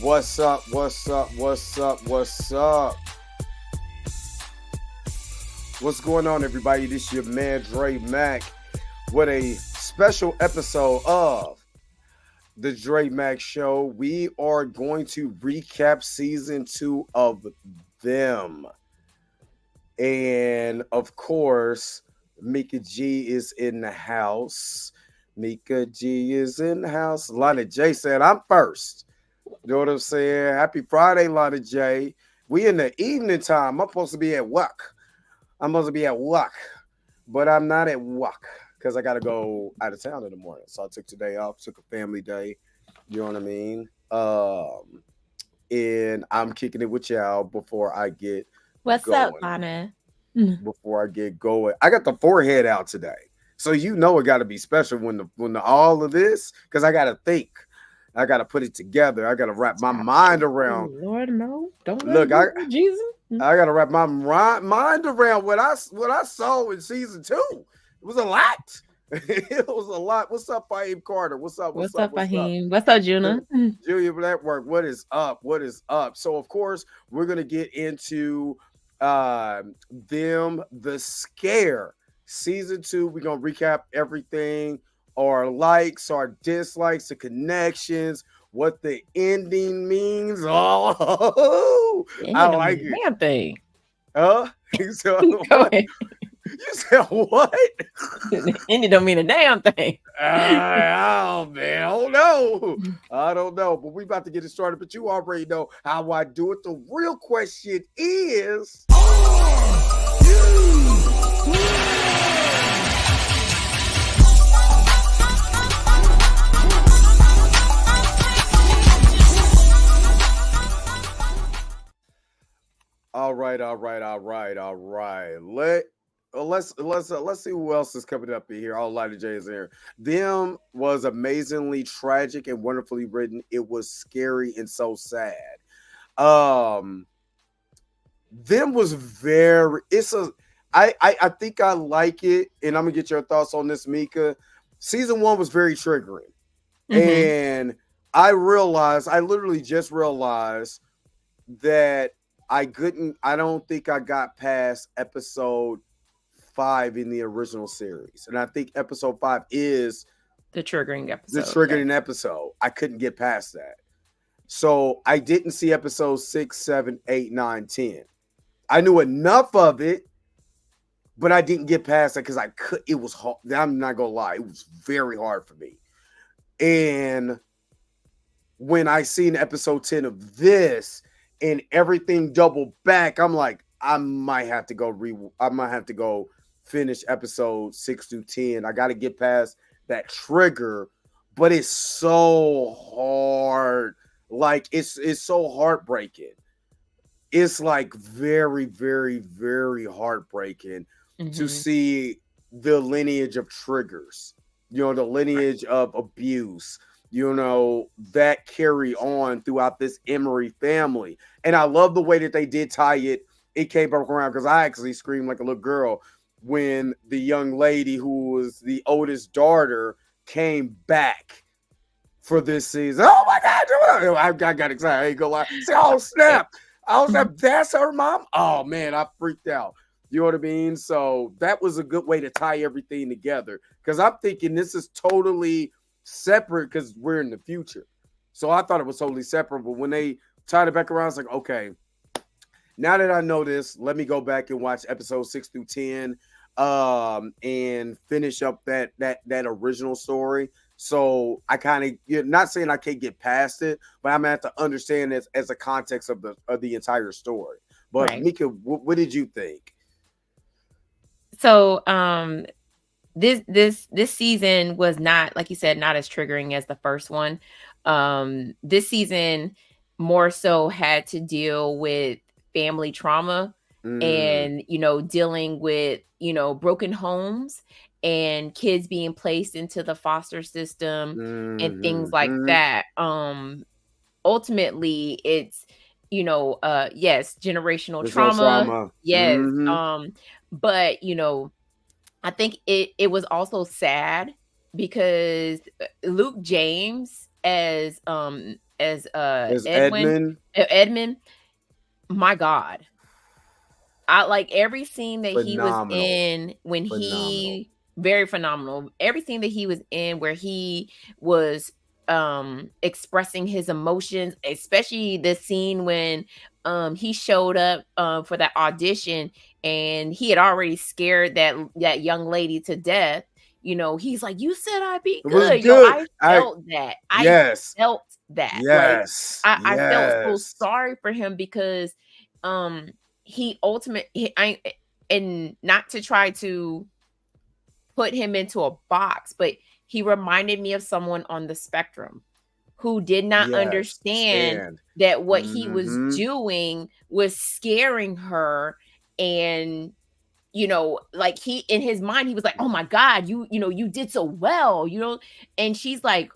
What's up? What's up? What's up? What's up? What's going on, everybody? This is your man Dre Mac with a special episode of the Dre Mac Show. We are going to recap season 2 of Them. And of course, Mika G is in the house. Mika G is in the house. Lana J said, I'm first. You know what I'm saying? Happy Friday, Lana J. We in the evening time. I'm supposed to be at work. But I'm not at work because I got to go out of town in the morning. So I took today off, took a family day. You know what I mean? And I'm kicking it with y'all before I get What's up, going. Lana? Before I get going, I got the forehead out today. So you know it got to be special when the all of this, because I got to think. I got to put it together. I got to wrap my mind around. Lord, no. Don't Look, let Jesus. I got to wrap my mind around what I saw in season 2. It was a lot. It was a lot. What's up, Fahim Carter? What's up? What's up, Fahim? What's up, Juna? Julia Network, what is up? What is up? So, of course, we're going to get into Them, The Scare, season 2. We're going to recap everything, our likes, our dislikes, the connections, what the ending means. Oh, I like it. Damn thing. So, Go ahead. You said what? Ending don't mean a damn thing. Oh man, I don't know. But we about to get it started. But you already know how I do it. The real question is, all right. Let's see who else is coming up in here. All Lighter J is here. Them was amazingly tragic and wonderfully written. It was scary and so sad. Them was very. I think I like it, and I'm gonna get your thoughts on this, Mika. Season 1 was very triggering, and I literally just realized that I don't think I got past episode 5 in the original series. And I think episode 5 is the triggering episode. Episode. I couldn't get past that. So I didn't see episode 6, 7, 8, 9, 10. I knew enough of it, but I didn't get past it because it was hard. I'm not going to lie. It was very hard for me. And when I seen episode 10 of this, and everything doubled back, I'm like, I might have to go finish episode 6 through 10. I got to get past that trigger, but it's so hard. Like it's so heartbreaking. It's like very, very, very heartbreaking to see the lineage of triggers, the lineage of abuse, that carry on throughout this Emery family. And I love the way that they did tie it. It came back around because I actually screamed like a little girl when the young lady who was the oldest daughter came back for this season. Oh my God. I got excited. I ain't gonna lie. Say, oh snap. That's her mom. Oh man, I freaked out. You know what I mean? So that was a good way to tie everything together. Because I'm thinking this is totally separate because we're in the future. So I thought it was totally separate. But when they tied it back around, it's like, okay, now that I know this, let me go back and watch episode 6 through 10 and finish up that original story. So I kind of, you're not saying I can't get past it, but I'm gonna have to understand this as a context of the entire story. But right. Mika, what did you think? So this season was not, like you said, not as triggering as the first one. This season more so had to deal with family trauma and, dealing with, broken homes and kids being placed into the foster system and things like that. Ultimately it's, yes, generational trauma. Yes. But, I think it was also sad because Luke James as as Is Edwin Edmund Edmund, my God. I like every scene that he was phenomenal? in when Phenomenal. he very phenomenal. Every scene that he was in where he was expressing his emotions, especially the scene when he showed up for that audition and he had already scared that young lady to death. You know, he's like, "You said I'd be It was good." Yo, good. I felt that. I Yes, felt that. Like yes, I felt so yes. sorry for him because um I and not to try to put him into a box, but he reminded me of someone on the spectrum who did not Yes, understand stand. that what he was Mhm. doing was scaring her. And like he in his mind he was like, "Oh my god, you did so well," and she's like,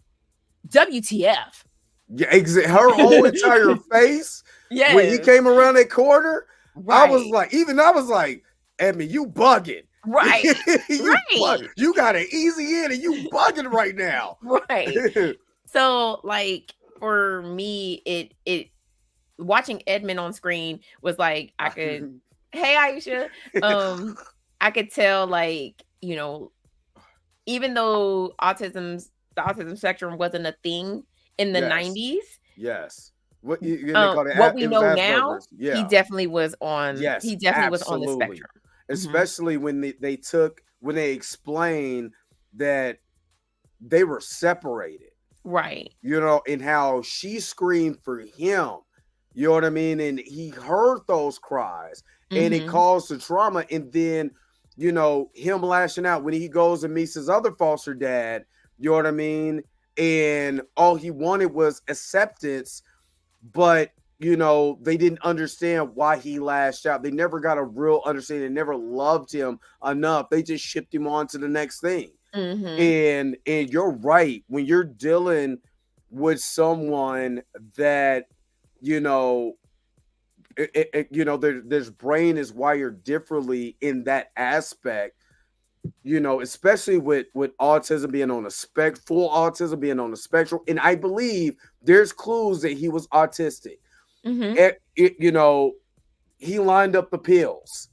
"WTF." Yeah, her whole entire face when he Yes, came around that corner, right, I was like, Edmund, you bugging. right, You right, you got an easy in and you bugging right now. right. So like for me, it watching Edmund on screen was like I could, hey Aisha, I could tell like, even though the autism spectrum wasn't a thing in the Yes, 90s, yes. And they call it what we it was know now, Asperger's. Yeah. he Yes, definitely was on the absolutely. spectrum. Hmm. Especially when when they explained that they were separated, Right. and how she screamed for him, you know what I mean? And he heard those cries and it Hmm. caused the trauma. And then, him lashing out when he goes and meets his other foster dad, you know what I mean? And all he wanted was acceptance, but they didn't understand why he lashed out. They never got a real understanding. They never loved him enough. They just shipped him on to the next thing. Hmm. And you're right. When you're dealing with someone that, you know, there's brain is wired differently in that aspect, especially with autism being on a full autism being on the spectrum. And I believe there's clues that he was autistic. Hmm. He lined up the pills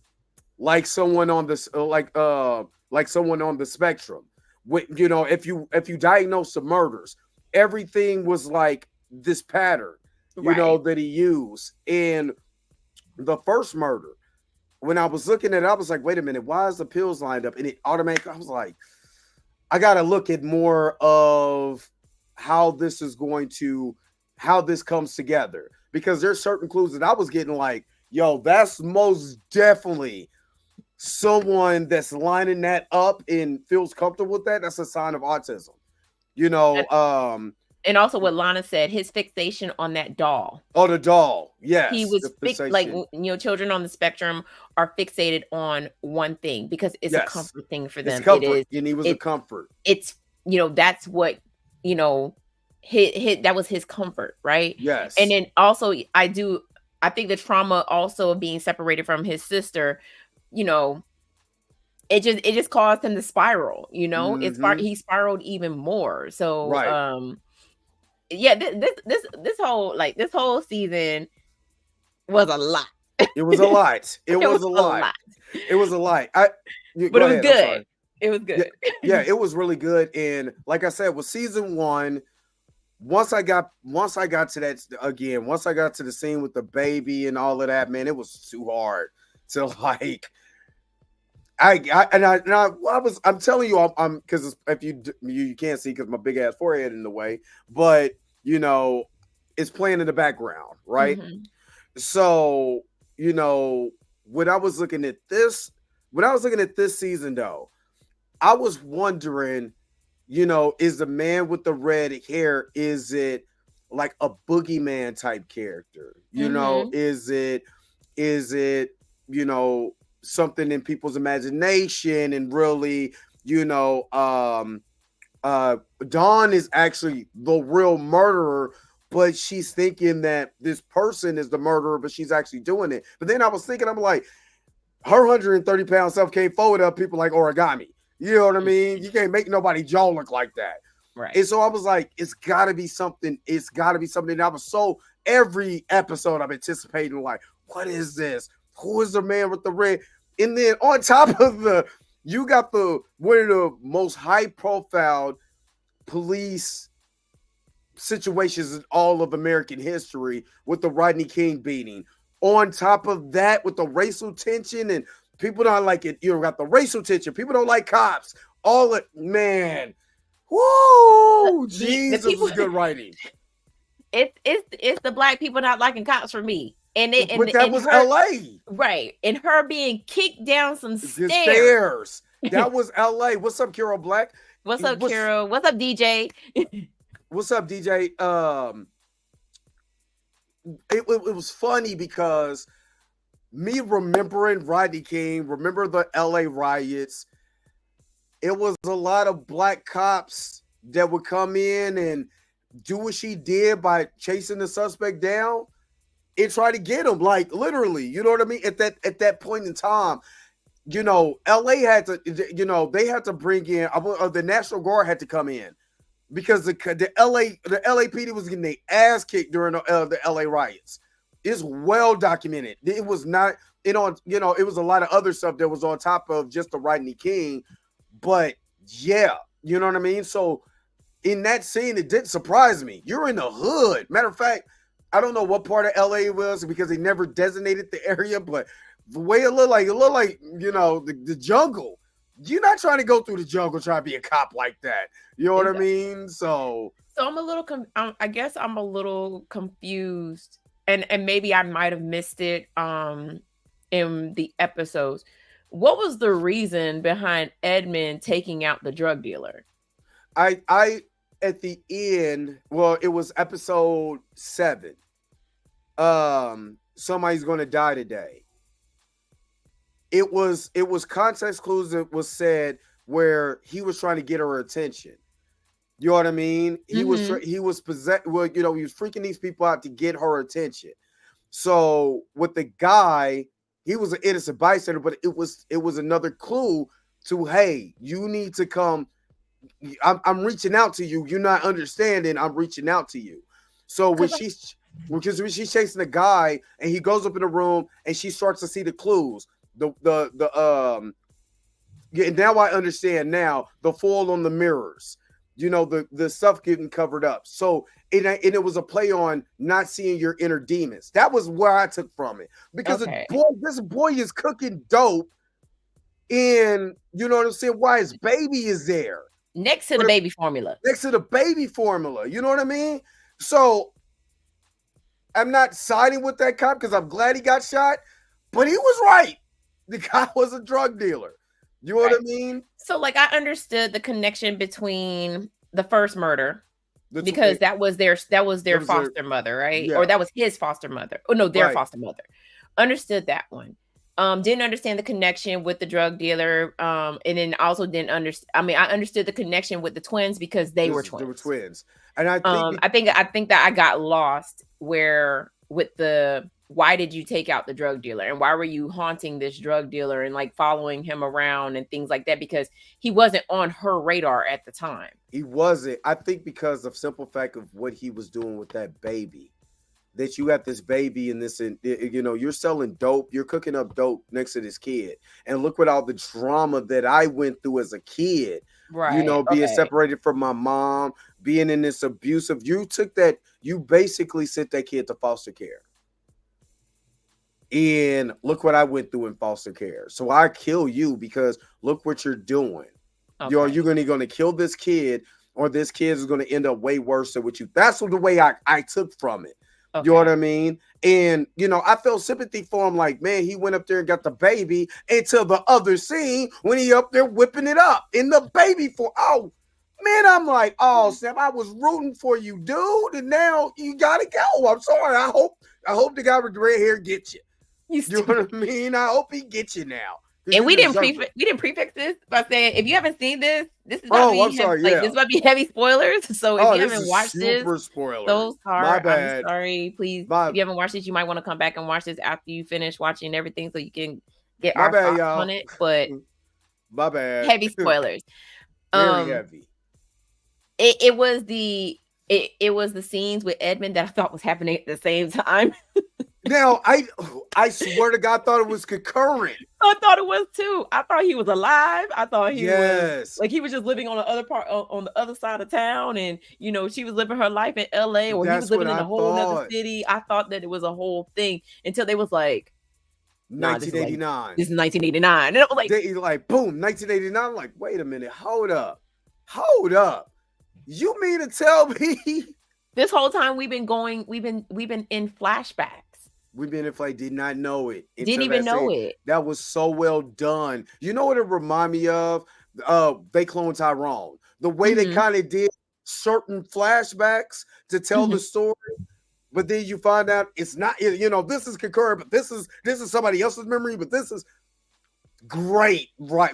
like someone on this, like someone on the spectrum. If you diagnose the murders, everything was like this pattern, Right. that he used. And the first murder, when I was looking at it, I was like, wait a minute, why is the pills lined up? And it automatically, I was like, I gotta look at more of how this is how this comes together. Because there's certain clues that I was getting like, yo, that's most definitely someone that's lining that up and feels comfortable with that. That's a sign of autism. You know, um, And also what Lana said, his fixation on that doll. oh, the doll. He Yes, the was fixation. children on the spectrum are fixated on one thing because it's a Yes, comfort thing for it's them. It comfort, is and he was a it comfort. it's that's what, you know, that was his comfort, right? And Yes. then also I think the trauma also of being separated from his sister, you know, it just caused him to spiral, Mm-hmm. he spiraled even more. So Right. yeah, this whole season was a lot. It was a lot. It It was was a a lot. lot, It was a lot. but Go it was ahead. I'm good. sorry. It was Yeah, good. yeah, it was really good. And like I said, with season one, once I got to that again, once I got to the scene with the baby and all of that, man, it was too hard to like. I'm telling you, I'm because if you can't see because my big ass forehead in the way, but it's playing in the background, right? Mhm. So you know when I was looking at this, season though, I was wondering, is the man with the red hair, is it like a boogeyman type character? Mhm. Is it something in people's imagination and really, you know, um Dawn is actually the real murderer, but she's thinking that this person is the murderer, but she's actually doing it. But then I was thinking, I'm like, her 130-pound self can't fold up people like origami. You know what I mean? You can't make nobody jaw look like that. Right. And so I was like, it's gotta be something. It's gotta be something. And I was so every episode I'm anticipating, like, what is this? Who is the man with the red? And then on top of you got one of the most high profile police situations in all of American history with the Rodney King beating. On top of that, with the racial tension and people don't like it. You got the racial tension. People don't like cops. All it, man. Woo! Jesus, people, is good writing. It's the black people not liking cops for me. But that was LA. Right. And her being kicked down some stairs. Stairs. That was LA. What's up, Carol Black? What's up, Carol? What's up, DJ? What's up, DJ? It was funny because me remembering Rodney King, remember the LA riots, it was a lot of black cops that would come in and do what she did by chasing the suspect down and try to get him, like literally, you know what I mean? At that point in time, you know, LA had to, you know, they had to bring in, the National Guard had to come in because the LAPD was getting their ass kicked during the LA riots. It's well documented. It was not, it was a lot of other stuff that was on top of just the Rodney King, but yeah, you know what I mean? So in that scene, it didn't surprise me. You're in the hood. Matter of fact, I don't know what part of LA it was because they never designated the area, but the way it looked like, you know, the jungle. You're not trying to go through the jungle trying to be a cop like that. You know what I mean? So I'm a little, I guess I'm a little confused, and maybe I might have missed it in the episodes. What was the reason behind Edmund taking out the drug dealer? I at the end, well, it was episode 7. Somebody's gonna die today. It was context clues that was said where he was trying to get her attention. You know what I mean? He was possessed. Well, you know, he was freaking these people out to get her attention. So with the guy, he was an innocent bystander, but it was another clue to, hey, you need to come. I'm reaching out to you. You're not understanding. I'm reaching out to you. So when she's chasing the guy and he goes up in the room and she starts to see the clues. And now I understand now the foil on the mirrors, you know, the stuff getting covered up. So it was a play on not seeing your inner demons. That was where I took from it because this boy is cooking dope, and you know what I'm saying. Why his baby is there next to the baby formula. Next to the baby formula, you know what I mean. So I'm not siding with that cop because I'm glad he got shot, but he was right. The guy was a drug dealer. You know what I mean? So, like, I understood the connection between the first murder because that was their foster mother, right? Yeah. Or that was his foster mother. Oh no, their foster mother. Understood that one. Didn't understand the connection with the drug dealer. And then also didn't understand. I mean, I understood the connection with the twins because they were twins. They were twins, and I think that I got lost with the. Why did you take out the drug dealer and why were you haunting this drug dealer and like following him around and things like that? Because he wasn't on her radar at the time. He wasn't. I think because of simple fact of what he was doing with that baby, that you got this baby and this, you know, you're selling dope, you're cooking up dope next to this kid. And look what all the drama that I went through as a kid, right? You know, being separated from my mom, being in this abusive, you basically sent that kid to foster care. And look what I went through in foster care. So I kill you because look what you're doing. Okay. You're going to kill this kid, or this kid is going to end up way worse than what you. That's the way I took from it. Okay. You know what I mean? And, you know, I felt sympathy for him. Like, man, he went up there and got the baby until the other scene when he up there whipping it up in the baby for. Oh, man, I'm like, oh, Sam, I was rooting for you, dude. And now you got to go. I'm sorry. I hope the guy with the red hair gets you. You know what I mean? I hope he gets you now. And we didn't prefix this by saying if you haven't seen this is about to be heavy spoilers. So if you haven't watched this, spoiler. So hard. My bad. I'm sorry. Please, if you haven't watched this, you might want to come back and watch this after you finish watching everything, so you can get our thoughts on it. But my bad. Heavy spoilers. Very heavy. it was it was the scenes with Edmund that I thought was happening at the same time. Now, I swear to God, I thought it was concurrent. I thought it was too. I thought he was alive. I thought he was Yes. like he was just living on the other part on the other side of town, and she was living her life in LA, or he was That's what living in I a whole nother thought. city. I thought that it was a whole thing until they was like, nah, this is 1989. this is 1989. And it was like, They like, boom, 1989. I'm like, wait a minute, hold up. Hold up. You mean to tell me this whole time we've been in flashbacks. we've been in flight, did not know it. Didn't even know it. That was so well done. You know what it remind me of? They cloned Tyrone. The way they kind of did certain flashbacks to tell the story, but then you find out it's not, this is concurrent, but this is somebody else's memory, but this is great, right?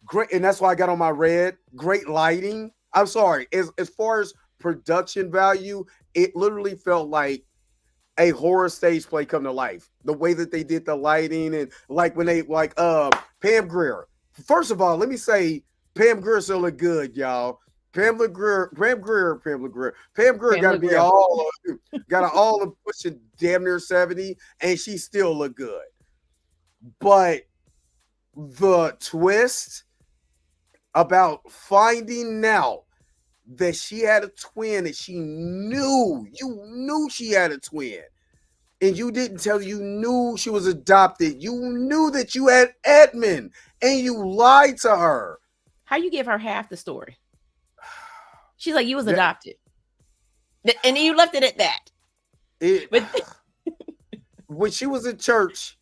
Great. And that's why I got on my red. Great lighting. I'm sorry. As far as production value, it literally felt like a horror stage play come to life. The way that they did the lighting, and like when they Pam Grier. First of all, let me say Pam Grier still look good, y'all. Pam Grier got to be all of pushing damn near 70, and she still look good. But the twist about finding out that she had a twin, that you knew she had a twin, and you didn't tell, you knew she was adopted, you knew that you had Edmund, and you lied to her. How you give her half the story? She's like, you was adopted, and you left it at that. When she was in church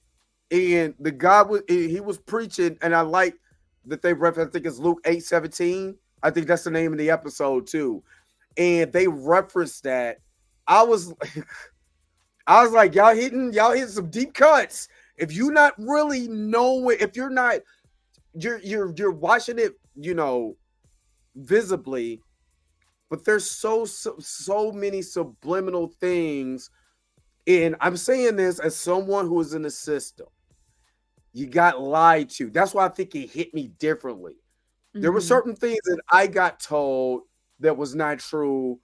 and the guy was preaching, and I like that they reference, I think it's Luke 8:17. I think that's the name of the episode too. And they referenced that. I was like, y'all hitting some deep cuts. If you not really knowing, if you're not, you're watching it, visibly, but there's so many subliminal things. And I'm saying this as someone who is in the system. You got lied to. That's why I think it hit me differently. There were certain things that I got told that was not true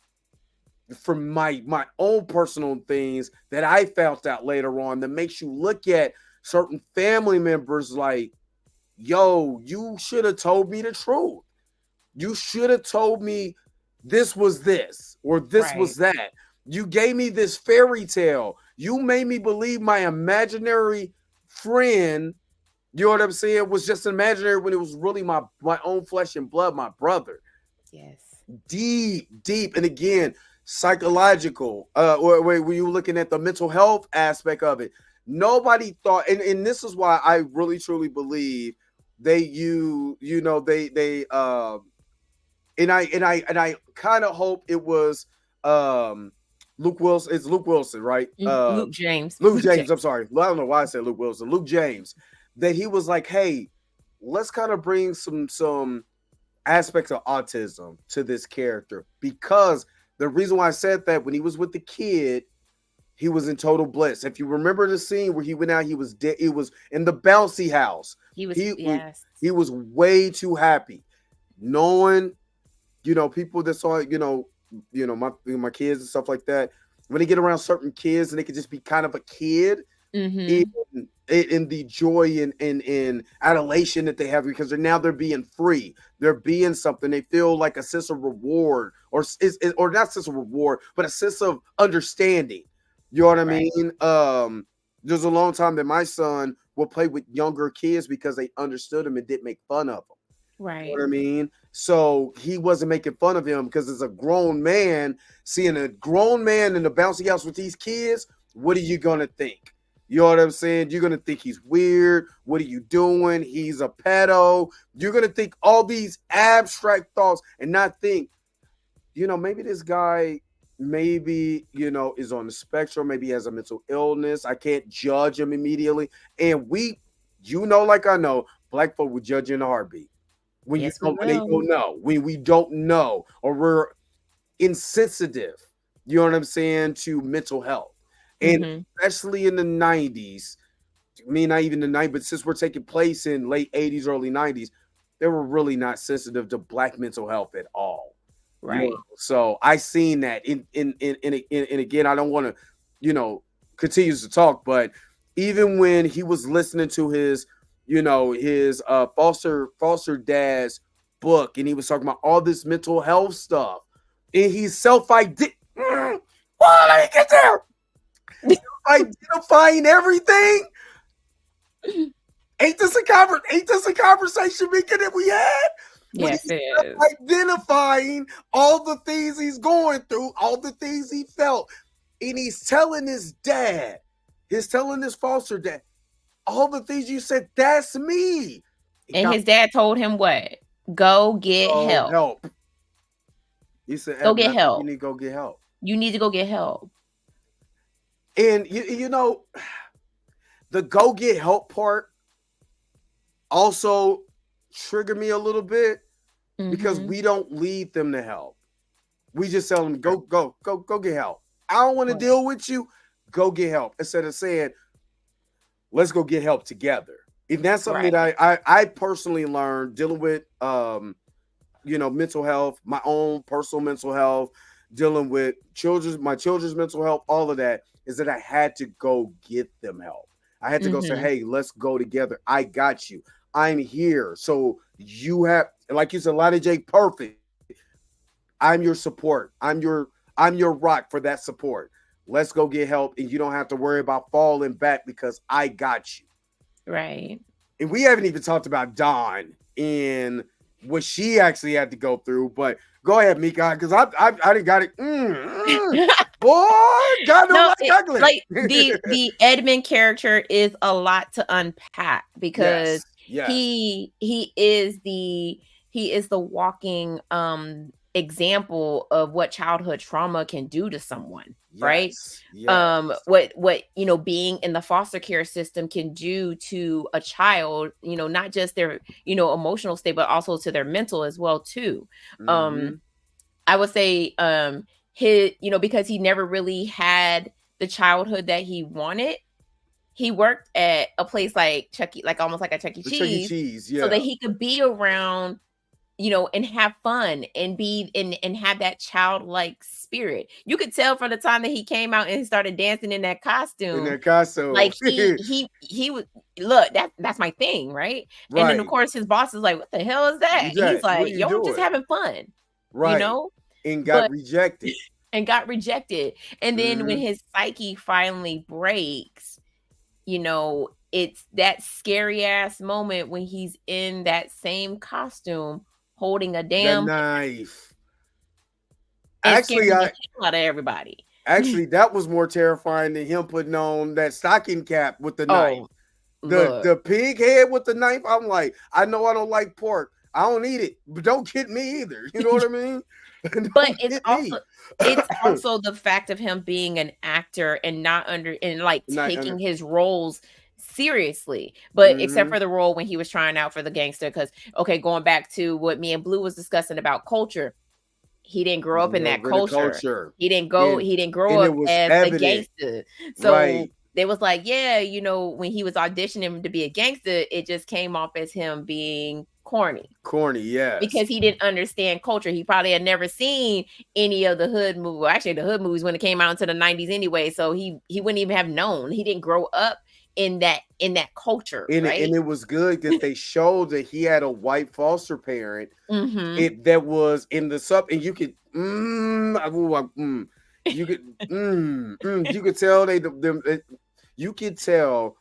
from my own personal things that I found out later on, that makes you look at certain family members like, yo, you should have told me the truth. You should have told me this was this or this was that. You gave me this fairy tale. You made me believe my imaginary friend, you know what I'm saying, was just imaginary when it was really my own flesh and blood, my brother. Yes. Deep. And again, psychological. Or when you were looking at the mental health aspect of it, nobody thought, and this is why I really truly believe and I kind of hope it was Luke Wilson. It's Luke Wilson, right? Luke James. I'm sorry. I don't know why I said Luke Wilson. Luke James. That he was like, hey, let's kind of bring some aspects of autism to this character, because the reason why I said that, when he was with the kid, he was in total bliss. If you remember the scene where he went out, he was dead. It was in the bouncy house. He was way too happy, knowing, people that saw, my kids and stuff like that. When they get around certain kids and they could just be kind of a kid, in the joy and adulation that they have, because they're being free, they're being something, they feel like a sense of reward, or not sense of reward, but a sense of understanding. You know what I mean? There's a long time that my son will play with younger kids because they understood him and didn't make fun of him. Right. You know what I mean? So he wasn't making fun of him, because as a grown man, seeing a grown man in the bouncy house with these kids, what are you gonna think? You know what I'm saying? You're going to think he's weird. What are you doing? He's a pedo. You're going to think all these abstract thoughts and not think, maybe this guy, is on the spectrum. Maybe he has a mental illness. I can't judge him immediately. And like I know, black folk would judge you in a heartbeat. When they don't know. When we don't know, or we're insensitive, you know what I'm saying, to mental health. And especially in the 90s, not even the 90s, but since we're taking place in late 80s, early 90s, they were really not sensitive to black mental health at all. Right. So I seen that in again, I don't want to, continues to talk, but even when he was listening to his, his foster dad's book, and he was talking about all this mental health stuff, and he's well, let me get there. Identifying everything. Ain't this a conversation, Mika, that we had? Yes, it is. Identifying all the things he's going through, all the things he felt, and he's telling his foster dad, all the things you said. That's me. And his dad told him what? Go get help. He said, go Evan, get help. You need to go get help. You need to go get help. And the go get help part also triggered me a little bit because we don't lead them to help. We just tell them, go get help. I don't want to deal with you. Go get help. Instead of saying, let's go get help together. And that's something that I personally learned dealing with, mental health, my own personal mental health, dealing with my children's mental health, all of that, is that I had to go get them help. I had to go say, hey, let's go together. I got you. I'm here. So you have, like you said, Lonnie J, perfect. I'm your support. I'm your rock for that support. Let's go get help, and you don't have to worry about falling back because I got you. Right. And we haven't even talked about Dawn and what she actually had to go through. But go ahead, Mika, because I didn't got it. Boy, God knows ugly. Like the Edmund character is a lot to unpack because he is the walking example of what childhood trauma can do to someone, right? What being in the foster care system can do to a child, not just their emotional state, but also to their mental as well too. I would say his, because he never really had the childhood that he wanted. He worked at a place like Chucky, like almost like a Chuck E. Cheese, so that he could be around, and have fun and be and have that childlike spirit. You could tell from the time that he came out and started dancing in that costume. Like he would look, that's my thing, right? And then of course his boss is like, what the hell is that? And he's like, yo, I'm just having fun. Right. And got rejected. And got rejected. And then when his psyche finally breaks, it's that scary ass moment when he's in that same costume holding a damn knife. Actually, out of everybody. Actually, that was more terrifying than him putting on that stocking cap with the knife. The pig head with the knife. I'm like, I know I don't like pork. I don't eat it, but don't get me either. You know what I mean? But it's also the fact of him being an actor and taking his roles seriously, but except for the role when he was trying out for the gangster, because going back to what me and Blue was discussing about culture, he didn't grow up in that culture. He didn't grow up as a gangster. So they was like, when he was auditioning to be a gangster, it just came off as him being corny, yes, because he didn't understand culture. He probably had never seen any of the hood movies. Well, actually the hood movies when it came out into the 90s anyway, so he wouldn't even have known. He didn't grow up in that culture, right? And it was good that they showed that he had a white foster parent that was in the sub, and you could you could tell you could tell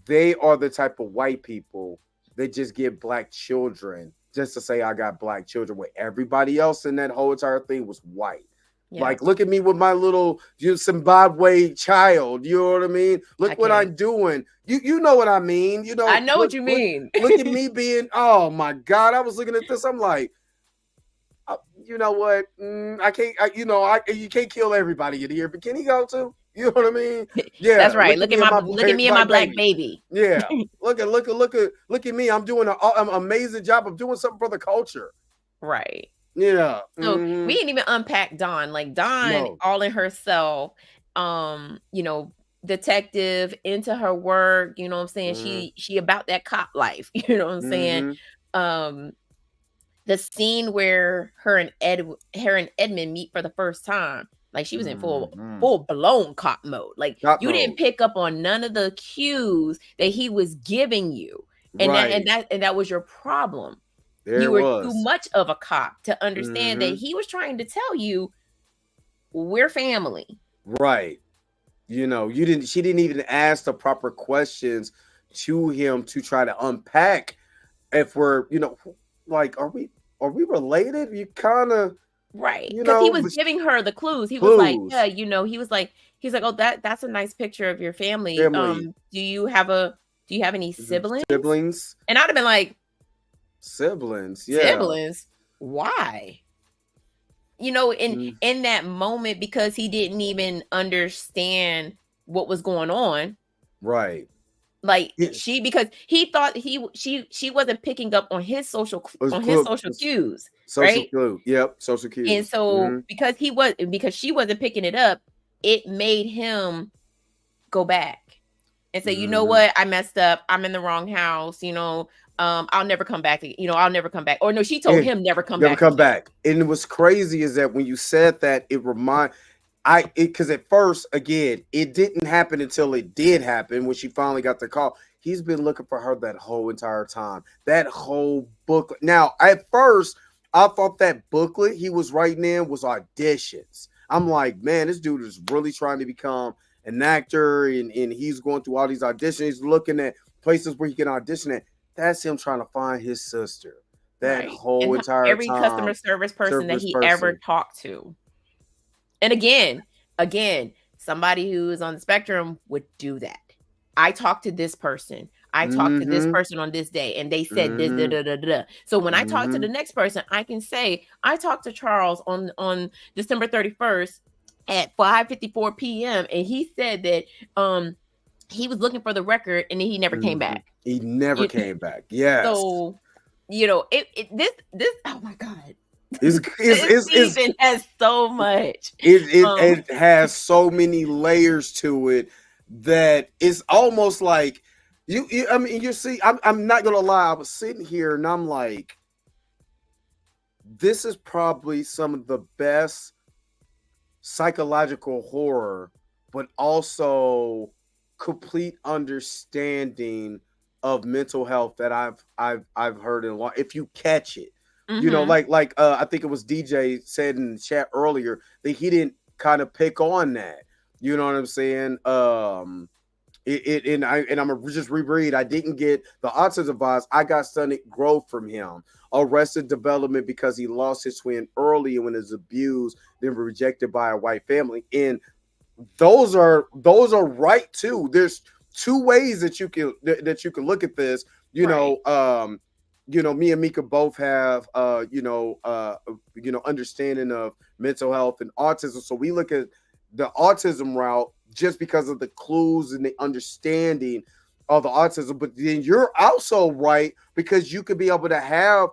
they are the type of white people that just get black children just to say I got black children, where everybody else in that whole entire thing was white. Yeah. Like, look at me with my little Zimbabwe child. You know what I mean? Look what I'm doing. You know what I mean? I know what you mean. Look at me being, oh my God. I was looking at this. I'm like, you know what? I can't, you can't kill everybody in here, but can he go too? You know what I mean? Yeah, that's right. Look at me and my black baby. Yeah, look at me. I'm doing an amazing job of doing something for the culture. Right. Yeah. So we didn't even unpack Dawn. Like Dawn, all in herself. Detective, into her work. You know what I'm saying? She about that cop life. You know what I'm saying? the scene where her and Edmund meet for the first time, like she was in full blown cop mode. Like Cop you didn't mode. pick up on none of the cues that he was giving you. And Right. that was your problem. There You it were too was. much of a cop to understand that he was trying to tell you we're family. Right. You know, she didn't even ask the proper questions to him to try to unpack if we're, you know, like, are we related? You kind of, Right. you Because he know, was giving her the clues. He was like, yeah, clues. you know, he's like, oh, that's a nice picture of your family. Family. Do you have any siblings? Siblings. And I'd have been like, siblings, yeah. Siblings? Why? You know, in that moment, because he didn't even understand what was going on. Right. Like because he thought she wasn't picking up on his social cues. Social Right? clue. Yep. Social cues. And so because she wasn't picking it up, it made him go back and say, you know what, I messed up. I'm in the wrong house. You know, I'll never come back. I'll never come back. Or no, she told him never come back. And what's crazy is that when you said that, because at first, again, it didn't happen until it did happen when she finally got the call. He's been looking for her that whole entire time. That whole booklet. Now, at first, I thought that booklet he was writing in was auditions. I'm like, man, this dude is really trying to become an actor, and he's going through all these auditions. He's looking at places where he can audition at. That's him trying to find his sister. That whole entire every time. Customer service person that he ever talked to. And again, somebody who is on the spectrum would do that. I talked to this person. I talked to this person on this day, and they said this. Da, da, da, da. So when I talk to the next person, I can say I talked to Charles on December 31st at 5:54 p.m. and he said that he was looking for the record and then he never came back. He never came back. Yes. So you know this. Oh my God. This season has so much. It has so many layers to it that it's almost like I mean, you see, I'm not gonna lie. I was sitting here and I'm like, this is probably some of the best psychological horror, but also complete understanding of mental health that I've heard in a while. If you catch it. You know, like I think it was DJ said in the chat earlier that he didn't kind of pick on that. You know what I'm saying? And I'm gonna just reread. I didn't get the autism vibes. I got stunted growth from him. Arrested development because he lost his twin early when he was abused, then rejected by a white family. And those are right too. There's two ways that you can look at this. You know, me and Mika both have, understanding of mental health and autism. So we look at the autism route just because of the clues and the understanding of the autism. But then you're also right because you could be able to have,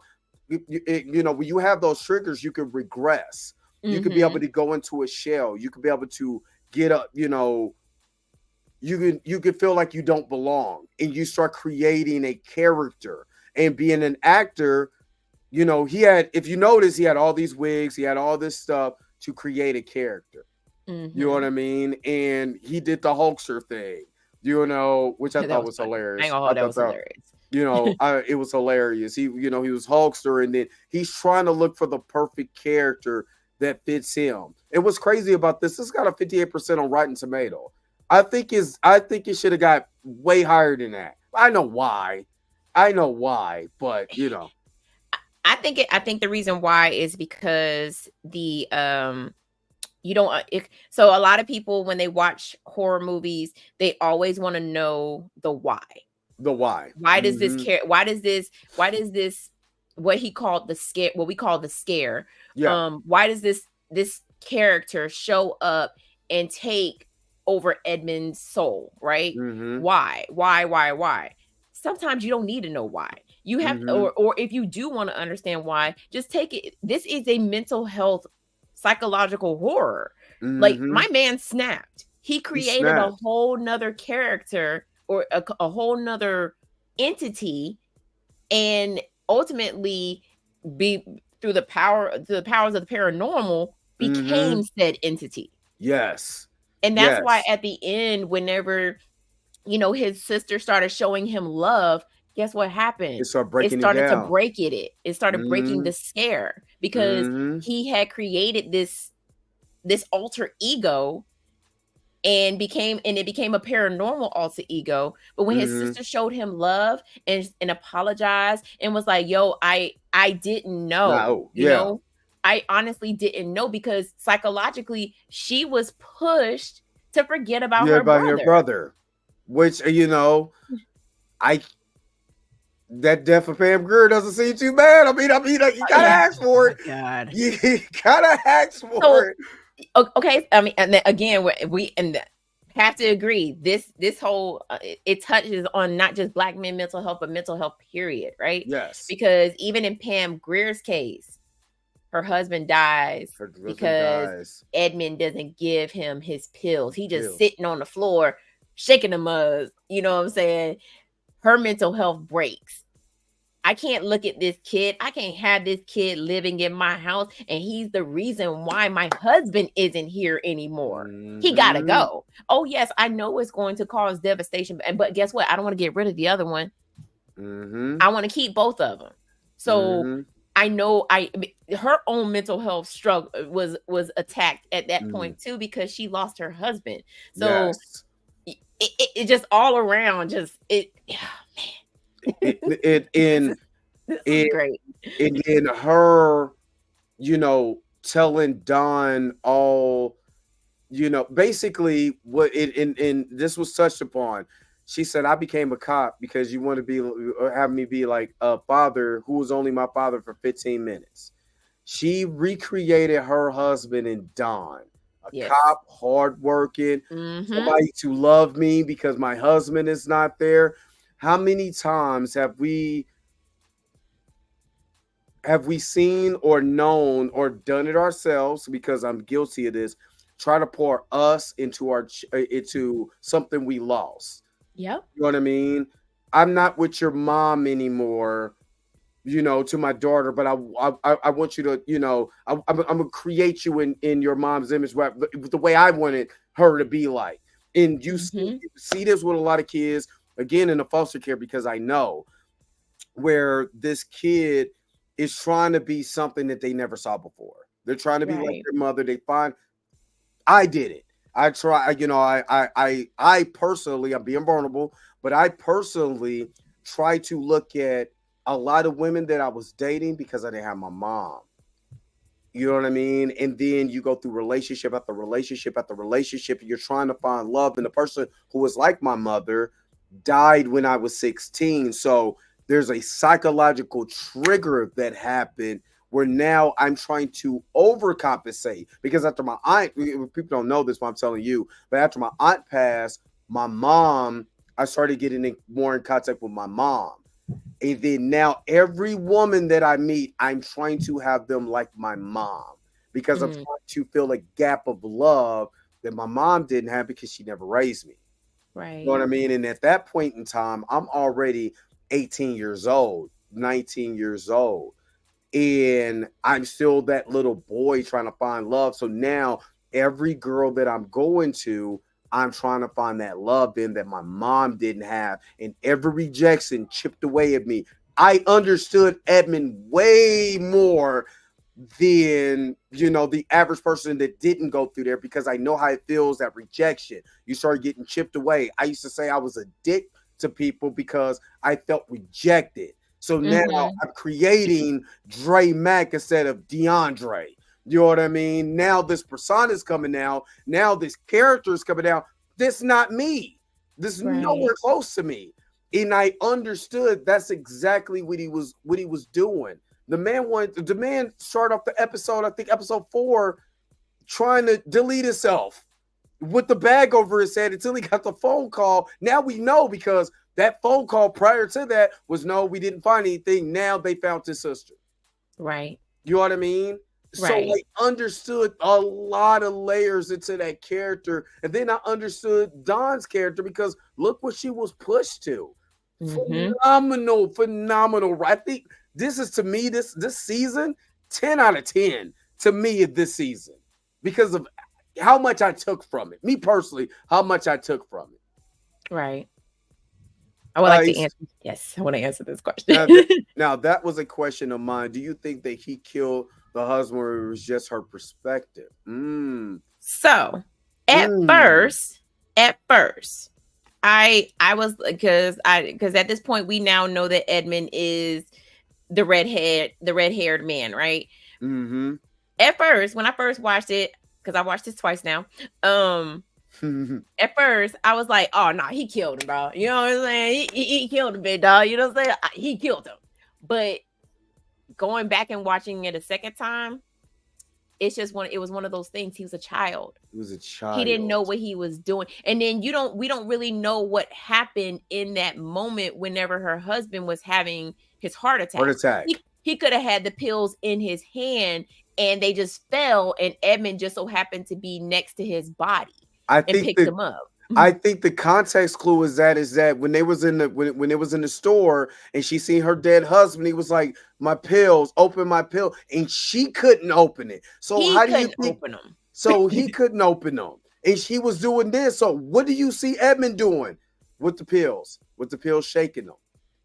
when you have those triggers, you can regress. You could be able to go into a shell. You could be able to get up, you can feel like you don't belong and you start creating a character. And being an actor, you know, if you notice, he had all these wigs, he had all this stuff to create a character. You know what I mean? And he did the Hulkster thing, you know, which I thought was hilarious. That was hilarious. You know, it was hilarious. He was Hulkster, and then he's trying to look for the perfect character that fits him. And what's crazy about this got a 58% on Rotten Tomato. I think it should have got way higher than that. I know why, but you know, I think the reason why is because the so a lot of people when they watch horror movies, they always want to know the why. Why does this care? Why does this what he called the scare? What we call the scare? Yeah. Why does this character show up and take over Edmund's soul? Right? Why? Sometimes you don't need to know why. You have, or if you do want to understand why, just take it. This is a mental health, psychological horror. Like my man snapped. He created a whole nother character or a whole nother entity, and ultimately be through the powers of the paranormal Mm-hmm. became said entity. Yes. And that's why Yes. at the end, whenever his sister started showing him love, guess what happened? It started It breaking it started to down. break it started breaking Mm-hmm. the scare, because Mm-hmm. he had created this alter ego, and it became a paranormal alter ego. But when his Mm-hmm. sister showed him love and apologized and was like, yo, I didn't know, No. Yeah. I honestly didn't know, because psychologically she was pushed to forget about Yeah, her about your brother. brother. Which, I that death of Pam Grier doesn't seem too bad. I mean, like, you gotta Yeah. ask for it. God. You gotta ask for So it. okay, I mean, and then again, have to agree. This whole it touches on not just Black men mental health, but mental health period, right? Yes. Because even in Pam Greer's case, her husband dies Her husband because dies. Edmund doesn't give him his pills. He just Pills. sitting on the floor shaking the mugs. You know what I'm saying? Her mental health breaks. I can't look at this kid. I can't have this kid living in my house, and he's the reason why my husband isn't here anymore. He got to Mm-hmm. go. Oh yes, I know it's going to cause devastation, but guess what? I don't want to get rid of the other one. Mm-hmm. I want to keep both of them. So Mm-hmm. I know her own mental health struggle was attacked at that Mm-hmm. point too, because she lost her husband. So Yes. it just all around just it. It this in is this is in great. in her, telling Don all, basically what it in this was touched upon. She said, I became a cop because you want to be or have me be like a father who was only my father for 15 minutes. She recreated her husband in Don, a Yes. cop, hardworking, Mm-hmm. somebody to love me because my husband is not there. How many times have we seen or known or done it ourselves, because I'm guilty of this, try to pour us into something we lost? Yep. You know what I mean? I'm not with your mom anymore, to my daughter, but I want you to, I'm gonna create you in your mom's image, the way I wanted her to be like. And you Mm-hmm. see this with a lot of kids, again, in the foster care, because I know where this kid is trying to be something that they never saw before. They're trying to be like Right. their mother. They find I did it. I try, I personally, I'm being vulnerable, but I personally try to look at a lot of women that I was dating because I didn't have my mom. You know what I mean? And then you go through relationship after relationship after relationship, and you're trying to find love. And the person who was like my mother died when I was 16. So there's a psychological trigger that happened where now I'm trying to overcompensate, because after my aunt, people don't know this, but I'm telling you, but after my aunt passed, my mom, I started getting more in contact with my mom. And then now every woman that I meet, I'm trying to have them like my mom, because I'm Mm, trying to fill a gap of love that my mom didn't have because she never raised me. You know right. what I mean? And at that point in time, I'm already 18 years old, 19 years old, and I'm still that little boy trying to find love. So now every girl that I'm going to, I'm trying to find that love in that my mom didn't have. And every rejection chipped away at me. I understood Edmund way more than, the average person that didn't go through there, because I know how it feels, that rejection. You start getting chipped away. I used to say I was a dick to people because I felt rejected. So now Mm-hmm. I'm creating Dre Mack instead of DeAndre. You know what I mean? Now this persona is coming out. Now this character is coming out. This not me. This is Right. nowhere close to me. And I understood that's exactly what he was doing. The man started off the episode, I think episode 4, trying to delete himself with the bag over his head until he got the phone call. Now we know, because that phone call prior to that was, no, we didn't find anything. Now they found his sister. Right. You know what I mean? So Right. I understood a lot of layers into that character. And then I understood Dawn's character, because look what she was pushed to. Mm-hmm. Phenomenal, phenomenal. I think This is, to me, this season, 10 out of 10 to me this season, because of how much I took from it. Me personally, how much I took from it. Right. I would like to answer. Yes, I want to answer this question. Now, that was a question of mine. Do you think that he killed the husband, or it was just her perspective? So, at first, I was, because at this point we now know that Edmund is the red-haired man, right? Mm-hmm. At first, when I first watched it, because I watched this twice now, at first I was like, oh no, he killed him, bro. You know what I'm saying? He killed him, big dog. You know what I'm saying? He killed him. But going back and watching it a second time, it was one of those things. He was a child. He didn't know what he was doing. And then we don't really know what happened in that moment whenever her husband was having his heart attack. He could have had the pills in his hand and they just fell, and Edmund just so happened to be next to his body and picked him up. I think the context clue is that when they was in the when it was in the store and she seen her dead husband, he was like, "My pills, open my pill," and she couldn't open it. So how do you think? Open them. So he couldn't open them, and she was doing this. So what do you see Edmund doing with the pills? With the pills shaking them,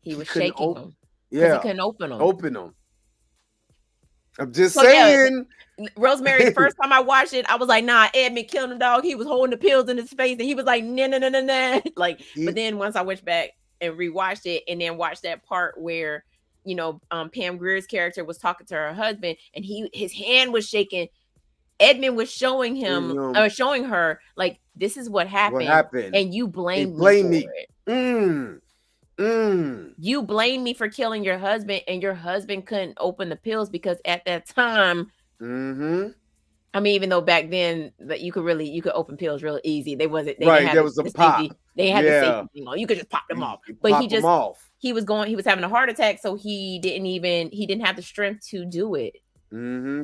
he was shaking them. Yeah, he couldn't open them. Open them. I'm just saying. Yeah, Rosemary, the first time I watched it, I was like, nah, Edmund killed him, dog. He was holding the pills in his face, and he was like, nah. Like, but then once I went back and rewatched it, and then watched that part where, Pam Grier's character was talking to her husband, and his hand was shaking. Edmund was showing showing her, like, this is what happened. And you blame me for it. You blame me for killing your husband, and your husband couldn't open the pills because at that time, I mean, even though back then that you could open pills real easy. There was a pop. They had the safety thing on. You could just pop them off. But he was having a heart attack, so he didn't have the strength to do it. He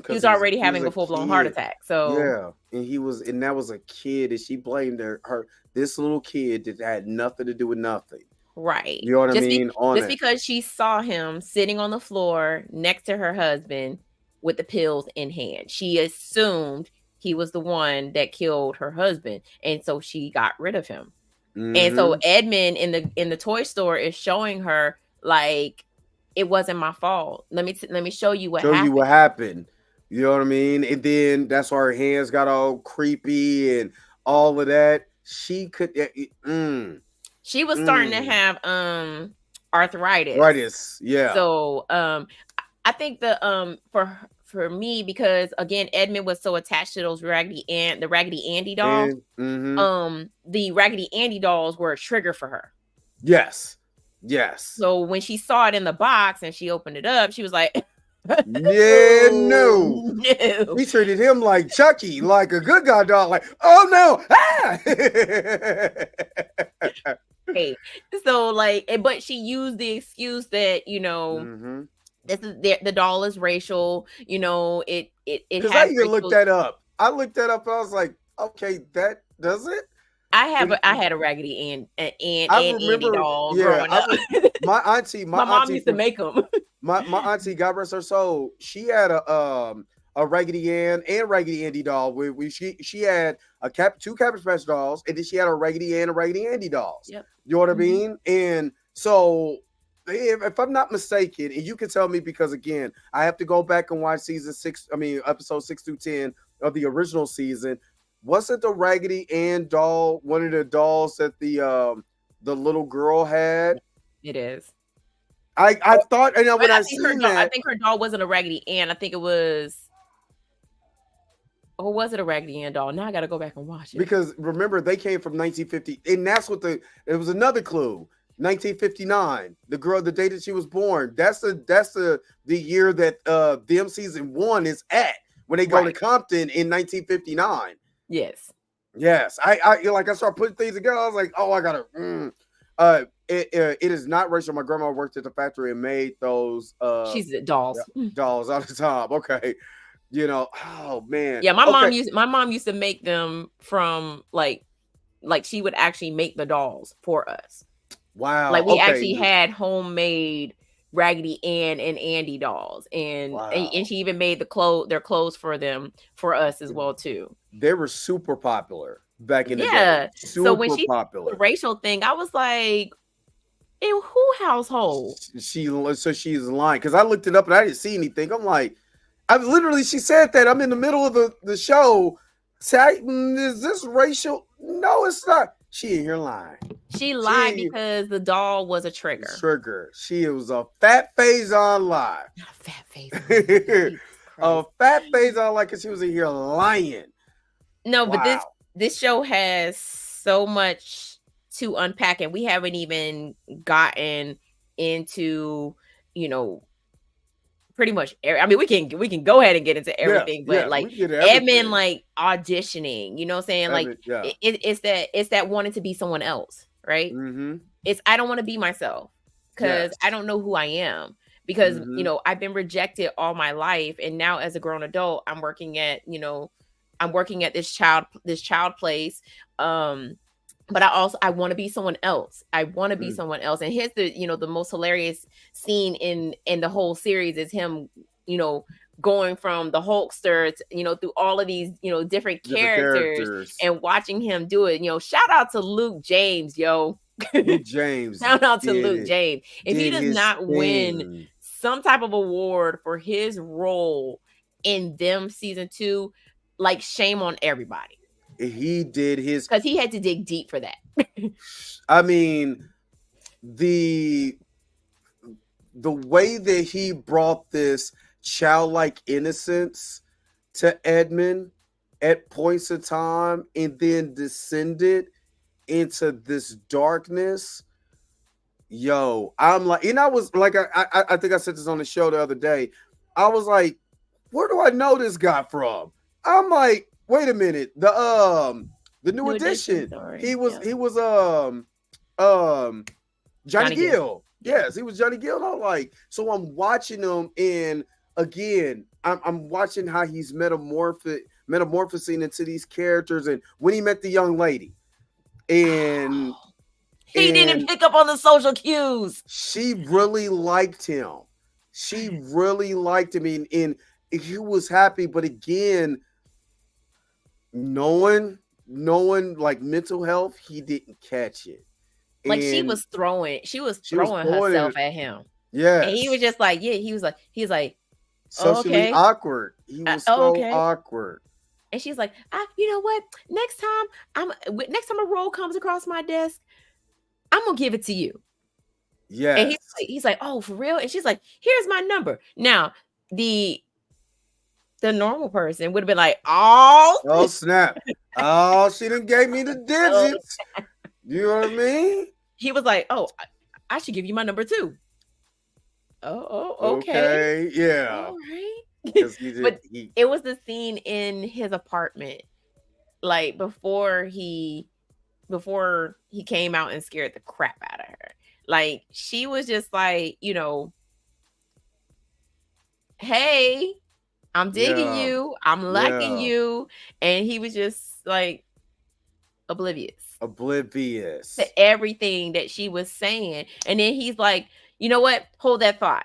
was already having a full-blown heart attack. So and that was a kid, and she blamed this little kid that had nothing to do with nothing. Right. You know what I mean? Because she saw him sitting on the floor next to her husband with the pills in hand. She assumed he was the one that killed her husband. And so she got rid of him. And so Edmund in the toy store is showing her, like, it wasn't my fault. Let me show you what happened. You know what I mean? And then that's why her hands got all creepy and all of that. She could She was starting to have arthritis. Arthritis, yeah. So I think for me, because again, Edmund was so attached to those the Raggedy Andy dolls. The Raggedy Andy dolls were a trigger for her. Yes. So when she saw it in the box and she opened it up, she was like, yeah, no. We treated him like Chucky, like a good guy doll, like, oh no. Ah! Hey, so like, but she used the excuse that this is the doll is racial. It because I even looked that up. I looked that up. And I was like, okay, that does it. I had a Raggedy Andy doll growing up. My auntie, my mom used to make them. My auntie, God rest her soul, she had a Raggedy Ann and Raggedy Andy doll. She had two Cabbage Patch dolls, and then she had a Raggedy Ann and Raggedy Andy dolls. Yep. You know what I mean? And so, if I'm not mistaken, and you can tell me, because again, I have to go back and watch episode 6 through 10 of the original season. Wasn't the Raggedy Ann doll one of the dolls that the little girl had? It is. I thought, and when I seen that, I think her doll wasn't a Raggedy Ann. I think it was. Or was it a Raggedy Ann doll? Now I got to go back and watch it. Because remember, they came from 1950, and that's what it was another clue. 1959, the day that she was born. That's the year that them season 1 is at, when they go to Compton in 1959. Yes. I like, I started putting things together. I was like, oh, I gotta. It is not racial. My grandma worked at the factory and made those. She's dolls. Dolls all the time. Okay. Oh man. Yeah, my mom used to make them from like she would actually make the dolls for us. Wow. Like we actually had homemade Raggedy Ann and Andy dolls, and Wow. she even made their clothes for them for us as well too. They were super popular back in the day. Yeah. So when Super she did the popular. racial thing, I was like, in who household? So she's lying because I looked it up and I didn't see anything. I'm like, I literally she said that I'm in the middle of the show. Say, is this racial? No, it's not. She in here lying. She lied because the doll was a trigger. Trigger. She was a fat face on lie. Not a fat face. A fat face on lie because she was in here lying. No, wow. But this show has so much to unpack, and we haven't even gotten into, you know, pretty much I mean, we can go ahead and get into everything, but like Edmund like auditioning, you know what I'm saying? Like it's that wanting to be someone else, right? Mm-hmm. It's I don't want to be myself because I don't know who I am. Because you know, I've been rejected all my life, and now as a grown adult, I'm working at this child place. But I want to be someone else. I want to be someone else. And here's the most hilarious scene in the whole series is him, going from the Hulkster to, through all of these, different characters and watching him do it. Shout out to Luke James, yo. Luke James. Shout out to Luke James. If he does not win some type of award for his role in Them season 2, like shame on everybody. He did his because he had to dig deep for that. I mean, the way that he brought this childlike innocence to Edmund at points of time and then descended into this darkness. Yo, I'm like, and I was like, I think I said this on the show the other day. I was like, where do I know this guy from? I'm like, wait a minute, the new edition. He was Johnny Gill. Yes, he was Johnny Gill. And I'm like, so I'm watching him, and again, I'm watching how he's metamorphosing into these characters, and when he met the young lady, and he didn't pick up on the social cues. She really liked him. And he was happy, but again, knowing like mental health, he didn't catch it. Like she was throwing herself at him. Yeah. And he was just like, he was like socially awkward. He was awkward. And she's like, you know what? Next time a role comes across my desk, I'm gonna give it to you. Yeah. And he's like, oh, for real? And she's like, here's my number. Now, the normal person would have been like, oh snap. Oh, she done gave me the digits. You know what I mean? He was like, oh, I should give you my number too. Oh, okay. Yeah. All right. It was the scene in his apartment, like before he came out and scared the crap out of her. Like she was just like, hey, I'm digging you. I'm liking you. And he was just like oblivious to everything that she was saying. And then he's like, you know what? Hold that thought.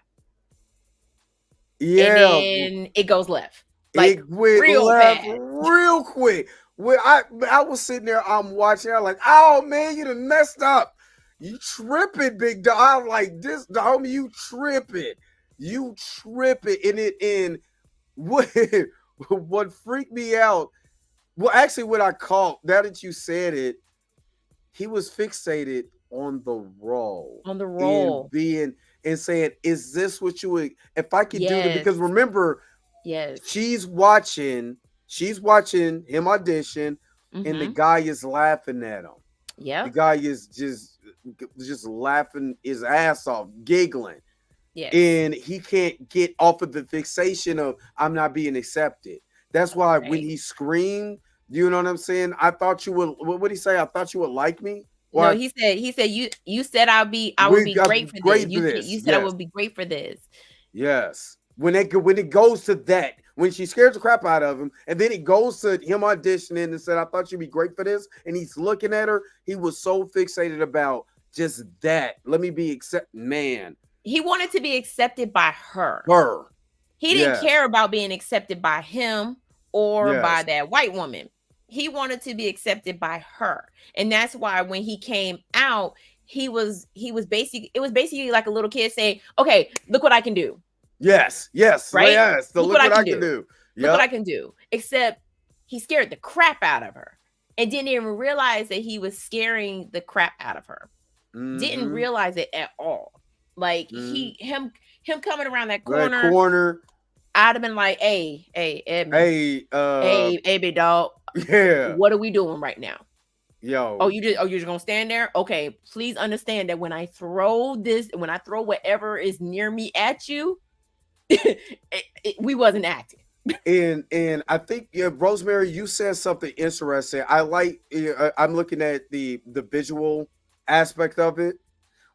Yeah. And then it goes left. Like real left, bad. Real quick. When I was sitting there, I'm watching, I'm like, oh man, you done messed up. You tripping, big dog. I'm like, this homie, you tripping. And what freaked me out, well, actually what I caught, now that you said it, he was fixated on the role. And saying, is this what you would, if I could do it? Because remember, she's watching him audition, and the guy is laughing at him. Yeah. The guy is just laughing his ass off, giggling. Yes. And he can't get off of the fixation of I'm not being accepted. That's why when he screamed, you know what I'm saying? I thought you would, what would he say? I thought you would like me. Well, he said you said I would be great for this. You said I would be great for this. Yes. When it goes to that, when she scares the crap out of him, and then it goes to him auditioning and said, I thought you'd be great for this, and he's looking at her, he was so fixated about just that. Let me be man. He wanted to be accepted by her. Her. He didn't Yes. care about being accepted by him or by Yes. that white woman. He wanted to be accepted by her. And that's why when he came out, he was basically, it was basically like a little kid saying, okay, look what I can do. Yes. Yes. Right? Yes. So Look look what what I I can can do. do. Look what I Yep. can do. Except he scared the crap out of her and didn't even realize that he was scaring the crap out of her. Didn't realize it at all. Like him coming around that corner, I'd have been like, hey, Edmund. Hey, big dog. Yeah. What are we doing right now? Yo. Oh, you're just gonna stand there? Okay, please understand that when I throw whatever is near me at you, we wasn't acting. And I think, yeah, Rosemary, you said something interesting. I like. I'm looking at the visual aspect of it.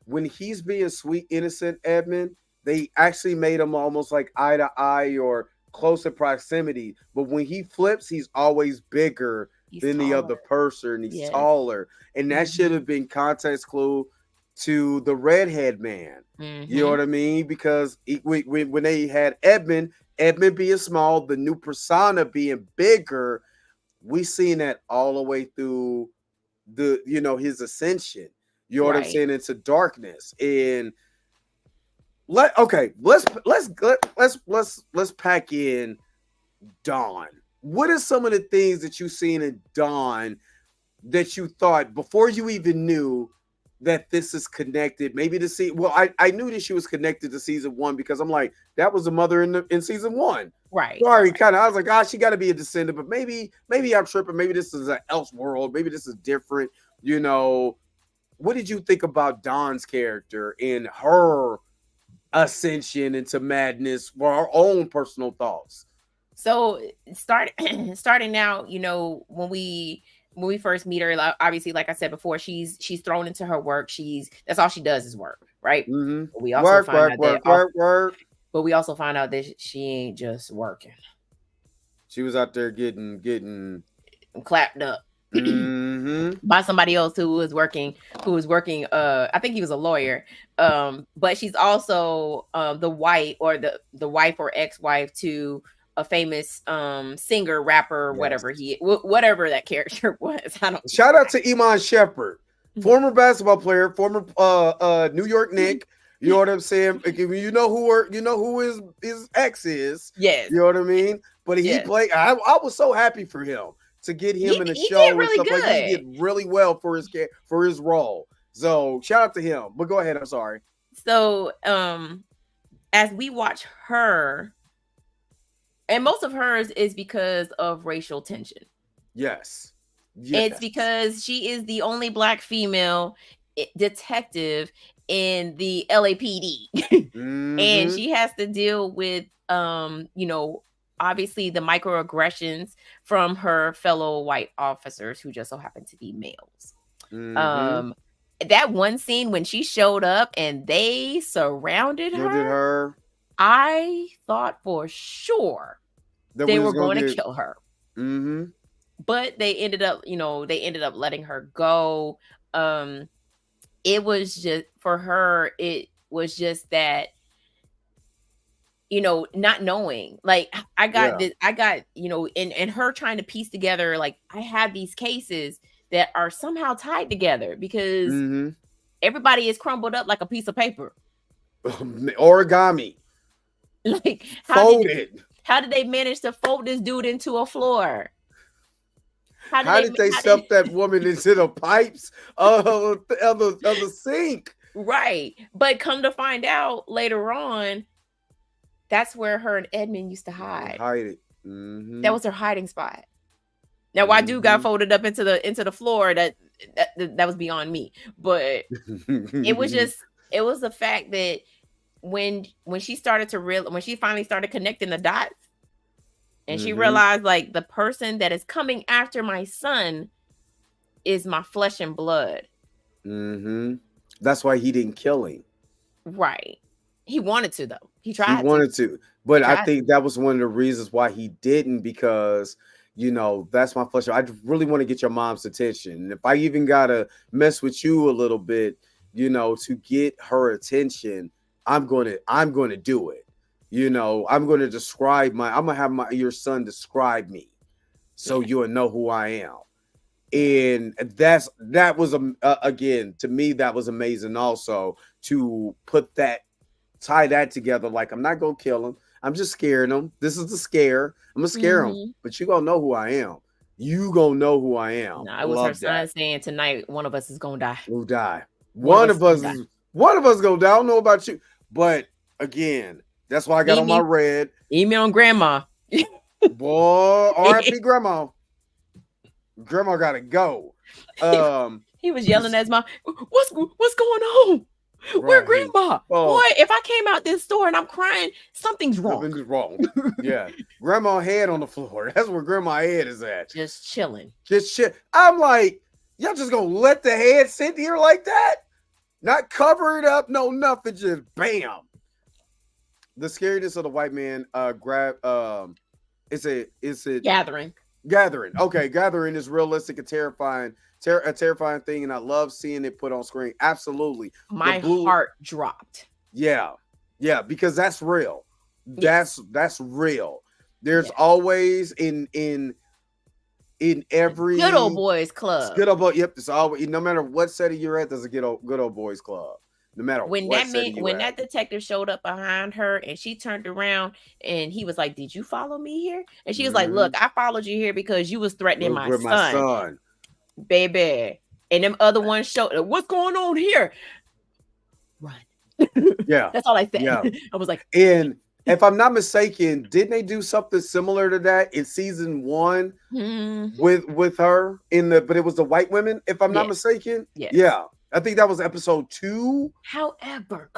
When he's being sweet, innocent Edmund, they actually made him almost like eye to eye or close in proximity. But when he flips, he's always bigger than the other person. He's taller, and that should have been context clue to the redhead man. You know what I mean? Because when they had Edmund being small, the new persona being bigger, we seen that all the way through his ascension. You know what I'm saying? Into darkness. And let's pack in Dawn. What are some of the things that you've seen in Dawn that you thought before you even knew that this is connected? Maybe to see. Well, I knew that she was connected to season 1 because I'm like, that was the mother in season 1. Right. Sorry, kind of. I was like, gosh, she got to be a descendant, but maybe I'm tripping. Maybe this is an else world. Maybe this is different. What did you think about Dawn's character and her ascension into madness for our own personal thoughts? So starting out, when we first meet her, obviously, like I said before, she's thrown into her work. That's all she does is work, right? Mm-hmm. We also work. But we also find out that she ain't just working. She was out there getting clapped up. By somebody else who was working I think he was a lawyer, but she's also the wife or the wife or ex-wife to a famous singer, rapper, whatever that character was. Shout out to Iman Shepherd, former basketball player, former New York Knick. You know what I'm saying? You know who his ex is. Yes. You know what I mean? But he played. I was so happy for him to get him in the show did really and stuff good. Like he did really well for his role. So shout out to him. But go ahead. I'm sorry. So as we watch her, and most of hers is because of racial tension. Yes. It's because she is the only Black female detective in the LAPD. And she has to deal with obviously the microaggressions from her fellow white officers who just so happen to be males. That one scene when she showed up and they surrounded her, I thought for sure they were going to kill her. But they ended up letting her go. It was just for her, it was just that, not knowing, like I got and her trying to piece together, like I have these cases that are somehow tied together because everybody is crumbled up like a piece of paper. Origami. Like folded. How did they manage to fold this dude into a floor? How did they stuff that woman into the pipes of the sink? Right. But come to find out later on, that's where her and Edmund used to hide. Hide it. That was her hiding spot. Now, why dude got folded up into the floor, that was beyond me. But it was the fact that when she finally started connecting the dots, and she realized, like, the person that is coming after my son is my flesh and blood. That's why he didn't kill him. Right. He wanted to, though. He wanted to. But I think that was one of the reasons why he didn't, because, that's my flesh. I really want to get your mom's attention. And if I even got to mess with you a little bit, to get her attention, I'm going to do it. You know, I'm going to I'm going to have your son describe me so Yeah. you'll know who I am. Yeah. And that was again, to me, that was amazing also, to tie that together. Like, I'm not gonna kill him, I'm just scaring him. This is the scare. I'm gonna scare him, Mm-hmm. but you gonna know who I am. You gonna know who I am. No, I it was her love son that. saying tonight one of us is gonna die. We'll die. One of one us of is gonna us die. is one of us gonna die. I don't know about you, but again, that's why I got on my Mimi, red. email grandma. Boy, R.I.P. grandma. Grandma gotta go. um He was yelling at his mom, what's going on? Where right. grandma? Boy, Oh, if I came out this store and I'm crying, something's wrong. something is wrong. Yeah. Grandma head on the floor. That's where grandma head is at. Just chilling. Just shit. I'm like, y'all just gonna let the head sit here like that? Not cover it up, no nothing, just bam. The scariness of the white man it's a Gathering. Gathering. Okay, Gathering is realistic and terrifying. A terrifying thing, and I love seeing it put on screen. Absolutely. The My blue, heart dropped. yeah. Yeah, because that's real. Yes. That's real. There's Yes. always in every Good old boys club. good old boy. Yep, there's always, no matter what setting you're at, there's a good old boys club. No matter When what setting you when at. that detective showed up behind her and she turned around and he was like, "Did you follow me here?" And she was like, "Look, I followed you here because you was threatening my With my son, son. baby." And them other ones showed, "What's going on here?" Run. Yeah. That's all I said. Yeah. I was like, And if I'm not mistaken, didn't they do something similar to that in season 1 with her but it was the white women, if I'm not Yes. mistaken? Yes. Yeah. I think that was episode 2. However,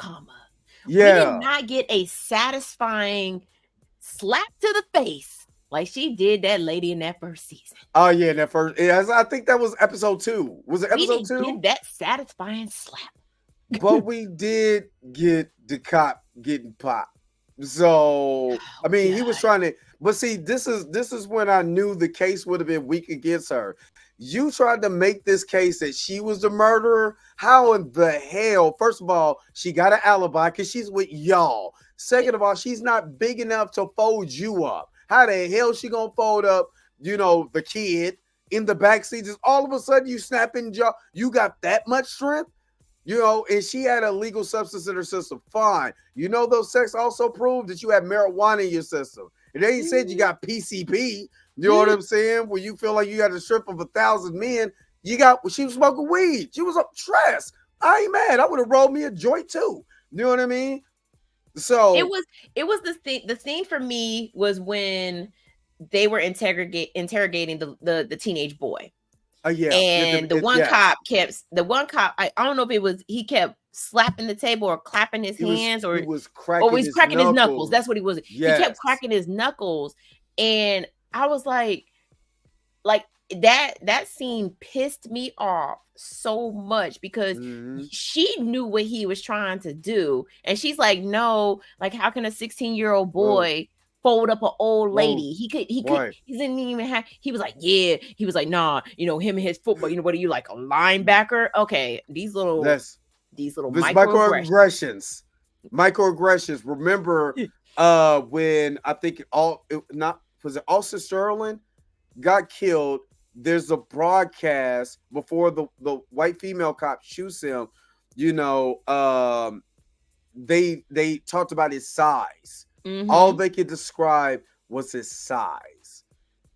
we Yeah. did not get a satisfying slap to the face like she did that lady in that first season. Oh yeah, that first. Yeah, I think that was episode 2. Was it We episode didn't 2? get that satisfying slap. But we did get the cop getting popped. So I mean, he was trying to. But see, this is when I knew the case would have been weak against her. You tried to make this case that she was the murderer. How in the hell? First of all, she got an alibi because she's with y'all. Second of all, she's not big enough to fold you up. How the hell she gonna fold up, the kid in the backseat? Just all of a sudden you snapping jaw. You got that much strength? And she had a legal substance in her system. Fine. Those sex also proved that you had marijuana in your system. And they said you got PCP. You know what I'm saying? Where you feel like you got a strip of 1,000 men. She was smoking weed. She was up stressed. I ain't mad. I would have rolled me a joint too. You know what I mean? So it was the scene for me was when they were interrogating the teenage boy. Yeah. And the one cop, I don't know if it was, he kept slapping the table or clapping his hands, or he was cracking his knuckles. That's what he was. Yes. He kept cracking his knuckles. And I was like that scene pissed me off so much because she knew what he was trying to do. And she's like, no, like, how can a 16-year-old boy fold up an old lady? He didn't even have, he was like, yeah, he was like, nah, him and his football, what are you, like a linebacker? Okay, these little microaggressions. Remember when I think Austin Sterling got killed, there's a broadcast before the white female cop shoots him. They talked about his size. All they could describe was his size.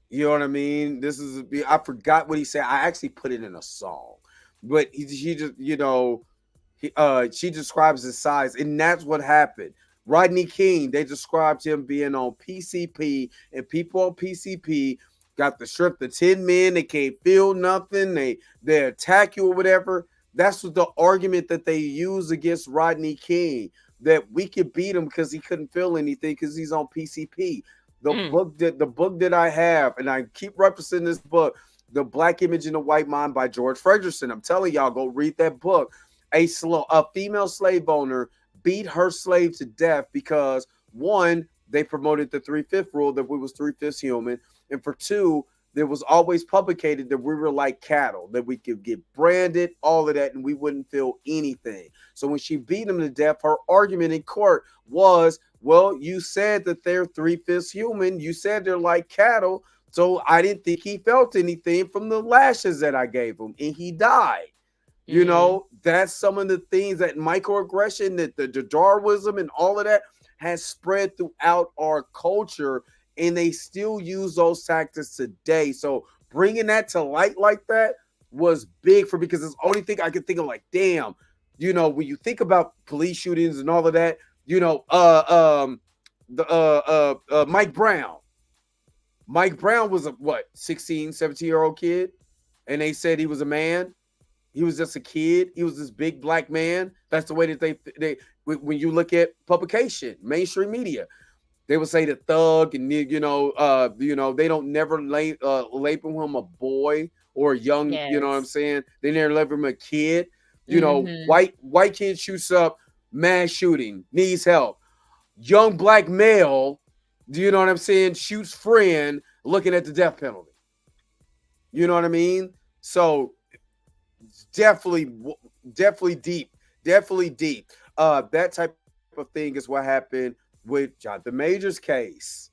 You know what I mean? I forgot what he said. I actually put it in a song, but she just, she describes his size, and that's what happened. Rodney King, they described him being on PCP, and people on PCP got the strength of 10 men. They can't feel nothing. They attack you or whatever. That's what the argument that they use against Rodney King, that we could beat him because he couldn't feel anything because he's on PCP. The book that I have, and I keep referencing this book, The Black Image in the White Mind by George Frederickson. I'm telling y'all, go read that book. A female slave owner beat her slave to death because, one, they promoted the 3/5 rule, that we was 3/5 human, and for two, there was always publicated that we were like cattle, that we could get branded, all of that, and we wouldn't feel anything. So when she beat him to death, her argument in court was, well, you said that they're 3/5 human. You said they're like cattle. So I didn't think he felt anything from the lashes that I gave him, and he died. That's some of the things that microaggression, that the Darwinism and all of that has spread throughout our culture, and they still use those tactics today. So bringing that to light like that was big for me, because it's the only thing I could think of. Like, damn, when you think about police shootings and all of that, Mike Brown. Mike Brown was a 16, 17-year-old kid, and they said he was a man. He was just a kid. He was this big black man. That's the way that they when you look at publication, mainstream media, they would say the thug, and they don't never label him a boy or a young. You know what I'm Yes. saying? They never label him a kid. Mm-hmm. White kid shoots up, mass shooting, needs help. Young black male, do you know what I'm saying? Shoots friend, looking at the death penalty. You know what I mean? So definitely deep, definitely deep. That type of thing is what happened with Jonathan Major's case.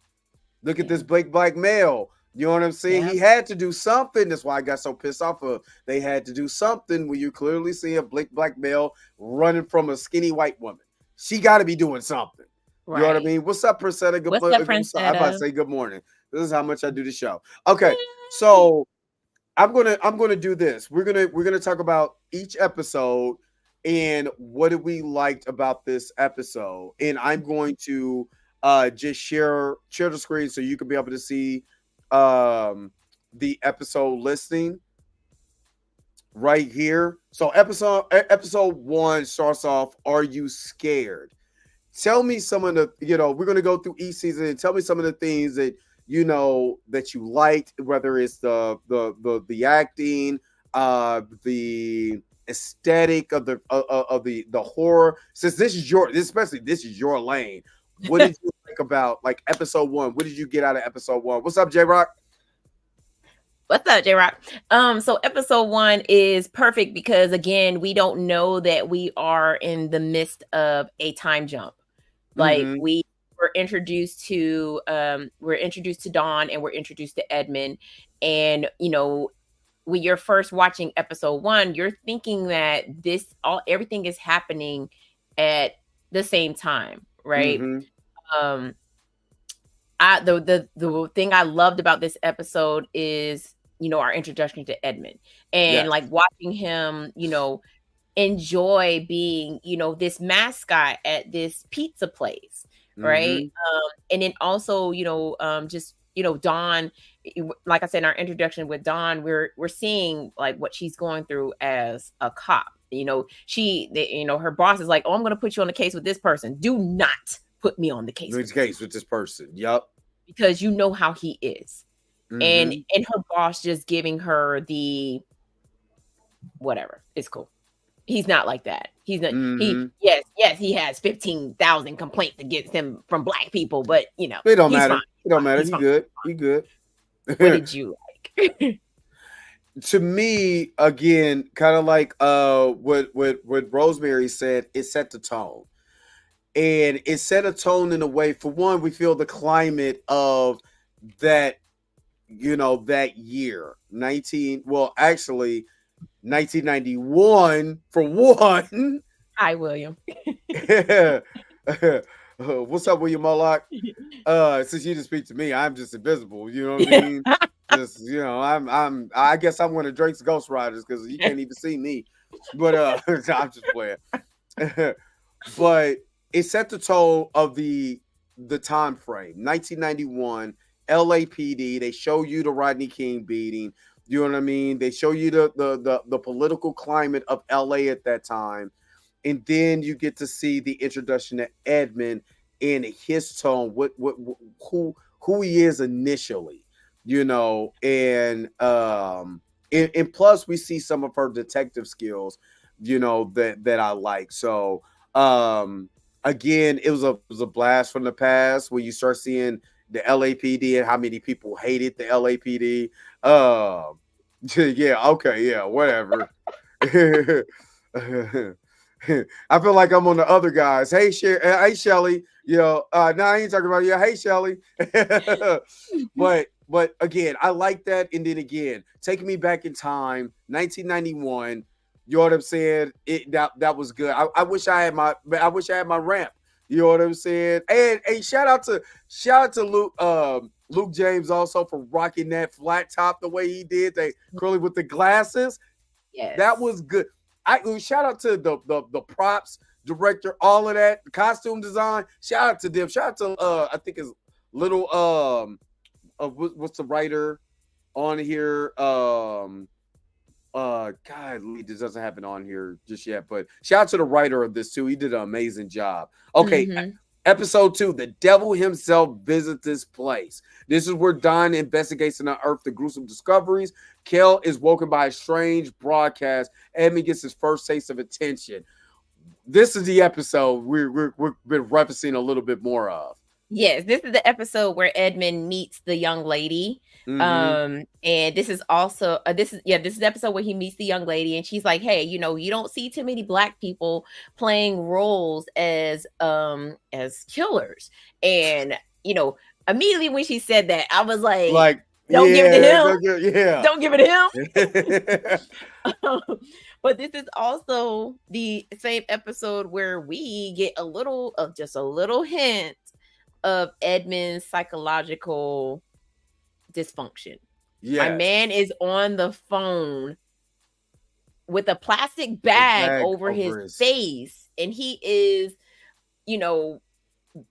Look at this big black male. You know what I'm saying? Yeah. He had to do something. That's why I got so pissed off of. They had to do something when you clearly see a black male running from a skinny white woman. She got to be doing something. You know what I Right. mean? What's up, Priscilla? What's up, I'm about to Francetta? say good morning. This is how much I do the show. Okay, so I'm gonna do this. We're gonna talk about each episode and what did we liked about this episode. And I'm going to just share the screen so you can be able to see the episode listing right here. So episode 1 starts off, Are You Scared? Tell me some of the, we're going to go through each season and tell me some of the things that that you liked, whether it's the acting, the aesthetic of the horror. Since this is your lane, what did you think about like episode 1? What did you get out of episode 1? What's up, J Rock? What's up, J Rock? So episode 1 is perfect because again, we don't know that we are in the midst of a time jump. Like Mm-hmm. we were introduced to Dawn and we're introduced to Edmund. And when you're first watching episode 1, you're thinking that everything is happening at the same time, right? Mm-hmm. Um the thing I loved about this episode is our introduction to Edmund and Yes. like watching him enjoy being this mascot at this pizza place, right? Mm-hmm. And then also just Dawn, like I said in our introduction with Dawn, we're seeing like what she's going through as a cop. Her boss is like, oh, I'm going to put you on the case with this person. Do not put me on the case with this person. Yup. because you know how he is. Mm-hmm. And her boss just giving her the whatever. It's cool. He's not like that. He's not. Mm-hmm. Yes, he has 15,000 complaints against him from black people, but It don't matter. fine. It don't matter. He's He fine. good. He good. What did you like? To me, again, kind of like what Rosemary said, it set the tone. And it set a tone in a way, for one, we feel the climate of that, that year. 1991 for one. Hi, William. What's up, William Moloch? Since you didn't speak to me, I'm just invisible. You know what I mean? Just I guess I'm one of Drake's Ghost Riders because you can't even see me. But I'm just playing. But it set the tone of the time frame. 1991, LAPD. They show you the Rodney King beating. You know what I mean? They show you the political climate of LA at that time. And then you get to see the introduction to Edmund and his tone, who he is initially, and plus we see some of her detective skills, that I like. So again, it was a blast from the past when you start seeing the LAPD and how many people hated the LAPD. Yeah, okay, yeah, whatever. I feel like I'm on the other guys. Hey, hey, Shelly. No, I ain't talking about you. Hey, Shelly. But again, I like that. And then again, taking me back in time, 1991. You know what I'm saying? That was good. I wish I had my ramp. You know what I'm saying? And hey, shout out to Luke James also for rocking that flat top the way he did. They curly with the glasses. Yes. That was good. Shout out to the props director, all of that, the costume design. Shout out to them. Shout out to I think it's little what's the writer on here? God, this doesn't happen on here just yet, but shout out to the writer of this too. He did an amazing job. Okay. Episode 2, the devil himself visits this place. This is where Don investigates and unearths the gruesome discoveries. Kel is woken by a strange broadcast. Edmund gets his first taste of attention. This is the episode we've been referencing a little bit more of. Yes, this is the episode where Edmund meets the young lady. And this is also this is the episode where he meets the young lady, and she's like, hey, you don't see too many Black people playing roles as killers. And immediately when she said that, I was like don't give it to him. Don't give it to him. But this is also the same episode where we get just a little hint of Edmund's psychological dysfunction. My man is on the phone with a plastic bag over his face, and he is,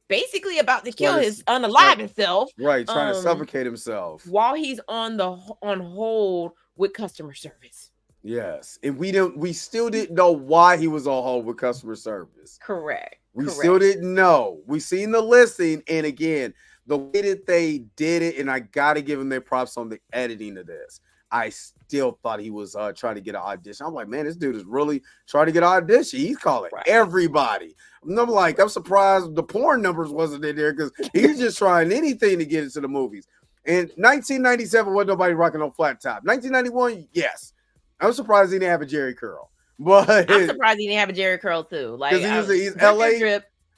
basically about to kill unalive himself. Right, trying to suffocate himself while he's on hold with customer service. Yes, and we still didn't know why he was on hold with customer service. Correct. We still didn't know. We seen the listing, and again, the way that they did it, and I gotta give them their props on the editing of this. I still thought he was trying to get an audition. I'm like, man, this dude is really trying to get an audition. He's calling everybody. And I'm like, I'm surprised the porn numbers wasn't in there because he's just trying anything to get into the movies. In 1997, wasn't nobody rocking on flat top. 1991, yes. I'm surprised he didn't have a Jerry curl. But I'm surprised he didn't have a Jerry curl too. Like he's LA.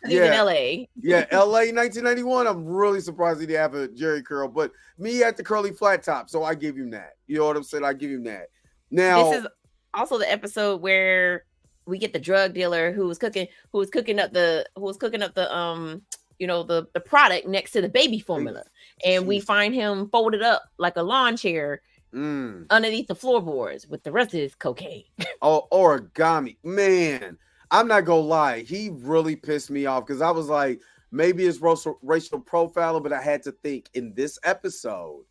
He's in LA. Yeah, LA 1991. I'm really surprised he didn't have a Jerry curl. But me at the curly flat top, so I give him that. You know what I'm saying? I give him that. Now this is also the episode where we get the drug dealer who was cooking up the the product next to the baby formula, and we find him folded up like a lawn chair underneath the floorboards with the rest of his cocaine. Oh, origami, man. I'm not gonna lie, he really pissed me off because I was like, maybe it's racial profiling, but I had to think in this episode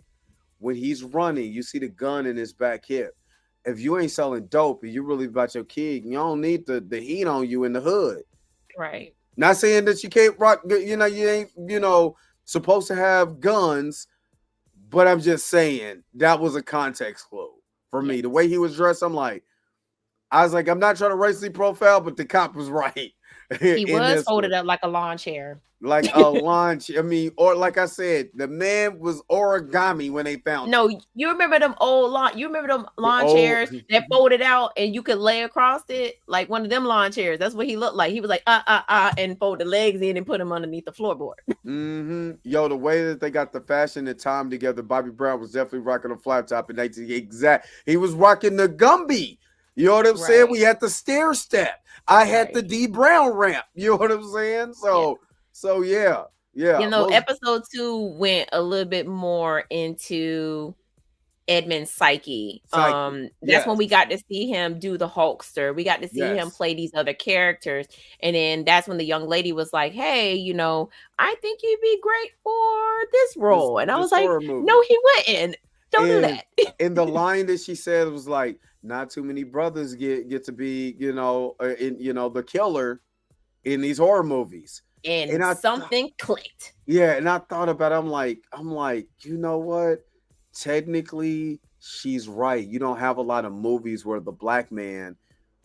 when he's running, you see the gun in his back hip. If you ain't selling dope and you really about your kid, you don't need the heat on you in the hood. Right. Not saying that you can't rock, you ain't, supposed to have guns, but I'm just saying that was a context clue for me. The way he was dressed, I was like, I'm not trying to racially profile, but the cop was right. He was folded up like a lawn chair. Like a lawn chair. I mean, or like I said, the man was origami when they found him. No, you remember them lawn chairs that folded out and you could lay across it? Like one of them lawn chairs. That's what he looked like. He was like, and fold the legs in and put them underneath the floorboard. Yo, the way that they got the fashion and time together, Bobby Brown was definitely rocking a flat top in 19 He was rocking the Gumby. You know what I'm saying? We had the stair step. I had the D Brown ramp. You know what I'm saying? So yeah. Episode 2 went a little bit more into Edmund's psyche. That's when we got to see him do the Hulkster. We got to see him play these other characters. And then that's when the young lady was like, hey, I think you'd be great for this role. And I was like, no, he wouldn't. Don't do that. And the line that she said was like, not too many brothers get to be, the killer in these horror movies. And something clicked. Yeah, and I thought about it. I'm like, you know what? Technically, she's right. You don't have a lot of movies where the black man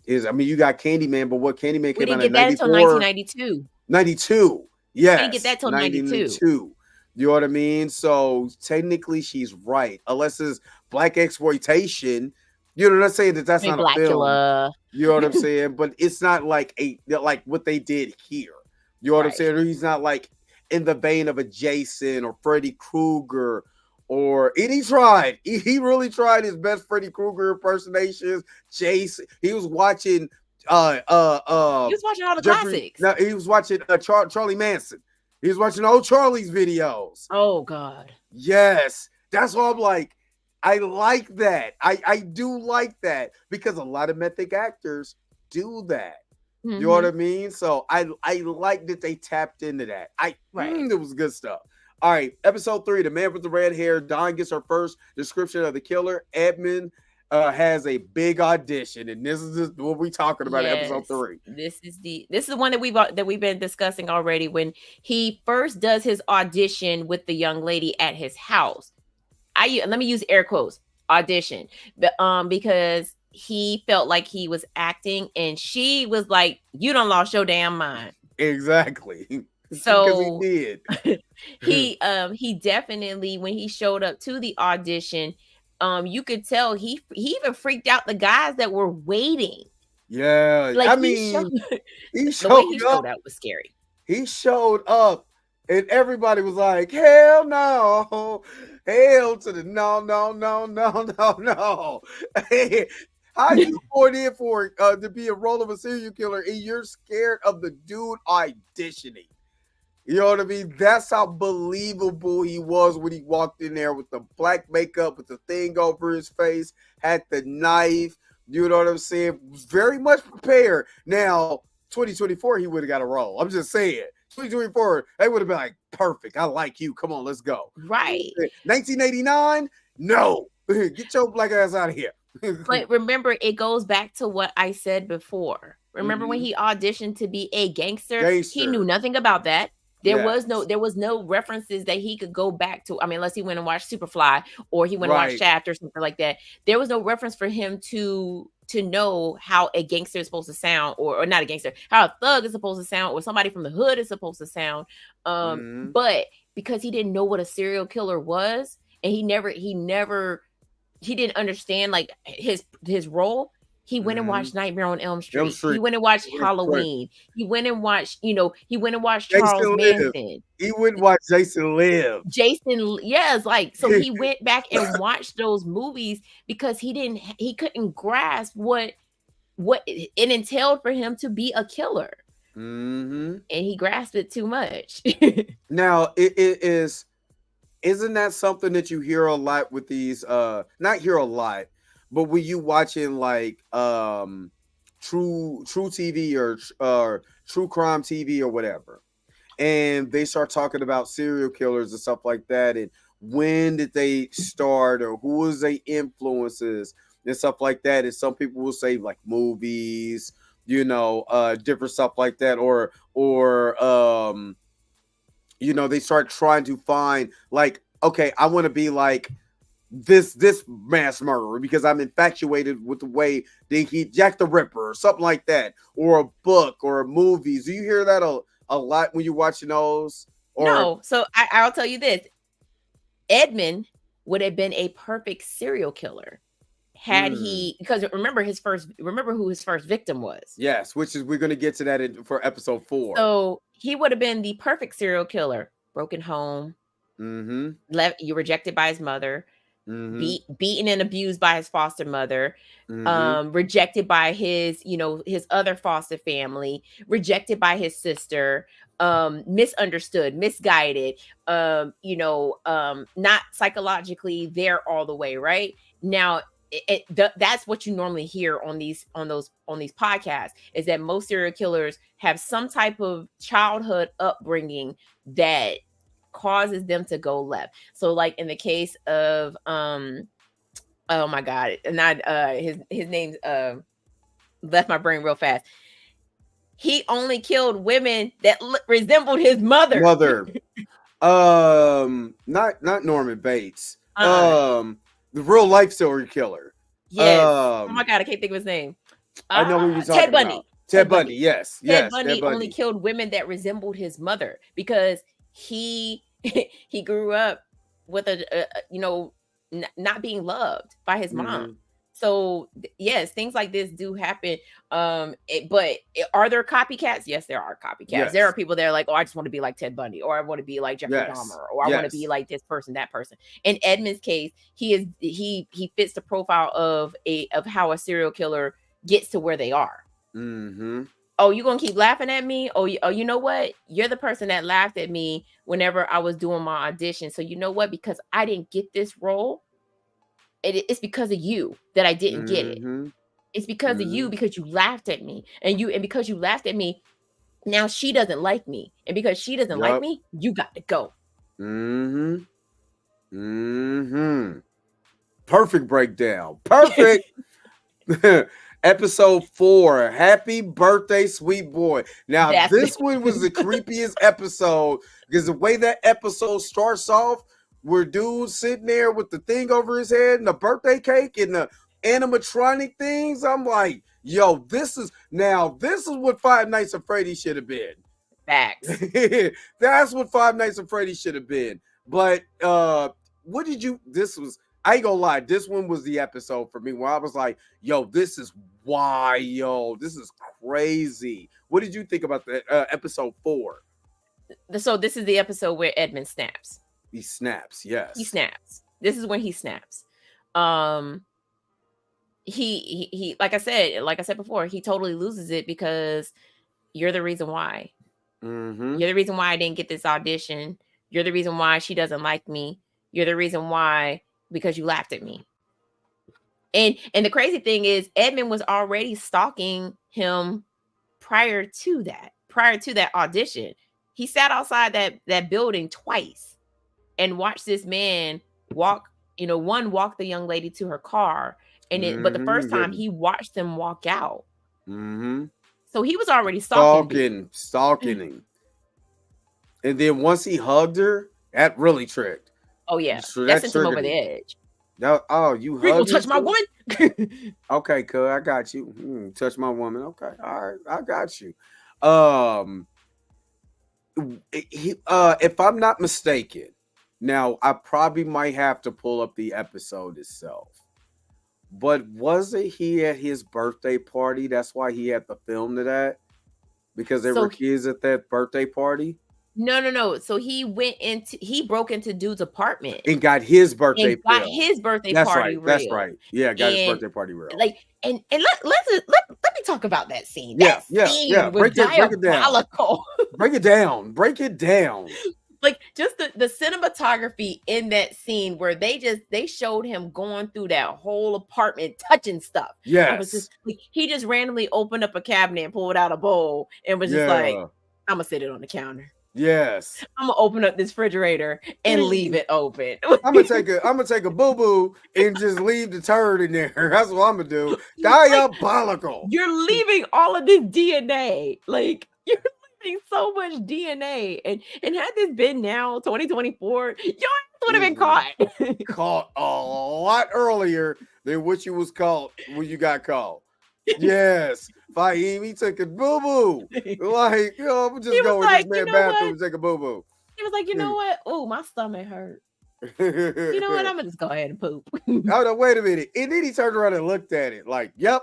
is. I mean, you got Candyman, but what Candyman came out in 1994? 1992. 92. Yes. We didn't get that till 92. You know what I mean? So technically, she's right, unless it's black exploitation. You know, let's say that I that's mean, not a film. Blackula. You know what I'm saying? But it's not like like what they did here. You know what I'm Right. saying? He's not like in the vein of a Jason or Freddy Krueger. And he tried. He really tried his best Freddy Krueger impersonations. Jason. He was watching He was watching all the Jeffrey. classics. Now he was watching Charlie Manson. He was watching old Charlie's videos. Oh God. Yes. That's why I'm like, I like that. I do like that because a lot of method actors do that. You know what I mean? So I like that they tapped into that. It was good stuff. All right, episode 3, the man with the red hair. Dawn gets her first description of the killer. Edmund has a big audition, and this is what we talking about in episode 3. This is the one that we've been discussing already. When he first does his audition with the young lady at his house, let me use air quotes, audition, because he felt like he was acting, and she was like, "You done lost your damn mind." Exactly. So he did. he definitely, when he showed up to the audition, you could tell he even freaked out the guys that were waiting. Yeah, Like, I mean, he the way he showed up was scary. He showed up, and everybody was like, "Hell no, hell to the no, no, no, no, no, no." Hey, how you going in for to be a role of a serial killer, and you're scared of the dude auditioning? You know what I mean? That's how believable he was when he walked in there with the black makeup, with the thing over his face, had the knife. You know what I'm saying? Was very much prepared. Now, 2024, he would have got a role. I'm just saying. 2024, they would have been like, perfect. I like you. Come on, let's go. Right. 1989, no. Get your black ass out of here. But remember, it goes back to what I said before. Remember when he auditioned to be a gangster? He knew nothing about that. There was no references that he could go back to. I mean, unless he went and watched Superfly or he went and watched Shaft or something like that. There was no reference for him to know how a gangster is supposed to sound, or not a gangster, how a thug is supposed to sound, or somebody from the hood is supposed to sound. But because he didn't know what a serial killer was, and he didn't understand like his role. He went and watched Nightmare on Elm Street. He went and watched Halloween. He went and watched, he went and watched Charles Manson. He went and watched Jason Live. Yes, like, so he went back and watched those movies because he couldn't grasp what it entailed for him to be a killer. And he grasped it too much. Now, isn't that something that you hear a lot with these, not hear a lot, but when you watching like true TV or true crime TV or whatever, and they start talking about serial killers and stuff like that, and when did they start, or who was their influences and stuff like that, and some people will say like movies, different stuff like that, or they start trying to find like, okay, I want to be like this mass murderer because I'm infatuated with the way he Jack the Ripper or something like that, or a book or a movies. Do you hear that a lot when you're watching those? No. So I'll tell you this. Edmund would have been a perfect serial killer had he, because remember who his first victim was. Yes, which is, we're going to get to that for episode 4. So he would have been the perfect serial killer. Broken home, you rejected by his mother, beaten and abused by his foster mother, rejected by his other foster family, rejected by his sister, misunderstood, misguided, not psychologically there all the way, right? Now, that's what you normally hear on these podcasts, is that most serial killers have some type of childhood upbringing that causes them to go left. So like in the case of oh my god, not his name's left my brain real fast. He only killed women that resembled his mother. Not Norman Bates. The real life serial killer. Yes. Oh my god, I can't think of his name. I know who you're talking about. Ted Bundy. Yes. Ted Bundy only killed women that resembled his mother because he he grew up with not being loved by his mom. Mm-hmm. So yes, things like this do happen. Are there copycats? Yes, there are copycats. There are Yes. people that are like, oh, I just want to be like Ted Bundy, or I want to be like Jeffrey Yes. Dahmer, or I want to be Yes. like this person, that person. In Edmund's case, he fits the profile of how a serial killer gets to where they are. Mm-hmm. Oh, you gonna keep laughing at me? Oh, you know what? You're the person that laughed at me whenever I was doing my audition. So you know what? Because I didn't get this role, it's because of you that I didn't get it. Mm-hmm. It's because of Mm-hmm. you, because you laughed at me, and because you laughed at me, now she doesn't like me, and because she doesn't like Yup. me, you got to go. Mm-hmm. Mm-hmm. Perfect breakdown. Perfect. Episode 4. Happy birthday, sweet boy. Now, That's this one was the creepiest episode because the way that episode starts off, where dude's sitting there with the thing over his head and the birthday cake and the animatronic things. I'm like, yo, this is what Five Nights at Freddy's should have been. facts. That's what Five Nights at Freddy's should have been. But what did you? This was. I ain't gonna lie. This one was the episode for me where I was like, "Yo, this is wild. This is crazy." What did you think about the episode 4? So this is the episode where Edmund snaps. He snaps. Yes. He snaps. This is when he snaps. He like I said before, he totally loses it because you're the reason why. Mm-hmm. You're the reason why I didn't get this audition. You're the reason why she doesn't like me. You're the reason why, because you laughed at me. And the crazy thing is, Edmund was already stalking him prior to that audition. He sat outside that building twice and watched this man walk the young lady to her car. But the first time he watched them walk out. Mm-hmm. So he was already stalking him. And then once he hugged her, that really tricked. Oh yeah, So that sent him over the edge. You You gonna hugged touch my one? Okay, cuz I got you. Touch my woman. Okay, all right, I got you. If I'm not mistaken, now I probably might have to pull up the episode itself. But wasn't he at his birthday party? That's why he had to film to that? Because there were kids at that birthday party? No. So he broke into dude's apartment and got his birthday party real. That's right. Yeah, got his birthday party real. Like and let me talk about that scene. Yeah. Break it down. Break it down. Like just the cinematography in that scene where they showed him going through that whole apartment touching stuff. Yes. He just randomly opened up a cabinet and pulled out a bowl and was just like, I'm gonna sit it on the counter. Yes. I'm gonna open up this refrigerator and leave it open. I'm gonna take a boo-boo and just leave the turd in there. That's what I'm gonna do. Diabolical. You're leaving all of this DNA. Like you're leaving so much DNA. And had this been now 2024, your ass would have been caught. Caught a lot earlier than what you was caught when you got caught. Yes. Fahim, he took a boo-boo. Like, I'm just go in this man's bathroom and take a boo-boo. He was like, you know what? Oh, my stomach hurt. You know what? I'm gonna just go ahead and poop. Oh no, wait a minute. And then he turned around and looked at it like, yep,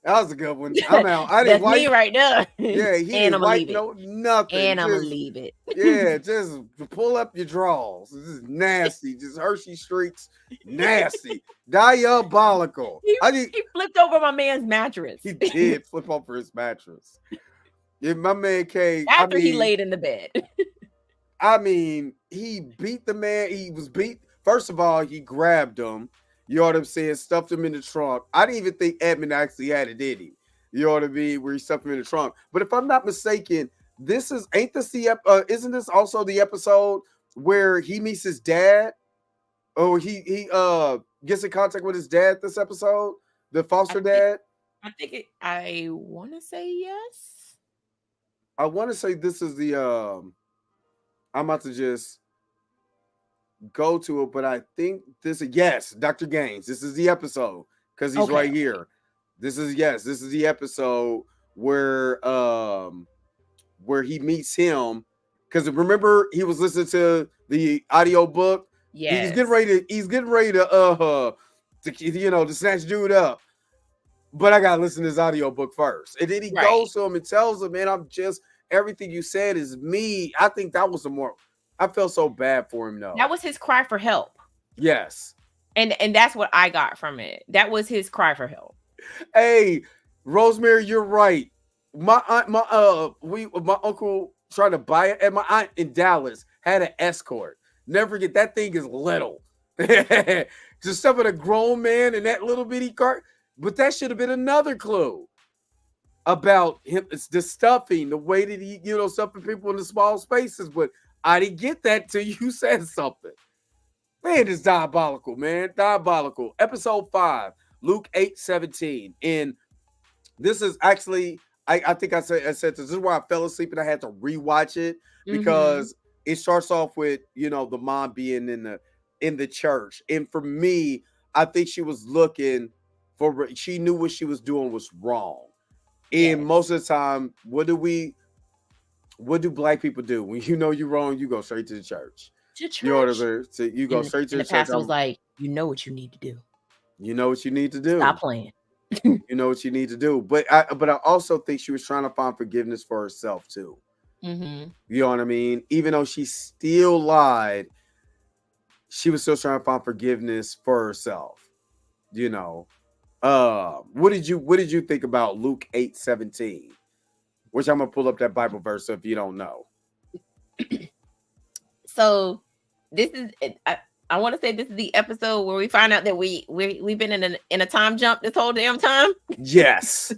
that was a good one. I'm out. I didn't That's me right now. Yeah, he didn't like nothing. And I'm gonna leave it. Yeah, just pull up your drawers. This is nasty. Just Hershey Streets, nasty. Diabolical. He flipped over my man's mattress. He did flip over his mattress. Yeah, my man came after he laid in the bed. I mean, he beat the man. He was beat. First of all, he grabbed him. You know what I'm saying? Stuffed him in the trunk. I didn't even think Edmund actually had it, did he? You know what I mean? Where he stuffed him in the trunk. But if I'm not mistaken, isn't this also the episode where he meets his dad? Oh, he gets in contact with his dad this episode? The foster dad? I want to say yes. I want to say this is the I'm about to just go to it, but I think yes, Dr. Gaines. This is the episode because he's right here. This is the episode where he meets him Because remember, he was listening to the audio book. Yes. He's getting ready to to snatch dude up. But I gotta listen to his audio book first. And then he goes to him and tells him, man, everything you said is me. I think that was I felt so bad for him though. That was his cry for help. Yes. And that's what I got from it. That was his cry for help. Hey, Rosemary, you're right. My uncle tried to buy it, and my aunt in Dallas had an Escort. Never forget, that thing is little. Just stuff with a grown man in that little bitty cart. But that should have been another clue about him. It's the stuffing, the way that he, stuffing people in the small spaces. But I didn't get that till you said something. Man, it's diabolical, man. Diabolical. Episode 5, Luke 8:17. And this is actually, I think I said this is why I fell asleep and I had to rewatch it because it starts off with, the mom being in the church. And for me, I think she was looking for, she knew what she was doing was wrong. And most of the time, what do black people do? When you know you're wrong, you go straight to the church. To church. You go straight to the church. The pastor was like, you know what you need to do. You know what you need to do. Stop playing. You know what you need to do. But I also think she was trying to find forgiveness for herself too. You know what I mean? Even though she still lied, she was still trying to find forgiveness for herself. What did you think about Luke 8:17? Which I'm gonna pull up that Bible verse if you don't know. So this is I want to say this is the episode where we find out that we've been in a time jump this whole damn time. Yes.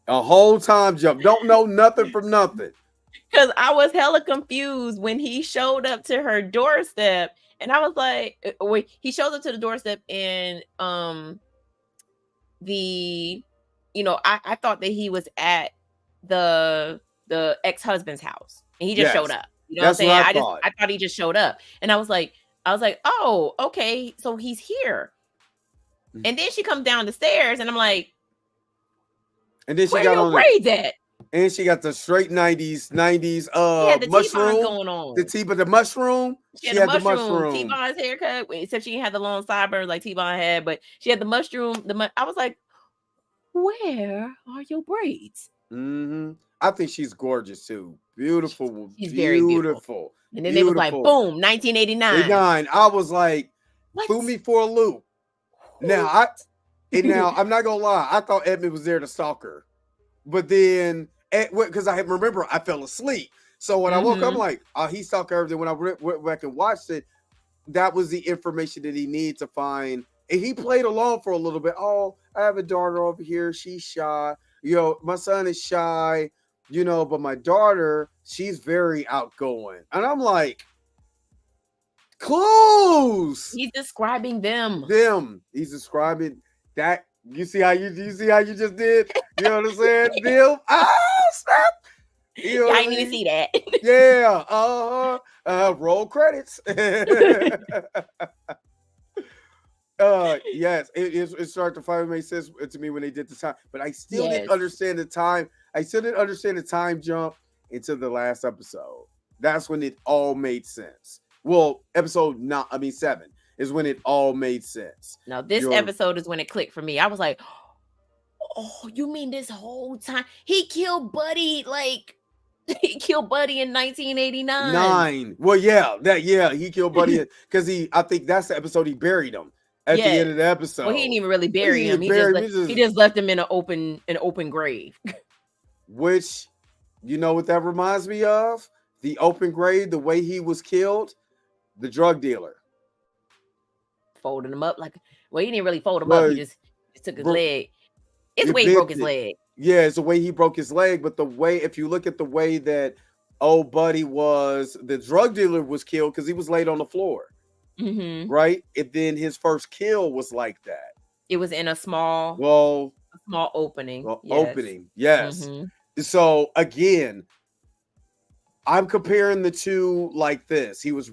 A whole time jump. Don't know nothing from nothing. Because I was hella confused when he showed up to her doorstep, and I was like, wait, he shows up to the doorstep and I thought that he was at the ex-husband's house and he just showed up. You know what I'm saying? I thought he just showed up, and I was like, oh, okay, so he's here. And then she comes down the stairs, and I'm like, and then she where got your braids at? And she got the straight 90s the mushroom going on. The mushroom. She had the mushroom. T-Bon's haircut, except she didn't have the long sideburns like T-Bon had, but she had the mushroom. I was like, where are your braids? I think she's gorgeous too. Beautiful. She's very beautiful. And then it was like, boom, 1989. I was like, threw me for a loop. Now I'm not gonna lie, I thought Edmund was there to stalk her, but then because I remember I fell asleep. So when I woke up, I'm like, he stalked her. Then when I went back and watched it, that was the information that he needed to find. And he played along for a little bit. Oh, I have a daughter over here. She's shy. My son is shy. But my daughter, she's very outgoing. And I'm like, clues. He's describing them. He's describing that. You see how you just did? You know what I'm saying? Them. Oh, snap. I didn't even see that. Yeah. Roll credits. Yes, it started to finally make sense to me when they did the time, but I still didn't understand the time. I still didn't understand the time jump into the last episode. That's when it all made sense. Well, episode 7 is when it all made sense. Now, this episode is when it clicked for me. I was like, oh, you mean this whole time he killed Buddy? Like, he killed Buddy in 1989. Well, he killed Buddy because I think that's the episode he buried him at the end of the episode. Well, he didn't even really bury him. He just left him in an open grave. Which, you know what that reminds me of? The open grave, the way he was killed, the drug dealer. Folding him up he didn't really fold him up. He just took his leg. It's the way he broke his leg. Yeah, it's the way he broke his leg. But if you look at the way that old Buddy the drug dealer was killed because he was laid on the floor. Right? And then his first kill was like that. It was in a small opening. Opening, yes. So again, I'm comparing the two like this. He was,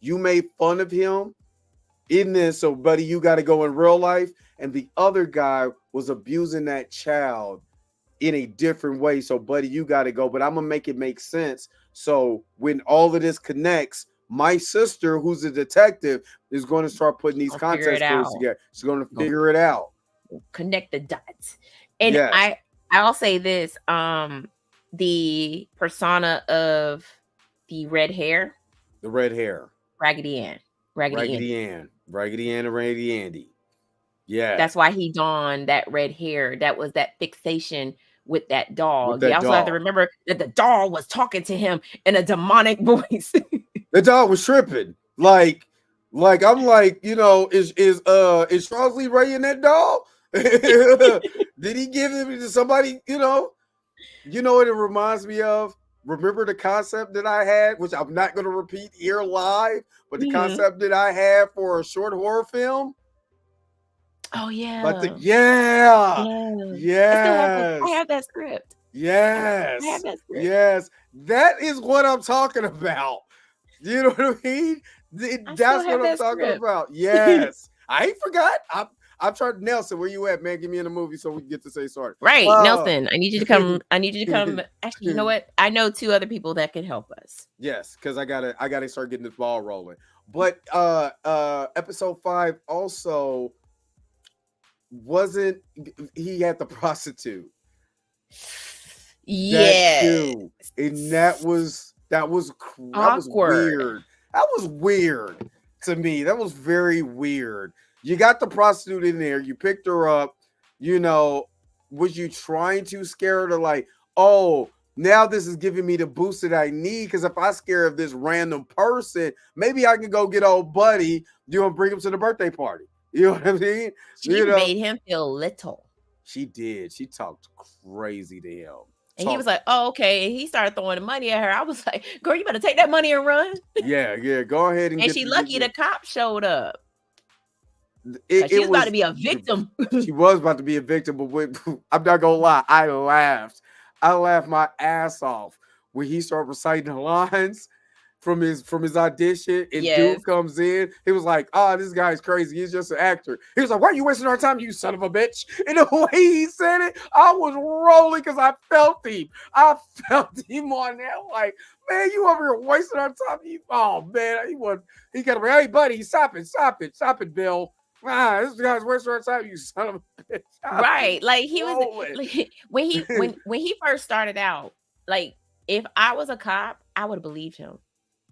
you made fun of him in this, so Buddy, you got to go in real life. And the other guy was abusing that child in a different way. So Buddy, you got to go. But I'm gonna make it make sense So when all of this connects, my sister, who's a detective, is going to start putting these I'll figure it context clues out. together. She's going to Go figure it out. connect the dots. And Yes. I'll say this, the persona of the red hair, The red hair. Raggedy Ann. Raggedy Andy. Raggedy Ann and Raggedy Andy. Yeah. That's why he donned that red hair. That was that fixation with that dog. that You also have to dog. remember that the dog was talking to him in a demonic voice. The dog was tripping. Like I'm like, you know, is Charles Lee Ray in that dog? Did he give it to somebody? You know what it reminds me of? Remember the concept that I had, which I'm not going to repeat here live, but the concept that I had for a short horror film? Oh yeah. But Yes. I yes. have that script. Yes. I have that script. Yes. That is what I'm talking about. You know what I mean? That's what I'm talking about. Yes. I ain't forgot. I'm trying to, Nelson, where you at, man? Get me in the movie so we can get to say sorry. Right, Nelson. I need you to come. Actually, you know what? I know 2 other people that can help us. Yes, because I gotta start getting this ball rolling. But episode 5 also wasn't, he had the prostitute. Yeah. And that was weird. That was weird to me. That was very weird. You got the prostitute in there. You picked her up. You know, was you trying to scare her to like, oh, now this is giving me the boost that I need? Because if I scare of this random person, maybe I can go get old buddy, bring him to the birthday party. You know what I mean? She made him feel little. She did. She talked crazy to him. And he was like, oh, okay. And he started throwing the money at her. I was like, girl, you better take that money and run. Yeah. Go ahead and she lucky the cop showed up. She was about to be a victim. She was about to be a victim, but I'm not gonna lie, I laughed my ass off when he started reciting the lines from his audition, and dude comes in. He was like, this guy's crazy. He's just an actor. He was like, why are you wasting our time, you son of a bitch? And the way he said it, I was rolling because I felt him. I felt him on that. Like, man, you over here wasting our time. Oh man, he got to be, hey buddy, stop it, Bill. This guy's wasting our time, you son of a bitch. Right. Like he was like, when he first started out, like if I was a cop, I would have believed him.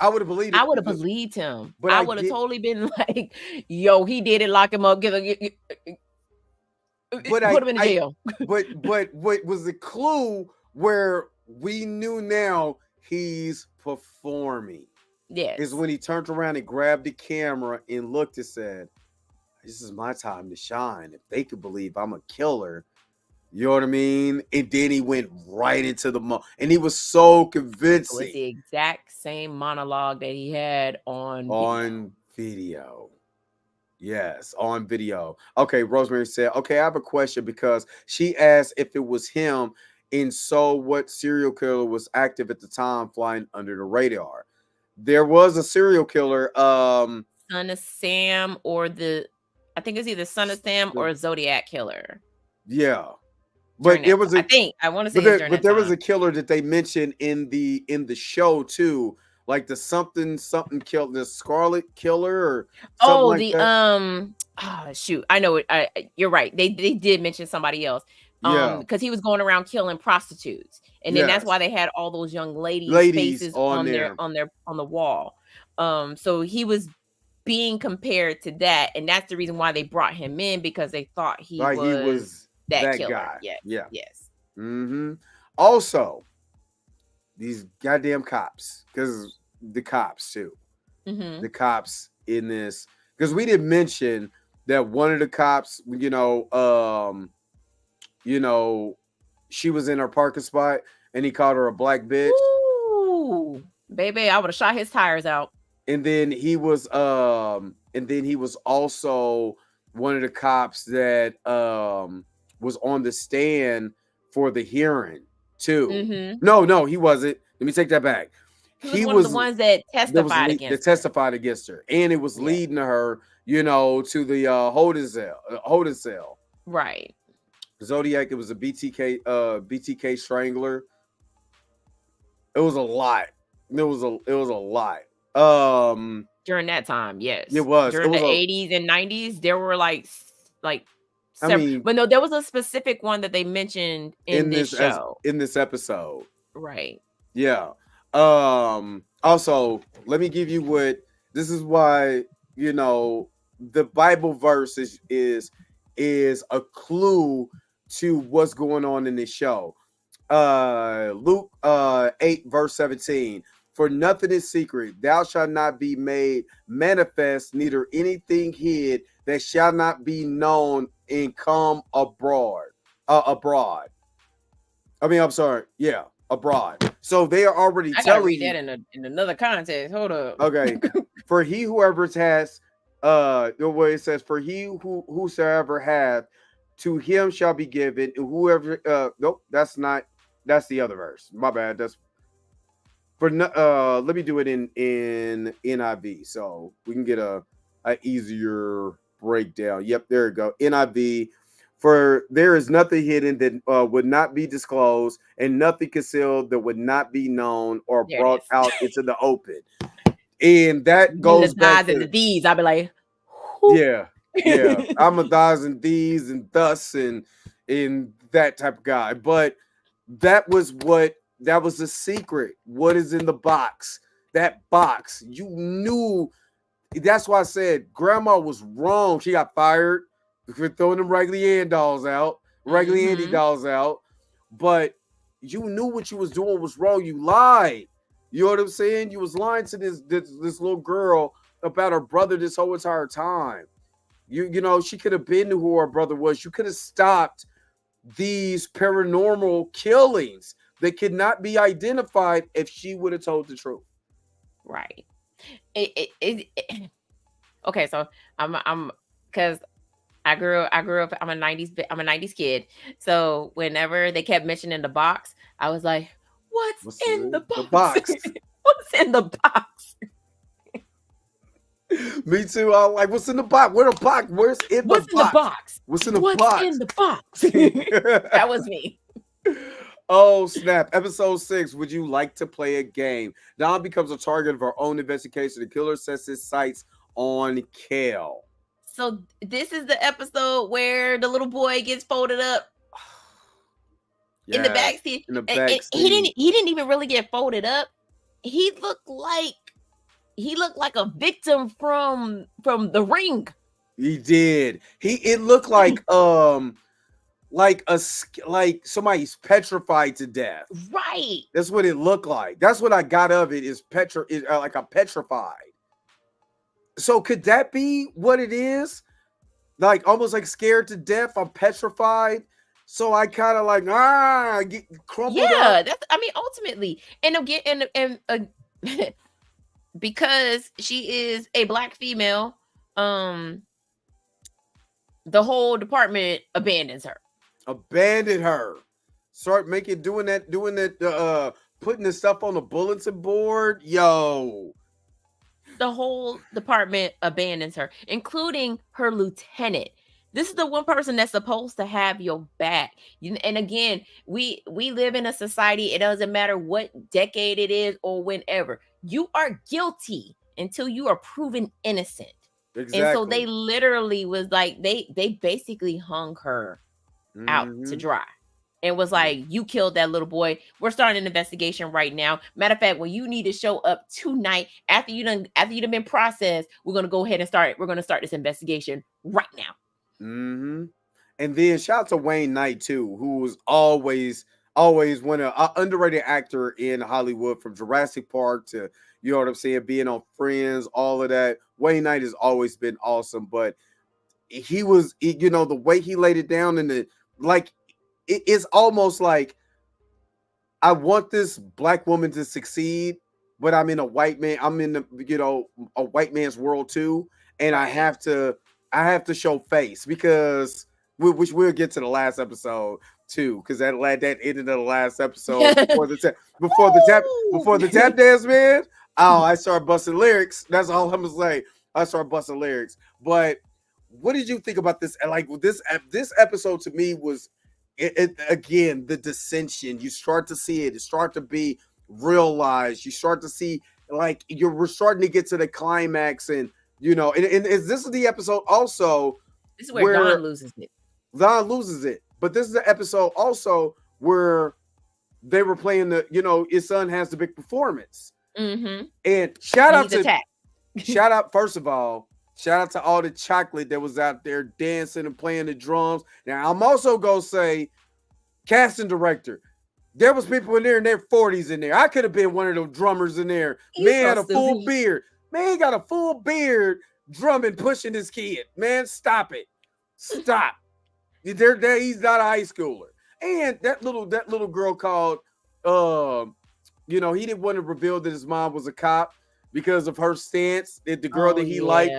I would have believed him. But I would have totally been like, yo, he did it, lock him up, put him in jail. But what was the clue where we knew now he's performing? Yes. Is when he turned around and grabbed the camera and looked and said, this is my time to shine. If they could believe I'm a killer, you know what I mean? And then he went right into the and he was so convincing. It was the exact same monologue that he had on video. Yes, on video. Okay, Rosemary said, okay, I have a question because she asked if it was him, and so what serial killer was active at the time flying under the radar. There was a serial killer, Son of Sam, or I think it's either Son of Sam or Zodiac Killer. Yeah. But it was I want to say but there was a killer that they mentioned in the show too, like the something killer, the Scarlet Killer, or shoot, I know it. You're right. They did mention somebody else. Because he was going around killing prostitutes, and then that's why they had all those young ladies faces on the wall. So he was being compared to that, and that's the reason why they brought him in, because they thought he was that killer guy. Yeah. Yes. Mm-hmm. Also, these goddamn cops, because the cops too. Mm-hmm. The cops in this, because we didn't mention that one of the cops, she was in her parking spot and he called her a black bitch. Ooh, baby, I would have shot his tires out. And then he was also one of the cops that was on the stand for the hearing too. Mm-hmm. No, he wasn't. Let me take that back. He was one of the ones that testified against her, and it was leading her, to the holding cell. Right. Zodiac. It was a BTK strangler. It was a lot. It was a lot. During that time, It yes. was. It During was the a. 80s and 90s, there were like I several, mean, but no, there was a specific one that they mentioned in this show. in this episode. Right. Yeah. Also, let me give you what this is why, the Bible verse is a clue to what's going on in this show. Luke 8 verse 17. For nothing is secret, thou shalt not be made manifest, neither anything hid that shall not be known and come abroad. Abroad. I mean, I'm sorry. Yeah, abroad. So they are already I gotta telling read you. that in another context. Hold up. Okay, for he whoever has, what it says, for he whosoever hath, to him shall be given, and whoever. Nope, that's not. That's the other verse. My bad. That's for. Let me do it in NIV so we can get a easier breakdown. Yep, there you go. NIV. For there is nothing hidden that would not be disclosed, and nothing concealed that would not be known or There it brought is. out into the open. And that The goes back thys and to, the D's. I'll be like, who? yeah. I'm a thys and these and thus and that type of guy. But that was the secret. What is in the box? That box. You knew. That's why I said Grandma was wrong. She got fired for throwing them Raggedy Ann dolls out, Raggedy Andy dolls out. But you knew what you was doing was wrong. You lied. You know what I'm saying? You was lying to this little girl about her brother this whole entire time. She could have been who her brother was. You could have stopped these paranormal killings that could not be identified if she would have told the truth. Right. Okay, so I'm because I grew up. I'm a '90s kid. So whenever they kept mentioning the box, I was like, "What's in the box? What's in the box?" Me too. I like, what's in the box? Where's the box? Where's in the box? What's in the box? What's in the box? That was me. Oh, snap. Episode 6. Would you like to play a game? Dawn becomes a target of her own investigation. The killer sets his sights on Kale. So this is the episode where the little boy gets folded up in the backseat. In the backseat. He didn't even really get folded up. He looked like a victim from The Ring. He did. It looked like like somebody's petrified to death. Right. That's what it looked like. That's what I got of it is like a petrified. So could that be what it is? Like almost like scared to death. I'm petrified. So I kind of like get crumpled up. Yeah, that's. I mean, ultimately, and again, and because she is a Black female, the whole department abandons her. Abandoned her. Start doing that, putting the stuff on the bulletin board. Yo. The whole department abandons her, including her lieutenant. This is the one person that's supposed to have your back. And again, we live in a society. It doesn't matter what decade it is or whenever. You are guilty until you are proven innocent. Exactly. And so they literally was like, they basically hung her out to dry. And was like, you killed that little boy. We're starting an investigation right now. Matter of fact, when you need to show up tonight after you done been processed, we're gonna go ahead and start. We're gonna start this investigation right now. And then shout out to Wayne Knight too, who was always one of an underrated actor in Hollywood, from Jurassic Park to, you know what I'm saying, being on Friends, all of that. Wayne Knight has always been awesome, but he was, the way he laid it down in the like. It's almost like I want this Black woman to succeed, but I'm in a white man. I'm in the, a white man's world too, and I have to show face because which we'll get to the last episode too, because that ended the last episode before the tap dance, man. Oh, I started busting lyrics. That's all I'm gonna say. I started busting lyrics. But what did you think about this? Like this episode to me was. Again, the dissension, you start to see it. It start to be realized. You start to see, like, we're starting to get to the climax, and and this is the episode also This is where Dawn loses it. Dawn loses it. But this is the episode also where they were playing his son has the big performance. Mm-hmm. And shout out, first of all, shout out to all the chocolate that was out there dancing and playing the drums. Now, I'm also going to say, casting director, there was people in there in their 40s in there. I could have been one of those drummers in there. Man had a full beard. Man got a full beard drumming, pushing his kid. Man, stop it. Stop. He's not a high schooler. And that little girl called, he didn't want to reveal that his mom was a cop because of her stance. The girl that he liked,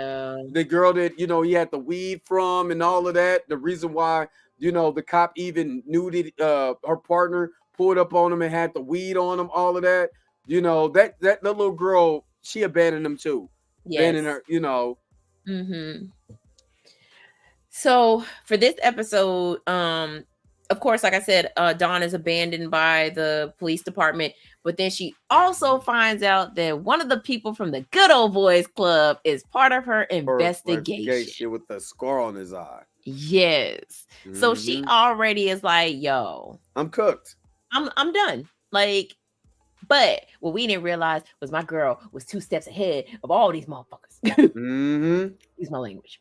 the girl that, he had the weed from and all of that. The reason why, the cop even knew that her partner pulled up on him and had the weed on him, all of that. That little girl, she abandoned him too. Yes. Abandoned her, Mm-hmm. So for this episode, of course, like I said, Dawn is abandoned by the police department, but then she also finds out that one of the people from the Good Old Boys Club is part of her investigation. With the scar on his eye. Yes. Mm-hmm. So she already is like, yo, I'm cooked. I'm done. Like, but what we didn't realize was my girl was 2 steps ahead of all these motherfuckers. Mm-hmm. Use my language.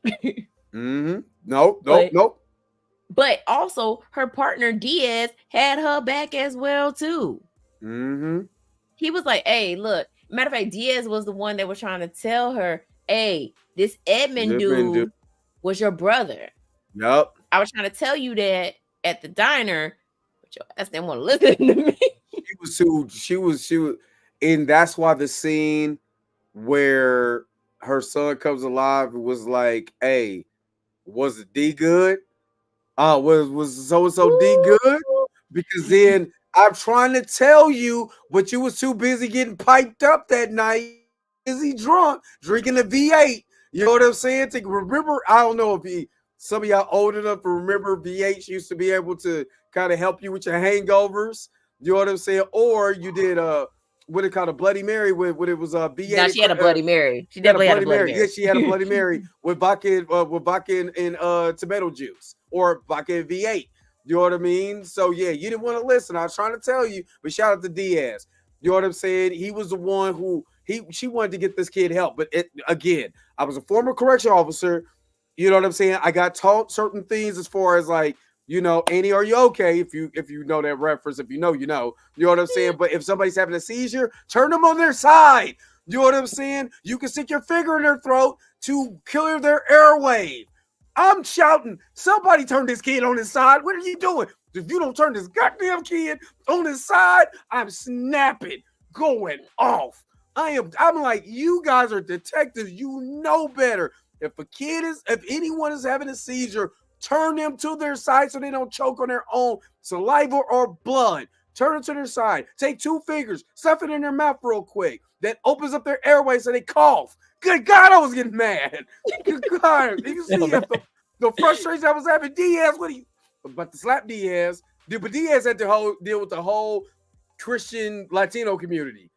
Mm-hmm. Nope. But also, her partner Diaz had her back as well too. Mm-hmm. He was like, "Hey, look." Matter of fact, Diaz was the one that was trying to tell her, "Hey, this Edmund dude was your brother." Yep. I was trying to tell you that at the diner, but your ass didn't want to listen to me. She was, and that's why the scene where her son comes alive was like, "Hey, was it D good? Was so D good?" Because then I'm trying to tell you, but you was too busy getting piped up that night, busy drunk, drinking the V8. You know what I'm saying? To remember, I don't know if some of y'all old enough to remember V8 used to be able to kind of help you with your hangovers. You know what I'm saying? Or you did what it called a Bloody Mary with it was V8. No, she had a Bloody Mary. She definitely had a Bloody Mary. Yeah, she had a Bloody Mary with vodka and tomato juice or vodka and V8. You know what I mean? So yeah, you didn't want to listen. I was trying to tell you, but shout out to Diaz. You know what I'm saying? He was the one who she wanted to get this kid help. But again, I was a former correction officer. You know what I'm saying? I got taught certain things as far as like, Annie, are you okay? If you know that reference, if you know, you know what I'm saying? But if somebody's having a seizure, turn them on their side. You know what I'm saying? You can stick your finger in their throat to clear their airway. I'm shouting, somebody turn this kid on his side. What are you doing? If you don't turn this goddamn kid on his side, I'm snapping, going off. I'm like, you guys are detectives. You know better. If anyone is having a seizure, turn them to their side so they don't choke on their own saliva or blood. Turn them to their side. Take 2 fingers, stuff it in their mouth real quick. That opens up their airway so they cough. Good God, I was getting mad. Good God. You see the frustration I was having. Diaz, what are you about to slap Diaz? But Diaz had to deal with the whole Christian Latino community.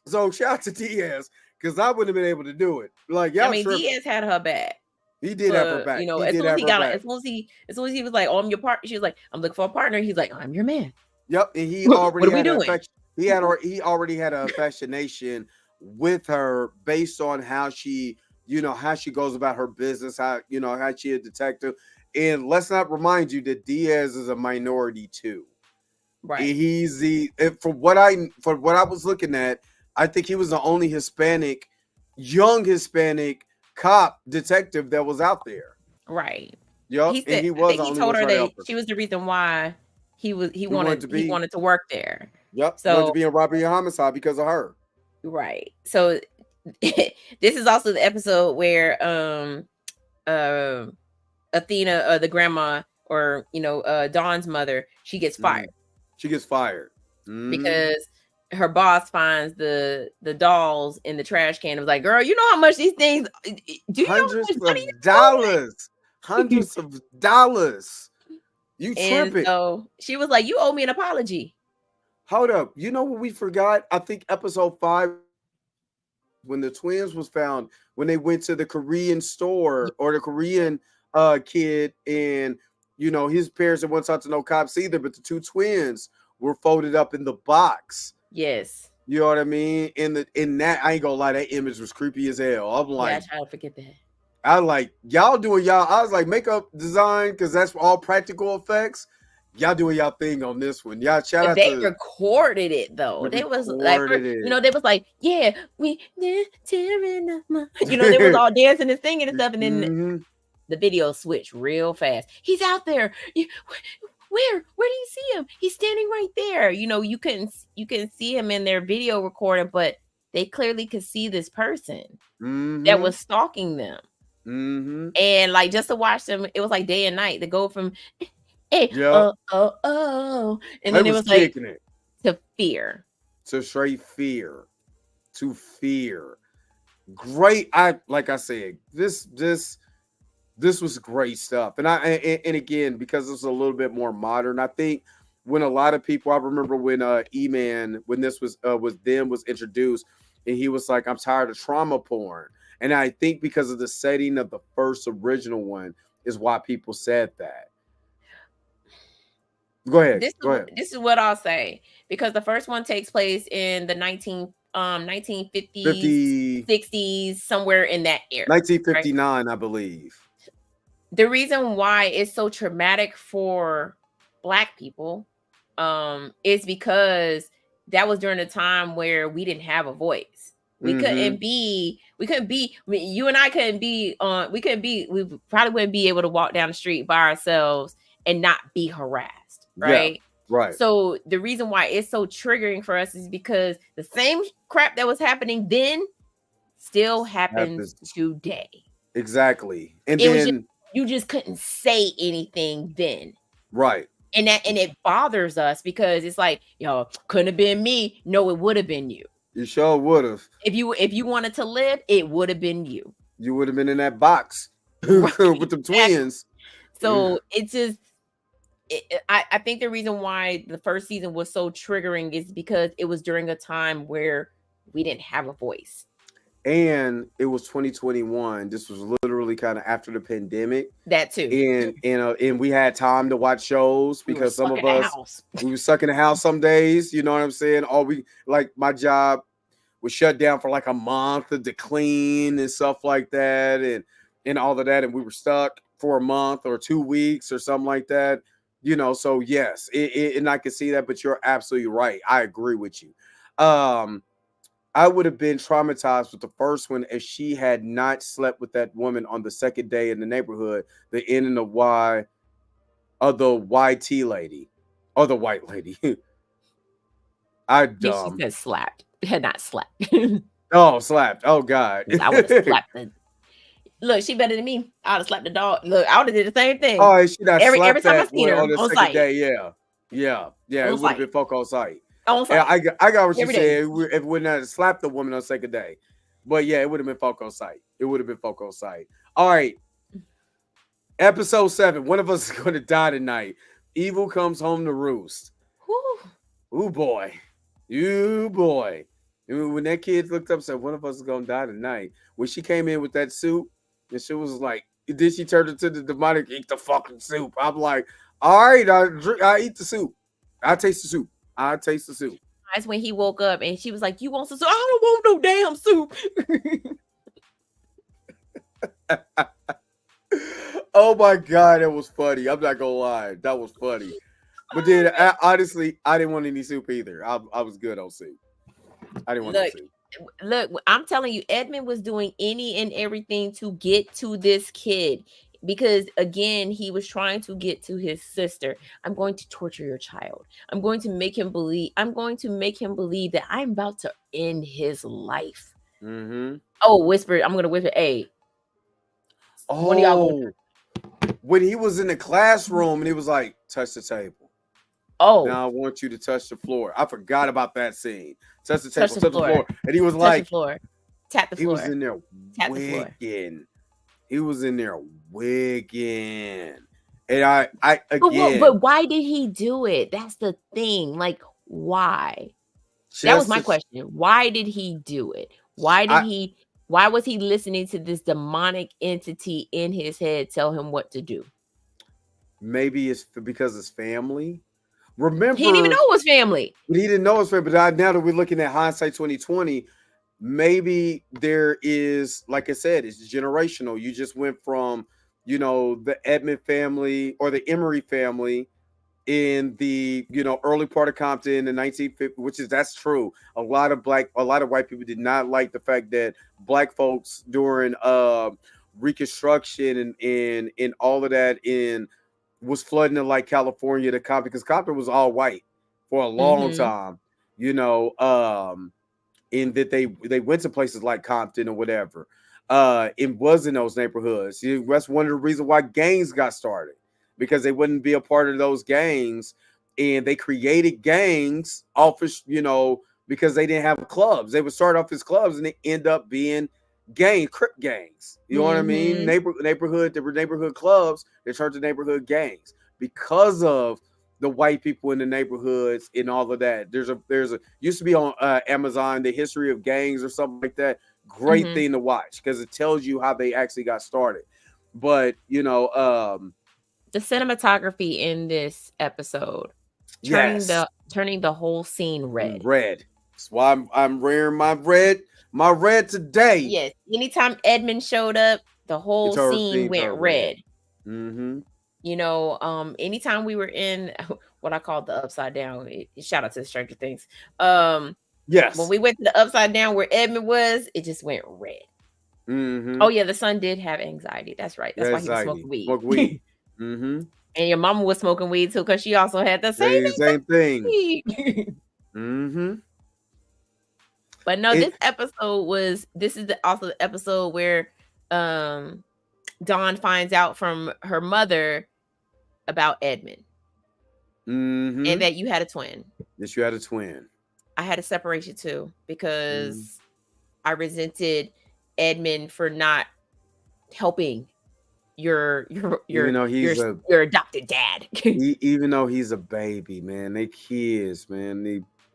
So shout out to Diaz, because I wouldn't have been able to do it. Like, y'all Diaz had her back. He did have her back. As soon as he was like, "Oh, I'm your partner," she was like, "I'm looking for a partner." He's like, "I'm your man." Yep, and he already had he already had a fascination with her based on how she goes about her business, how she a detective. And let's not remind you that Diaz is a minority too. Right. He's for what I was looking at, I think he was the only young Hispanic cop detective that was out there. Right. Yep. He told her that she was the reason why he wanted to work there. Yep. So he wanted to be in robbery and homicide because of her. Right. So this is also the episode where Athena, the grandma, or Dawn's mother, she gets fired. She gets fired because her boss finds the dolls in the trash can and was like, "Girl, you know how much these things do? Hundreds of dollars. Hundreds of dollars. You tripping?" So she was like, "You owe me an apology." Hold up. You know what we forgot? I think episode 5 when the twins was found when they went to the Korean store or the Korean kid and his parents didn't want to talk to no cops either, but the two twins were folded up in the box. Yes. You know what I mean? In that, I ain't gonna lie, that image was creepy as hell. I'm like, I try to forget that. I like y'all doing y'all. I was like makeup design because that's all practical effects. Y'all doing y'all thing on this one. Y'all shout But out they to recorded it though. They was like, they was like, yeah, we tearing up my, they was all dancing and singing and stuff, and then the video switched real fast. He's out there. Where do you see him? He's standing right there. You couldn't see him in their video recording, but they clearly could see this person that was stalking them. And like just to watch them, it was like day and night to go from and then it was like to fear. To straight fear. To fear. Great. Like I said, this was great stuff. And again, because it's a little bit more modern, I think when a lot of people, I remember when E-Man, when this was introduced, and he was like, I'm tired of trauma porn. And I think because of the setting of the first original one is why people said that. Go ahead. This is what I'll say, because the first one takes place in the 1950s, 60s, somewhere in that era. 1959, right? I believe. The reason why it's so traumatic for Black people is because that was during a time where we didn't have a voice. We couldn't be, you and I couldn't be we probably wouldn't be able to walk down the street by ourselves and not be harassed, right? Yeah, right. So the reason why it's so triggering for us is because the same crap that was happening then still happens today. Exactly. And then you just couldn't say anything then. Right. And it bothers us because it's like, couldn't have been me. No, it would have been you. You sure would have. If you wanted to live, it would have been you. You would have been in that box with the twins. So it's just, I think the reason why the first season was so triggering is because it was during a time where we didn't have a voice. And it was 2021. This was literally kind of after the pandemic. That too. And we had time to watch shows because some of us, we were stuck in the house some days. You know what I'm saying? Like my job was shut down for like a month to clean and stuff like that. And all of that. And we were stuck for a month or 2 weeks or something like that. So yes, and I can see that, but you're absolutely right. I agree with you. I would have been traumatized with the first one if she had not slept with that woman on the second day in the neighborhood, the N and the Y of the YT lady or the white lady. She said slapped. Had not slapped. Oh, slapped. Oh, God. I would have slapped her. Look, she better than me. I would have slapped the dog. Look, I would have did the same thing. Oh, she not every time I seen her on the second site. day. Yeah. It would have been folk on site. Yeah, I got what you said. If we wouldn't have slapped the woman on the second day. But yeah, it would have been folk on site. All right. Episode 7. One of us is going to die tonight. Evil comes home to roost. Ooh, boy. When that kid looked up and said, one of us is going to die tonight. When she came in with that soup, and she was like, then she turned into the demonic, eat the fucking soup. I'm like, all right, I eat the soup. I taste the soup. That's when he woke up and she was like, you want some soup? I don't want no damn soup. Oh my God, that was funny. I'm not gonna lie. That was funny. But then honestly, I didn't want any soup either. I was good on soup. I didn't want any soup. Look, I'm telling you, Edmund was doing any and everything to get to this kid. Because again, he was trying to get to his sister. I'm going to torture your child. I'm going to make him believe that I'm about to end his life. Oh, whisper. I'm going to whisper. Hey. Oh, when he was in the classroom and he was like, touch the table. Oh. Now I want you to touch the floor. I forgot about that scene. Touch the table, touch the floor. And he was like, tap the floor. He was in there wigging. He was in there wigging. And I again. But why did he do it? That's the thing. Like, Why? That was Just my to, question. Why did he do it? Why did I he why was he listening to this demonic entity in his head tell him what to do? maybe it's because it's family. He didn't even Remember, know it was family. but he didn't know it's family. But now that we're looking at hindsight 2020, maybe there is, like I said, it's generational. You just went from, the Edmond family or the Emery family in the early part of Compton in the 1950s, which is that's true. A lot of white people did not like the fact that black folks during Reconstruction and all of that in was flooding in like California to Compton because Compton was all white for a long Mhm. time, in that they went to places like Compton or whatever. It was in those neighborhoods. That's one of the reasons why gangs got started because they wouldn't be a part of those gangs, and they created gangs off of because they didn't have clubs. They would start off as clubs and they end up being crip gangs. You know what I mean? Mhm. There were neighborhood clubs that turned to neighborhood gangs because of the white people in the neighborhoods and all of that. There's a used to be on Amazon, the history of gangs or something like that. Great Mhm. thing to watch because it tells you how they actually got started. But The cinematography in this episode yes, turning the whole scene red. red. That's why I'm wearing my red today. Yes. Anytime Edmund showed up, the whole It's her scene scenes went are red. red. Mm-hmm. Anytime we were in what I call the upside down, shout out to Stranger Things. When Yes. we went to the upside down where Edmund was, it just went red. Mm-hmm. Oh yeah, the son did have anxiety. That's right. That's why he was Anxiety. smoking weed. Smoke weed. Mm-hmm. And your mama was smoking weed too, because she also had the same Same thing. anxiety. Mm-hmm. But no, It. this is also the episode where um Dawn finds out from her mother about Edmund and Mm-hmm. that you had a twin. That you had a twin. I had a separation too Mm-hmm. because I resented Edmund for not helping your your Even your though your he's a your adopted dad. even though he's a baby, man, they kids, man.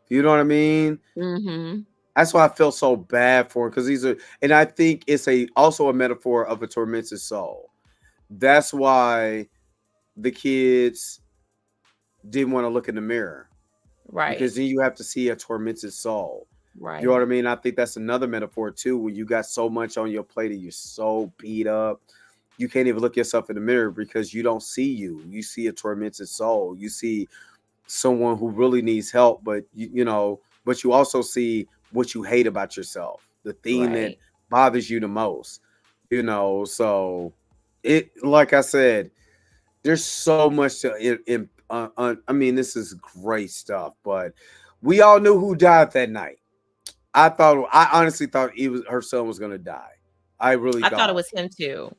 You know what I mean? Mhm. That's why I feel so bad for him because and I think it's also a metaphor of a tormented soul. That's why the kids didn't want to look in the mirror Right. because then you have to see a tormented soul. You know what I Right. mean? I think that's another metaphor too, when you got so much on your plate and you're so beat up, you can't even look yourself in the mirror because you don't see you. You see a tormented soul. You see someone who really needs help, but but you also see what you hate about yourself, the thing that Right. bothers you the most. So like I said, there's so much I mean, this is great stuff, but we all knew who died that night. I honestly thought her son was gonna die. I really I thought it thought. was him too.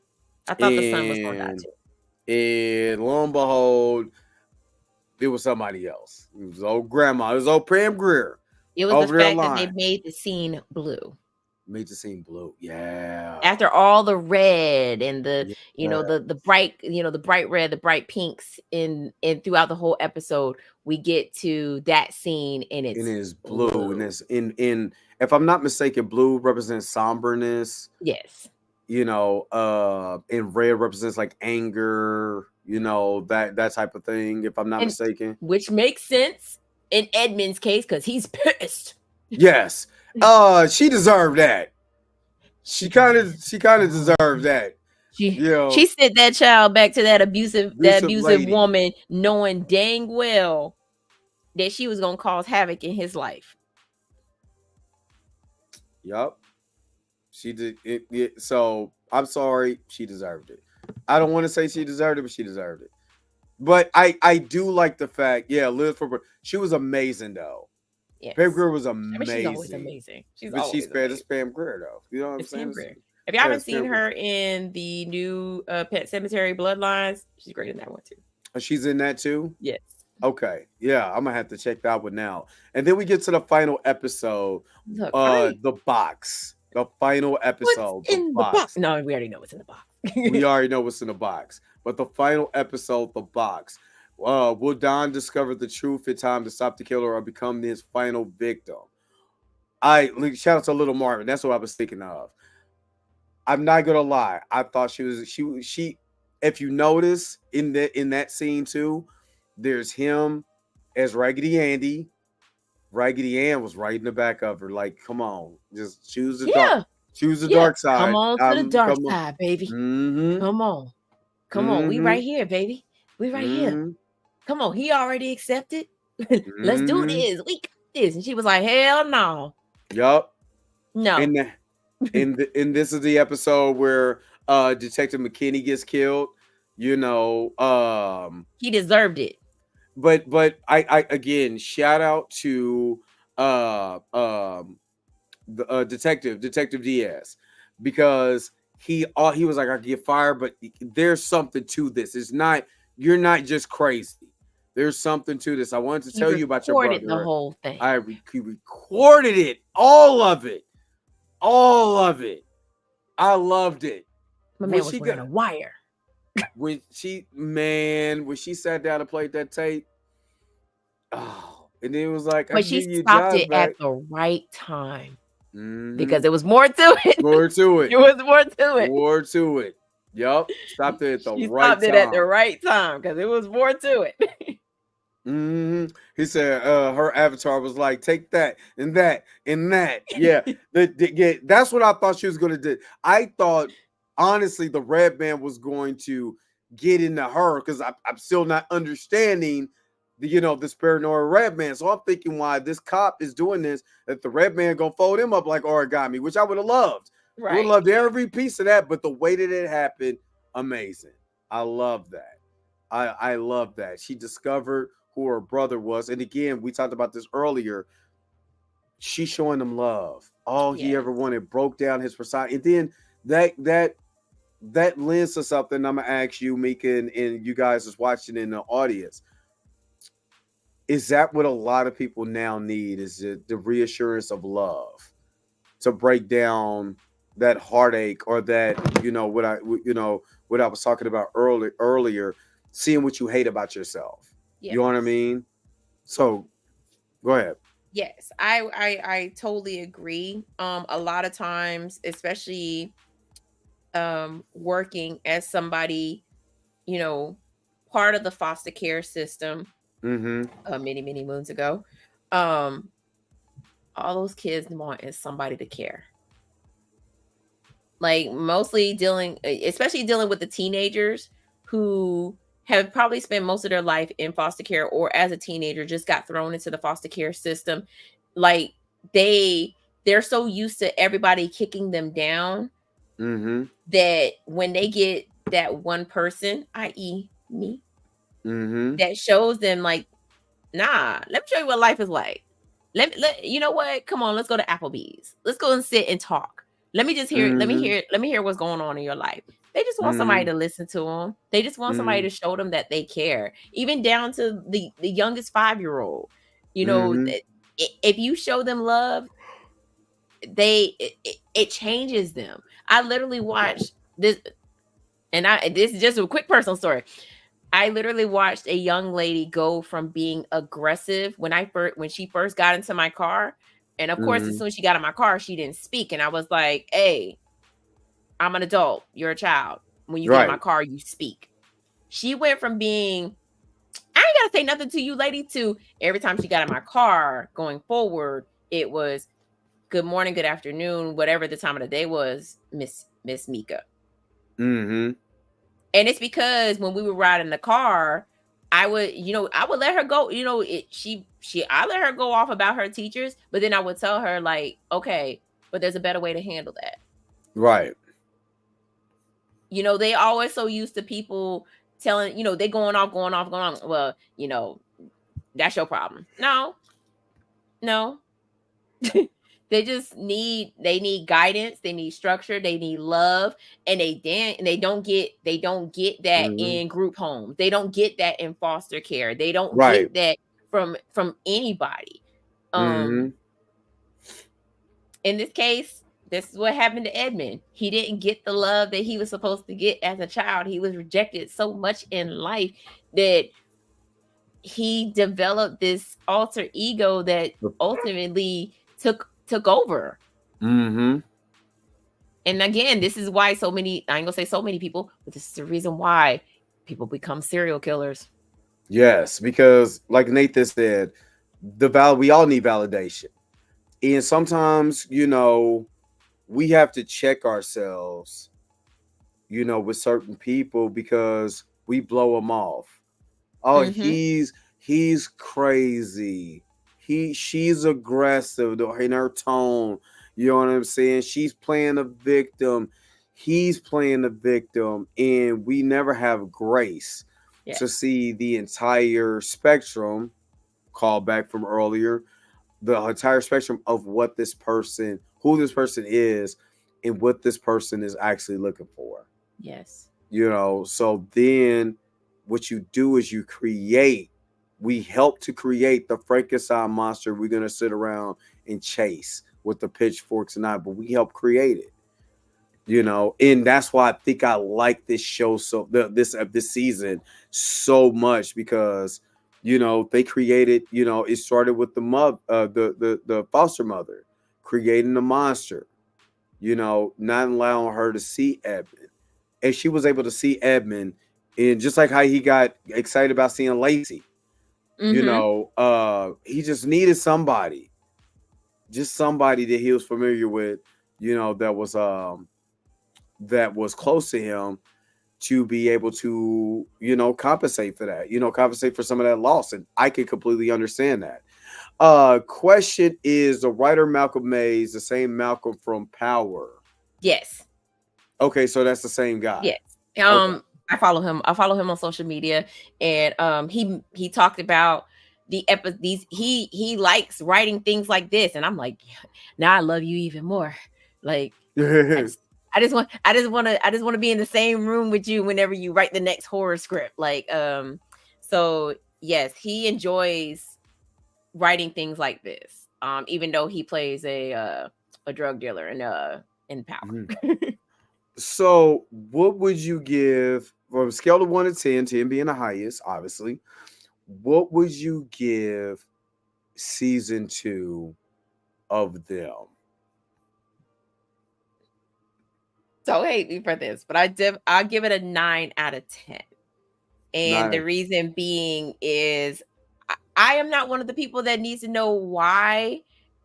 I thought the son was gonna die And too. lo and behold, it was somebody else. It was old grandma. It was old Pam Grier It was the over there fact that they lying. made the scene blue. Made the scene blue. Yeah. After all the red and the Yeah. the bright the bright red, the bright pinks in throughout the whole episode, we get to that scene and And it's it's blue. And blue. it's in if I'm not mistaken, blue represents somberness, Yes. and red represents like anger, that type of thing, if I'm not And mistaken. which makes sense in Edmund's case because he's pissed. Yes. She deserved that. She kind of deserved that. She sent that child back to that Abusive abusive lady. woman, knowing dang well that she was gonna cause havoc in his life. Yup. She did it. So I'm sorry. She deserved it. I don't want to say she deserved it, but she deserved it. But I do like the fact, yeah, Liz for she was amazing though. Yes. Pam Grier was I mean, she's always amazing. amazing. But she's fair. It's Pam Grier though. You know what I'm It's saying? Pam Grier. If you haven't seen her in the new Pet Cemetery Bloodlines, she's great in that one too. She's in that too? Yes. Okay. Yeah, I'm gonna have to check that one now. And then we get to the final episode. Look, The box. The final episode. What's in the box? No, we already know what's in the box. We already know what's in the box. But the final episode, the box. Will Don discover the truth in time to stop the killer or become his final victim? Shout out to Little Marvin. That's what I was thinking of. I'm not gonna lie. I thought she. If you notice in that scene too, there's him as Raggedy Andy. Raggedy Ann was right in the back of her. Like, come on, just choose the Yeah. dark Come side. on to the dark Come on. side, baby. Mm-hmm. Come on. Come on. We Mm-hmm. right here, baby. We right here. Mm-hmm. Come on. He already accepted. Let's do Mm-hmm. this. We got this. And she was like, hell no. Yup. No. And this is the episode where Detective McKinney gets killed. You know, he deserved it. But I again shout out to the Detective Diaz, because he was like, I get fired, but there's something to this. It's not, you're not just crazy. There's something to this. I wanted to tell you about your brother. The whole thing. He recorded it, all of it. I loved it. My man was wearing a wire. When she sat down and played that tape, oh, and then it was like, but she stopped it back at the right time. Because there was more to it. More to it. It was more to it. More to it. Yup. Stopped it at the she right time. Stopped it at the right time because it was more to it. He said her avatar was like, take that and that and that. Yeah. That's what I thought she was going to do. I thought, honestly, the red man was going to get into her, because I'm still not understanding this paranoid red man. So I'm thinking why this cop is doing this, that the red man gonna fold him up like origami, which I would have loved. Right. I would have loved every piece of that, but the way that it happened, amazing. I love that. I love that. She discovered who her brother was. And again, we talked about this earlier. She's showing him love. All he ever wanted, broke down his persona. And then that lends to something I'm gonna ask you, Mika, and you guys is watching in the audience. Is that what a lot of people now need? Is it the reassurance of love to break down that heartache, or that, what I was talking about earlier, seeing what you hate about yourself. Yes. You know what I mean? So go ahead. Yes, I totally agree. A lot of times, especially working as somebody, part of the foster care system, many moons ago, all those kids want is somebody to care. Like, mostly especially dealing with the teenagers who have probably spent most of their life in foster care, or as a teenager just got thrown into the foster care system. Like, they're so used to everybody kicking them down that when they get that one person, i.e. me, that shows them like, nah, let me show you what life is like. Let you know what? Come on, let's go to Applebee's. Let's go and sit and talk. Let me just hear. Let me hear what's going on in your life. They just want somebody to listen to them. They just want somebody to show them that they care, even down to the youngest 5-year-old. If you show them love, it changes them. I literally watched this, and this is just a quick personal story. I literally watched a young lady go from being aggressive when she first got into my car. And of course, as soon as she got in my car, she didn't speak. And I was like, hey, I'm an adult. You're a child. When you get in my car, you speak. She went from being, I ain't got to say nothing to you, lady, to every time she got in my car going forward, it was good morning, good afternoon, whatever the time of the day was, Miss Mika. And it's because when we would ride in the car, I would let her go, I let her go off about her teachers, but then I would tell her, like, okay, but there's a better way to handle that. Right. They always so used to people telling, they going off. Well, that's your problem. No. They just need guidance, they need structure, they need love, and they don't get that in group homes. They don't get that in foster care. They don't get that from anybody. In this case, this is what happened to Edmund. He didn't get the love that he was supposed to get as a child. He was rejected so much in life that he developed this alter ego that ultimately took over. Mm-hmm. And again, this is why so many, I ain't gonna say so many people, but this is the reason why people become serial killers. Yes, because like Nathan said, we all need validation. And sometimes, we have to check ourselves, with certain people because we blow them off. Oh, Mm-hmm. he's crazy. She's aggressive in her tone. You know what I'm saying? She's playing a victim. He's playing the victim, and we never have grace Yeah. to see the entire spectrum. Call back from earlier, the entire spectrum of what this person, who this person is, and what this person is actually looking for. Yes. So then what you do is we help to create the Frankenstein monster we're going to sit around and chase with the pitchforks and but we help create it. And that's why I think I like this show this season so much because they created, it started with the foster mother creating the monster, not allowing her to see Edmund, and she was able to see Edmund, and just like how he got excited about seeing Lacey, Mm-hmm. he just needed somebody, that he was familiar with, that was close to him to be able to, compensate for that, compensate for some of that loss. And I can completely understand that. Question is, the writer Malcolm Mays the same Malcolm from Power? Yes. Okay, so that's the same guy. Yes. Okay. I follow him. I follow him on social media, and he talked about these. He likes writing things like this, and I'm like, now I love you even more. Like, I just want to be in the same room with you whenever you write the next horror script. Like, so yes, he enjoys writing things like this. Even though he plays a drug dealer in Power. So, what would you give from a scale of 1 to 10, 10 being the highest, obviously? What would you give season 2 of them? Don't hate me for this, but I'll give it a 9 out of 10. And the 9. reason being is I am not one of the people that needs to know why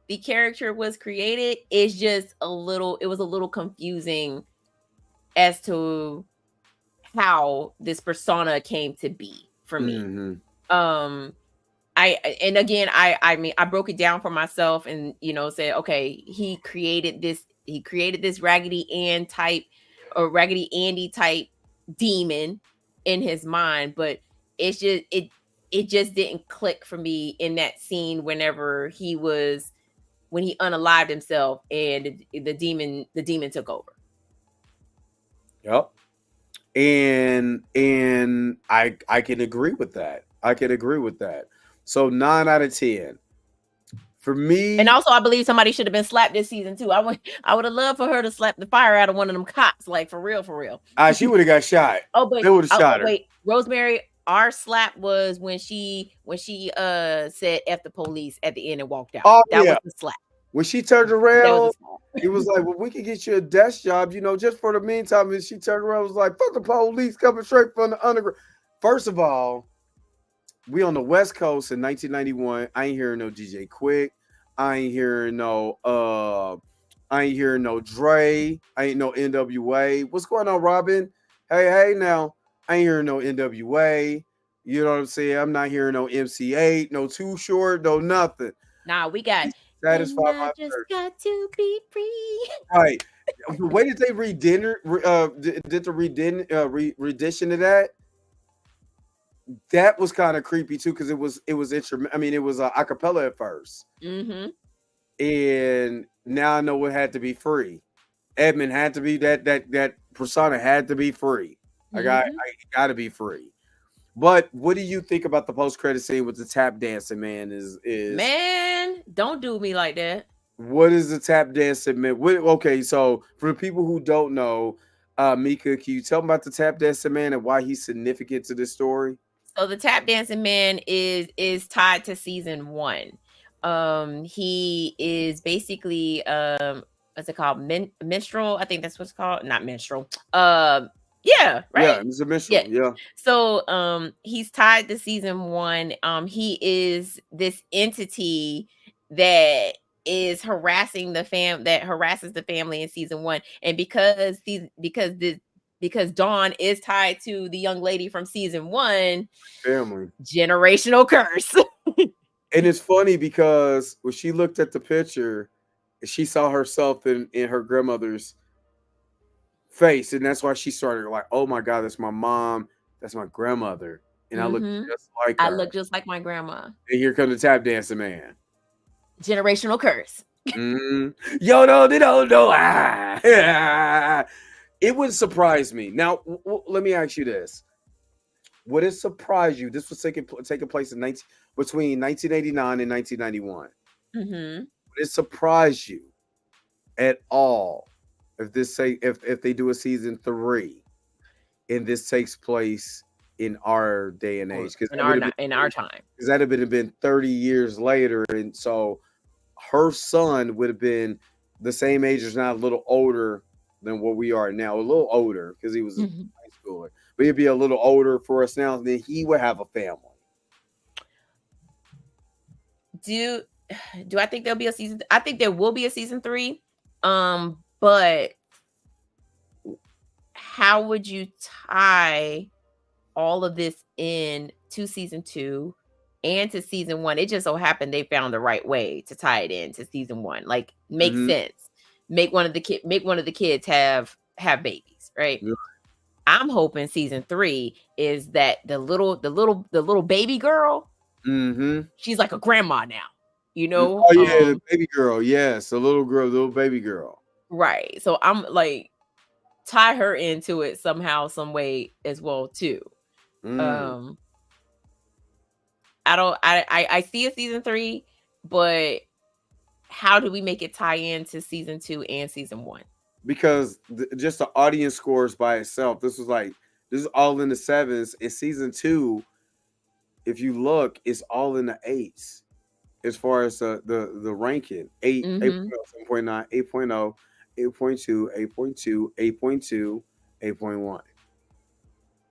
the character was created. It's just it was a little confusing as to how this persona came to be for me. Mm-hmm. I mean, I broke it down for myself and, said, okay, he created this Raggedy Andy type demon in his mind, but it's just, it just didn't click for me in that scene when he unalived himself and the demon took over. Yep. And I can agree with that. So 9 out of 10 for me. And also, I believe somebody should have been slapped this season too. I would have loved for her to slap the fire out of one of them cops, like for real. She would have got shot. Oh, but they would have shot her. Wait, Rosemary, our slap was when she said "F the police" at the end and walked out. Oh, that yeah. was the slap. When she turned around, it was like, well, we can get you a desk job, just for the meantime. And she turned around, was like, fuck the police coming straight from the underground. First of all, we on the West Coast in 1991. I ain't hearing no DJ Quick. I ain't hearing no Dre. I ain't no NWA. What's going on, Robin? Hey now. I ain't hearing no NWA. You know what I'm saying? I'm not hearing no MC8, no Too Short, no nothing. Nah, we got Satisfy my just got to be free. Right. The way that they did the rendition of that, that was kind of creepy too, because it was it was a cappella at first. Mm-hmm. And now I know it had to be free. Edmund had to be that persona had to be free. I got to be free. But what do you think about the post-credit scene with the tap dancing, man? Man, don't do me like that. What is the tap dancing, man? Okay, so for the people who don't know, Mika, can you tell them about the tap dancing man and why he's significant to this story? So the tap dancing man is tied to season 1. He is basically what's it called? Minstrel. I think that's what's called. Not minstrel. Yeah, right? Yeah, Mr. Yeah. Mitchell. Yeah, So he's tied to season 1. He is this entity that is harassing the that harasses the family in season 1. And because Dawn is tied to the young lady from season 1, family. generational curse. And it's funny because when she looked at the picture, she saw herself in her grandmother's face, and that's why she started like, "Oh my God, that's my mom, that's my grandmother, and I look Mhm. just like I her." look just like my grandma. And here comes the tap dancing man. Generational curse. Yo, no, they don't know. It would surprise me. Now, let me ask you this: would it surprise you? This was taking place in between 1989 and 1991. Mhm. Would it surprise you at all if they do a season 3 and this takes place in our day and age? Because In that would have our been time. because that would have been 30 years later, and so her son would have been the same age, or not a little older than what we are now. A little older because he was a Mhm. high schooler, but he'd be a little older for us now. Then he would have a family. Do I think there'll be a season? I think there will be a season 3. But how would you tie all of this in to season 2 and to season 1? It just so happened they found the right way to tie it in to season 1. Like, makes Mm-hmm. sense. Make one of the kids have babies, right? Yeah. I'm hoping season 3 is that the little baby girl, Mm-hmm. she's like a grandma now, you know? Oh yeah, the baby girl. Yes, a little girl, little baby girl. Right. So I'm like, tie her into it somehow, some way as well too. Mm. Um I see a season 3, but how do we make it tie into season 2 and season 1? Because just the audience scores by itself, this is all in the sevens. In season 2, if you look, it's all in the eights as far as the ranking. 8, Mhm. 8.0, 7.9, 8.0, 8.2, 8.2, 8.2, 8.1.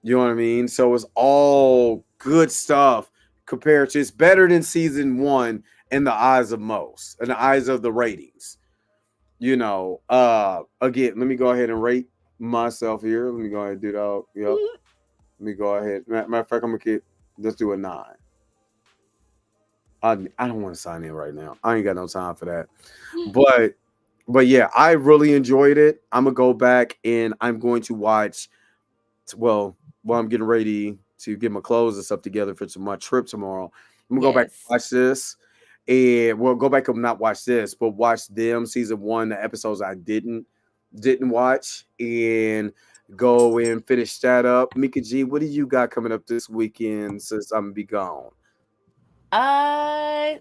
You know what I mean? So it's all good stuff compared to, it's better than season 1 in the eyes of most, in the eyes of the ratings. Again, let me go ahead and rate myself here. Let me go ahead and do that. Yep. Let me go ahead. Matter of fact, I'm gonna let's do a 9. I don't want to sign in right now. I ain't got no time for that. But yeah, I really enjoyed it. I'm gonna go back and I'm going to watch. Well, while I'm getting ready to get my clothes and stuff together for my trip tomorrow, I'm gonna go back and Yes. watch this. And we'll go back and not watch this, but watch them season 1, the episodes I didn't watch, and go and finish that up. Mika G, what do you got coming up this weekend since I'm gonna be gone? Uh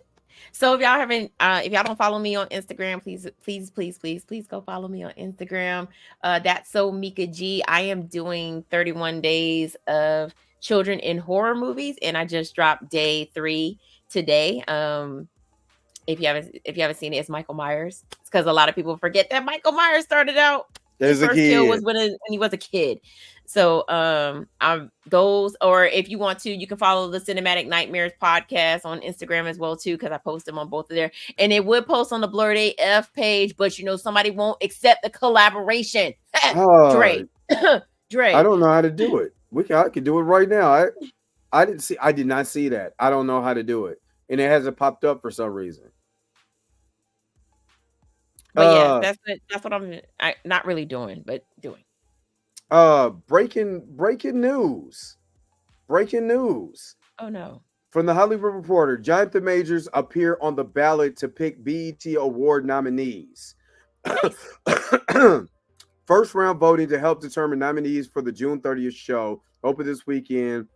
so if y'all don't follow me on Instagram, please go follow me on Instagram. That's so Mika G. I am doing 31 days of children in horror movies, and I just dropped day 3 today. If you haven't seen it, it's Michael Myers. It's because a lot of people forget that Michael Myers started out, his As a first kill kid. was when he was a kid. So I'm those, or if you want to, you can follow the Cinematic Nightmares podcast on Instagram as well too, because I post them on both of there. And it would post on the Blurred AF page, but somebody won't accept the collaboration. Uh, Dre. I Dre. don't know how to do it. I can do it right now. I did not see that. I don't know how to do it. And it hasn't popped up for some reason. But yes, Uh that's what I'm not really doing, but doing. breaking news. Breaking news. Oh no. From the Hollywood Reporter, Jonathan Majors appear on the ballot to pick BET Award nominees. Nice. First round voting to help determine nominees for the June 30th show open this weekend,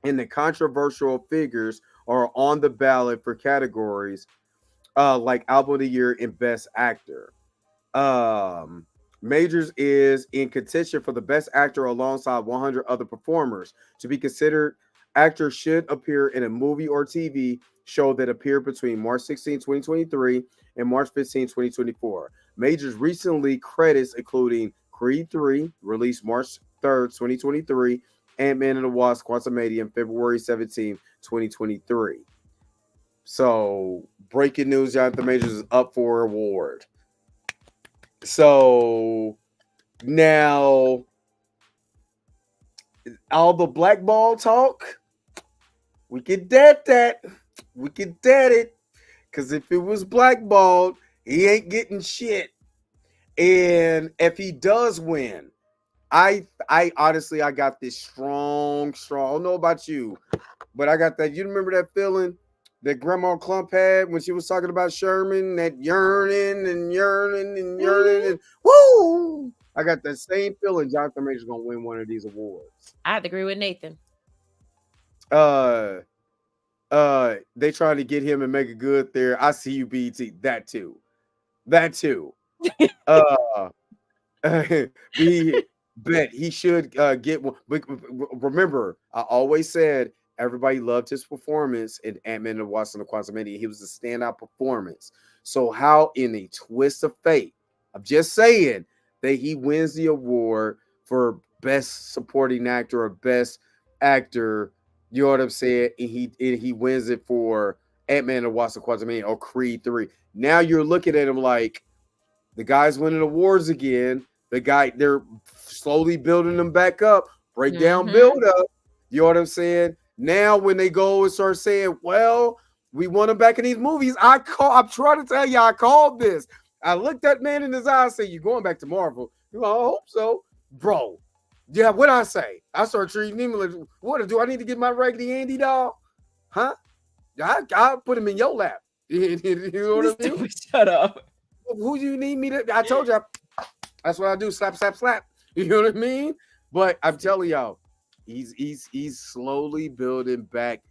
and the controversial figures are on the ballot for categories like Album of the Year and Best Actor. Um, Majors is in contention for the Best Actor alongside 100 other performers to be considered actor should appear in a movie or TV show that appeared between March 16, 2023 and March 15, 2024. Majors recently credits including Creed 3, released March 3rd, 2023, Ant-Man and the Wasp: Quantumania, February 17, 2023. So, breaking news, Jonathan Majors is up for award. So, now, all the blackball talk, we can dead that. We can dead it. Because if it was blackballed, he ain't getting shit. And if he does win, I honestly, I got this strong. I don't know about you, but I got that. You remember that feeling that Grandma Clump had when she was talking about Sherman, that yearning and yearning and yearning and woo! I got that same feeling Jonathan Major's gonna win one of these awards. I have to agree with Nathan. They trying to get him and make it good there. I see you, BT. That too. He bet he should get one. But remember, I always said everybody loved his performance in Ant-Man and the Wasp and the Quantumania. He was a standout performance. So how in a twist of fate, I'm just saying that he wins the award for best supporting actor or best actor. You know what I'm saying? And he wins it for Ant-Man and the Wasp and Quantumania or Creed 3. Now you're looking at him like the guy's winning awards again. They're slowly building them back up. Breakdown, build up. You know what I'm saying? Now when they go and start saying, well, we want him back in these movies. I'm trying to tell you, I called this. I looked that man in his eye and said, you're going back to Marvel. I hope so. Bro. Yeah, what I say? I start treating him like, what do I need to get my Raggedy Andy doll? Huh? I put him in your lap. You know what I mean? Shut up. Who do you need me to? I told you. That's what I do. Slap, slap, slap. You know what I mean? But I'm telling y'all, he's slowly building back.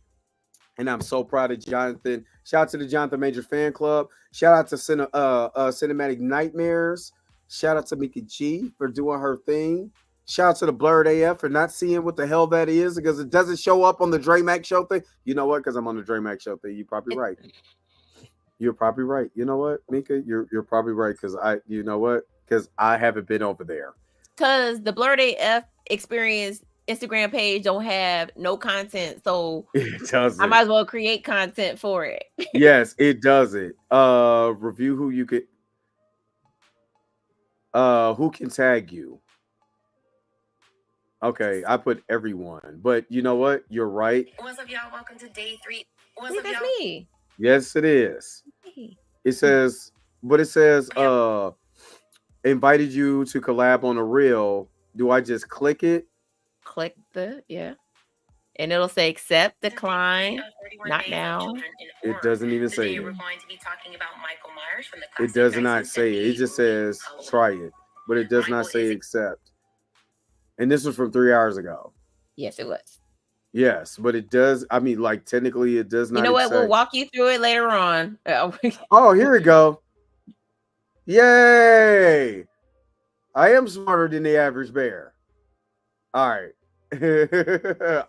And I'm so proud of Jonathan. Shout out to the Jonathan Major fan club. Shout out to Cinematic Nightmares. Shout out to Mika G for doing her thing. Shout out to the Blurred AF for not seeing what the hell that is because it doesn't show up on the Dre Mac show thing. You know what? Because I'm on the Dre Mac show thing. You're probably right. You're probably right. You know what, Mika? You're probably right because I haven't been over there. Because the Blurred AF experience Instagram page don't have no content, so it doesn't. I might as well create content for it. Yes, it doesn't. Review who you could. Who can tag you? Okay, I put everyone, but you know what? You're right. What's up, y'all? Welcome to day 3. What's up, y'all? Me. Yes, it is. It says, invited you to collab on a reel. Do I just click it? Click and it'll say accept, decline, not now. It doesn't even say it. We're going to be talking about Michael Myers from the it does not say it. It just says try it, but it does not say accept. And this was from 3 hours ago. Yes, it was. Yes, but it does. I mean, like technically, it does not. You know what? We'll walk you through it later on. Oh, here we go. Yay! I am smarter than the average bear. All right.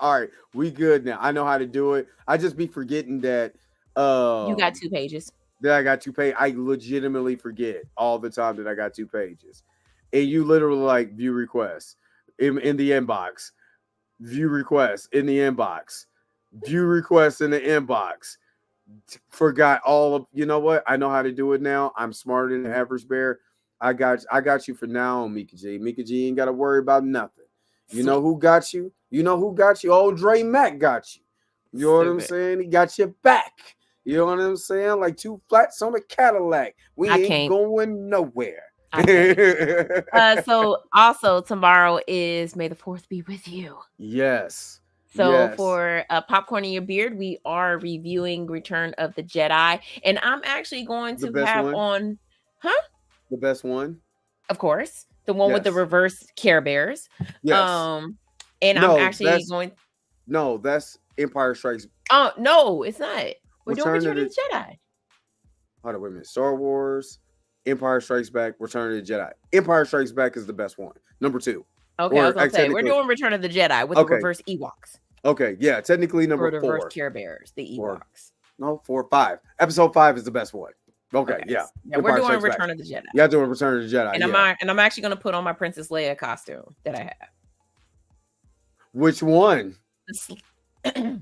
All right. We good now. I know how to do it. I just be forgetting that. You got 2 pages. That I got 2 pages. I legitimately forget all the time that I got 2 pages. And you literally like view requests in the inbox. View requests in the inbox. View requests in the inbox. Forgot all of, you know what? I know how to do it now. I'm smarter than the average bear. I got you for now, Mika G. Mika G ain't got to worry about nothing. You know who got you? You know who got you? Old Dre Mac got you. You know what I'm saying? He got your back. You know what I'm saying? Like 2 flats on a Cadillac. We ain't going nowhere. So also tomorrow is May the 4th be with you. Yes. So for Popcorn in Your Beard, we are reviewing Return of the Jedi. And I'm actually going to have on... Huh? The best one? Of course. The one with the reverse Care Bears. Yes. And I'm actually going... No, that's Empire Strikes... Oh, no, it's not. We're doing Return of the Jedi. Hold on, wait a minute. Star Wars, Empire Strikes Back, Return of the Jedi. Empire Strikes Back is the best one. Number 2. Okay, I was going to say, we're doing Return of the Jedi with the reverse Ewoks. Okay, yeah, technically For number the reverse 4. Care Bears, the Four. Ewoks. No, 4, 5. Episode 5 is the best one. Okay, Okay. yeah. Yeah, we're Empire doing Strikes Back. Return of the Jedi. Yeah, doing Return of the Jedi. And I'm actually gonna put on my Princess Leia costume that I have. Which one?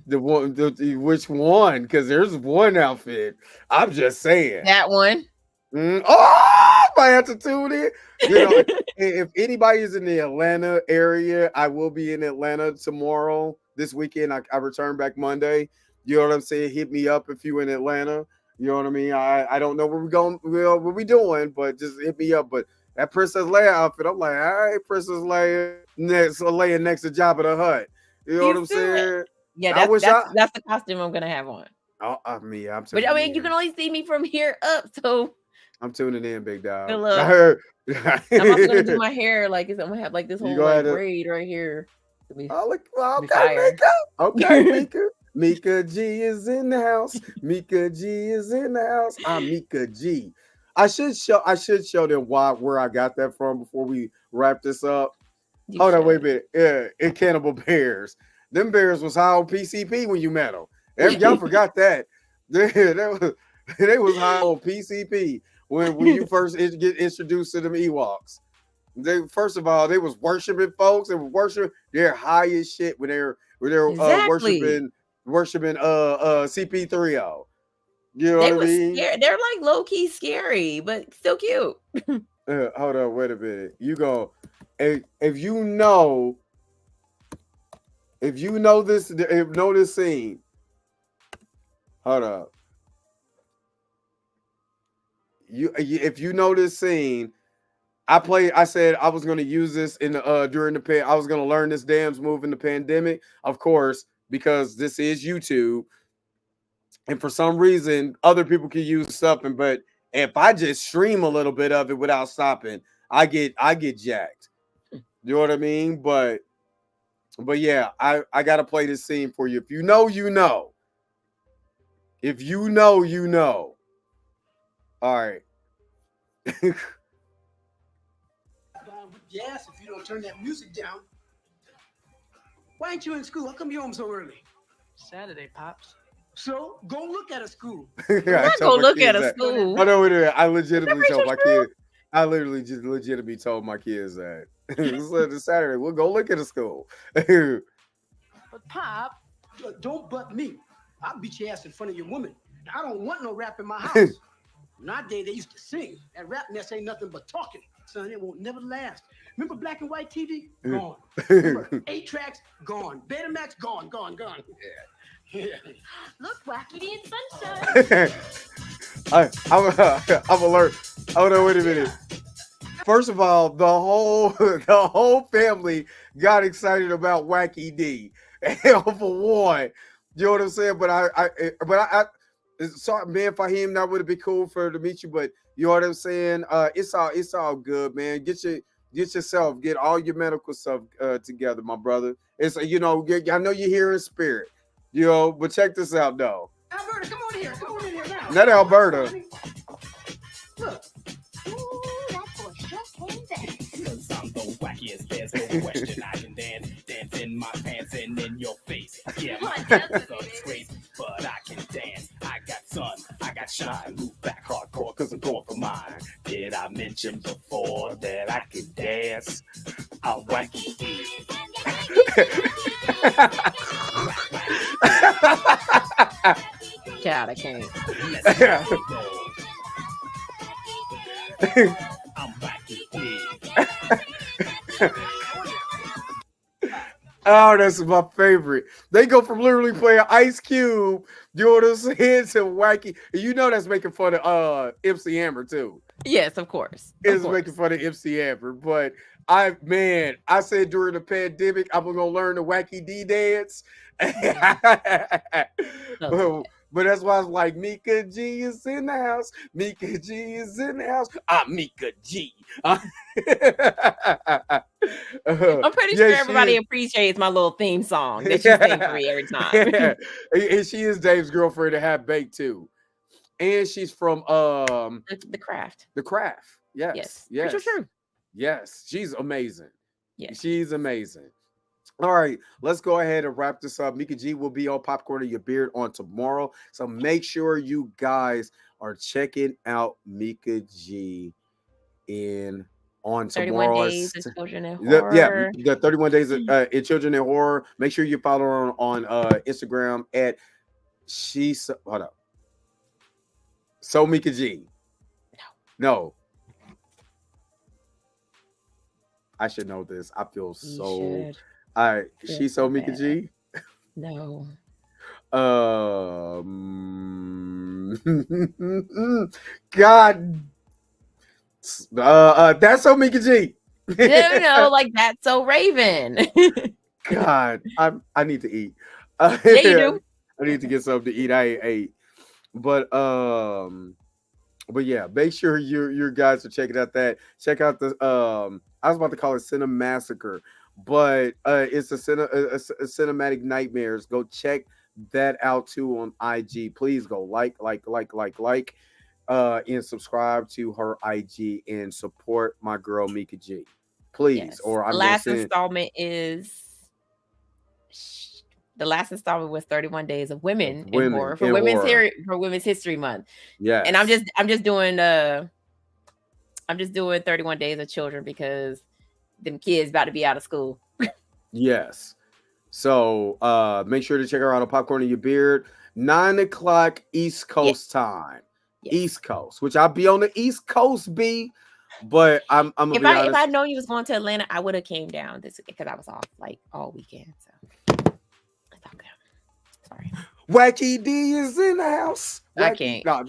The one, which one? Because there's one outfit. I'm just saying that one. Oh, I have to tune in. You know, if anybody is in the Atlanta area, I will be in Atlanta tomorrow. This weekend, I return back Monday. You know what I'm saying? Hit me up if you in Atlanta. You know what I mean? I don't know where we're going, what we doing, but just hit me up. But that Princess Leia outfit, I'm like, all right, Princess Leia next to Jabba the Hutt. You know what I'm saying? Yeah, that's the costume I'm gonna have on. Oh, I'm but I mean, you can only see me from here up, so I'm tuning in, big dog. I heard. I'm also gonna do my hair like I'm gonna have like this whole like braid right here. Okay, Mika. Okay, Mika. Mika G is in the house. Mika G is in the house. I'm Mika G. I should show them where I got that from before we wrap this up. Hold on, wait a minute. Yeah, in Cannibal Bears. Them bears was high on PCP when you met them. Y'all forgot that. They was high on PCP when you first get introduced to them Ewoks. First of all, they was worshiping folks. They were worshiping. They're high as shit when they're worshiping CP3O. You know what I mean? They're like low key scary, but still cute. Hold on, wait a minute. You go. If you know this scene. Hold up. If you know this scene, I said I was going to use this in during the I was going to learn this dance move in the pandemic, of course, because this is YouTube, and for some reason other people can use something, but if I just stream a little bit of it without stopping, I get jacked. You know what I mean? But yeah, I got to play this scene for you. If you know, you know. If you know, you know. All right. Yes, if you don't turn that music down. Why ain't you in school? How come you're home so early? Saturday, Pops. So go look at a school. Go look at a school. I know what it is. I legitimately told my kids. I literally just legitimately told my kids that. It's Saturday. We'll go look at a school. But Pop, don't butt me. I'll beat your ass in front of your woman. I don't want no rap in my house. Nowadays, they used to sing. That rap mess ain't nothing but talking. Son, it won't never last. Remember black and white TV? Gone. Remember 8 tracks? Gone. Betamax? Gone. Yeah. Look, Wackity and Sunshine. I'm alert. Oh no, wait a minute. First of all, the whole family got excited about Wacky D. For one, you know what I'm saying? But I sorry, man, Fahim, that would have been cool for to meet you. But you know what I'm saying? It's all good, man. Get all your medical stuff together, my brother. It's I know you're here in spirit, but check this out though. Alberta, come on in here now. Not Alberta. Look. Ooh, that boy sure came back. Cause I'm the wackiest, there's no question. I can dance in my pants and in your face. Yeah, my dance is a disgrace, but I can dance. I got sun, I got shine. Move back hardcore cause I'm going for mine. Did I mention before that I can dance? I'm wacky. God, I can't. I'm wacky. Oh, that's my favorite. They go from literally playing Ice Cube, you know what I'm saying, to Wacky. You know that's making fun of MC Hammer too. Yes, of course. It's making fun of MC Hammer. But I said during the pandemic, I'm gonna learn the Wacky D dance. But that's why I was like, Mika G is in the house. Mika G is in the house. I'm Mika G. I'm pretty sure everybody appreciates my little theme song that you sing for me every time. And she is Dave's girlfriend to have baked too. And she's from The Craft. The Craft. Yes. True. Yes. She's amazing. Yes. She's amazing. All right, let's go ahead and wrap this up. Mika G will be on Popcorn in Your Beard on tomorrow. So make sure you guys are checking out Mika G in on 31 tomorrow. Days of Children in Yeah, Horror. the 31 Days in Children in Horror. Make sure you follow her on Instagram at hold up. So Mika G. No. I should know this. I feel so. should. All right, Feel she so so Mika bad. G. No. God. That's so Mika G. No, like That's So Raven. God, I need to eat. Yeah, you do. I need to get something to eat. I ain't ate. But yeah, make sure you guys are checking out that. Check out the I was about to call it Cinemassacre, but it's a cinematic nightmares. Go check that out too on IG. Please go like, and subscribe to her IG and support my girl Mika G. Please, Yes. or I'm The gonna last send. installment was 31 Days of Women in Horror for Women's History Month. Yeah, And I'm just doing 31 Days of Children because them kids about to be out of school. Yes. So make sure to check her out on Popcorn in Your Beard, 9:00 East Coast time. Yes. East Coast, which I'll be on the East Coast, but I'm gonna If be honest. if I known you was going to Atlanta, I would have came down this because I was off like all weekend. So it's okay. Sorry. Wacky D is in the house. I can't. No,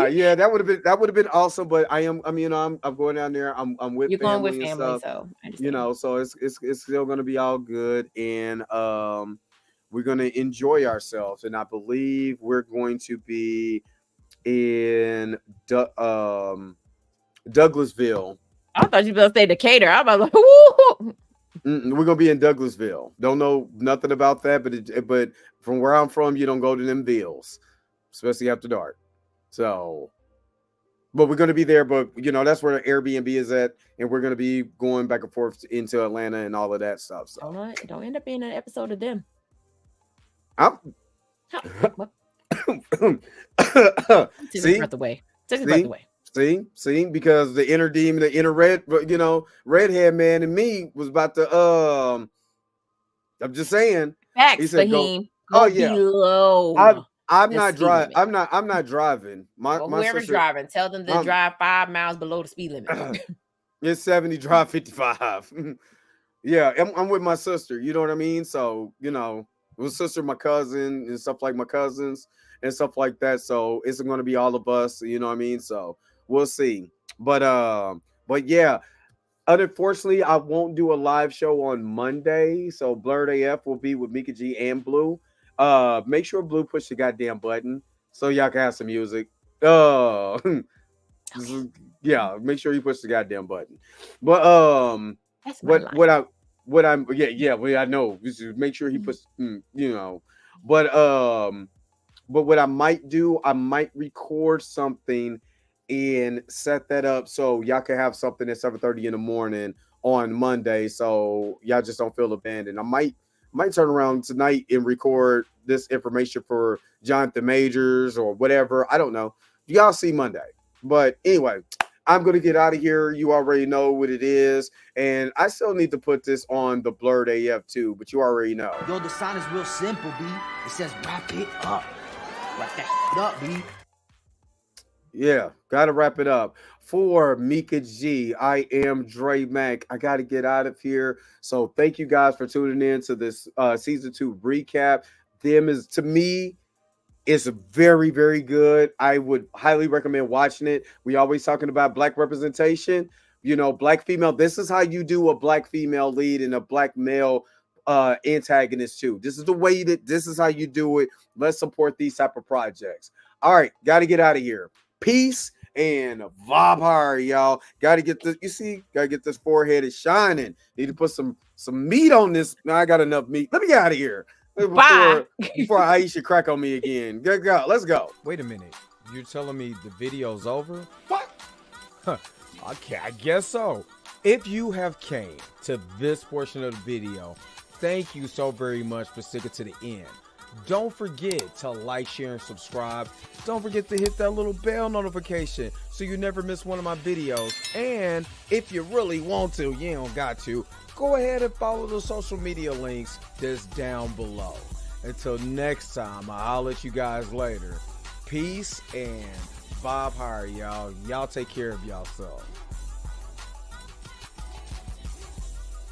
yeah, that would have been awesome. But I'm going down there. I'm with You're family going with and family, stuff. so I understand. So it's still gonna be all good, and we're gonna enjoy ourselves. And I believe we're going to be in Douglasville. I thought you were going to say Decatur. I'm like, woo! We're gonna be in Douglasville. Don't know nothing about that, but from where I'm from, you don't go to them villes, especially after dark. So, but we're gonna be there. But that's where the Airbnb is at, and we're gonna be going back and forth into Atlanta and all of that stuff. So Don't end up being an episode of them. I'm. Took his breath away. See, because the inner demon, the inner redhead man in me was about to I'm just saying. Facts, He said, Fahim. "Oh, Go yeah. below. I'm the not speed driving. limit. I'm not driving. My Whoever's sister, driving, tell them to drive 5 miles below the speed limit. it's 70, drive 55. Yeah, I'm with my sister. You know what I mean? So with sister, my cousin, and stuff like my cousins and stuff like that. So it's going to be all of us. You know what I mean? So we'll see. But yeah. Unfortunately, I won't do a live show on Monday. So Blurred AF will be with Mika G and Blue. Make sure Blue push the goddamn button so y'all can have some music. Yeah, make sure you push the goddamn button. But That's my line. I know. Just make sure he puts But what I might do, I might record something and set that up so y'all can have something at 7:30 in the morning on Monday, so y'all just don't feel abandoned. I might turn around tonight and record this information for Jonathan Majors or whatever. I don't know. Y'all see Monday. But anyway, I'm gonna get out of here. You already know what it is, and I still need to put this on the Blurred AF too. But you already know. Yo, the sign is real simple, B. It says wrap it up. Wrap that up, B. Yeah, gotta wrap it up. For Mika G, I am Dre Mac. I gotta get out of here. So thank you guys for tuning in to this season 2 recap. To me, it's very, very good. I would highly recommend watching it. We always talking about black representation. Black female. This is how you do a black female lead and a black male antagonist too. This is how you do it. Let's support these type of projects. All right, gotta get out of here. Peace and vibe, y'all. Gotta get this forehead is shining. Need to put some meat on this. Now I got enough meat. Let me get out of here before Aisha crack on me again. Go. Let's go. Wait a minute. You're telling me the video's over? What? Okay, I guess so. If you have came to this portion of the video, thank you so very much for sticking to the end. Don't forget to like, share, and subscribe. Don't forget to hit that little bell notification so you never miss one of my videos. And if you really want to, you don't got to, go ahead and follow the social media links that's down below. Until next time, I'll holler at you guys later. Peace and vibe higher, y'all. Y'all take care of yourself.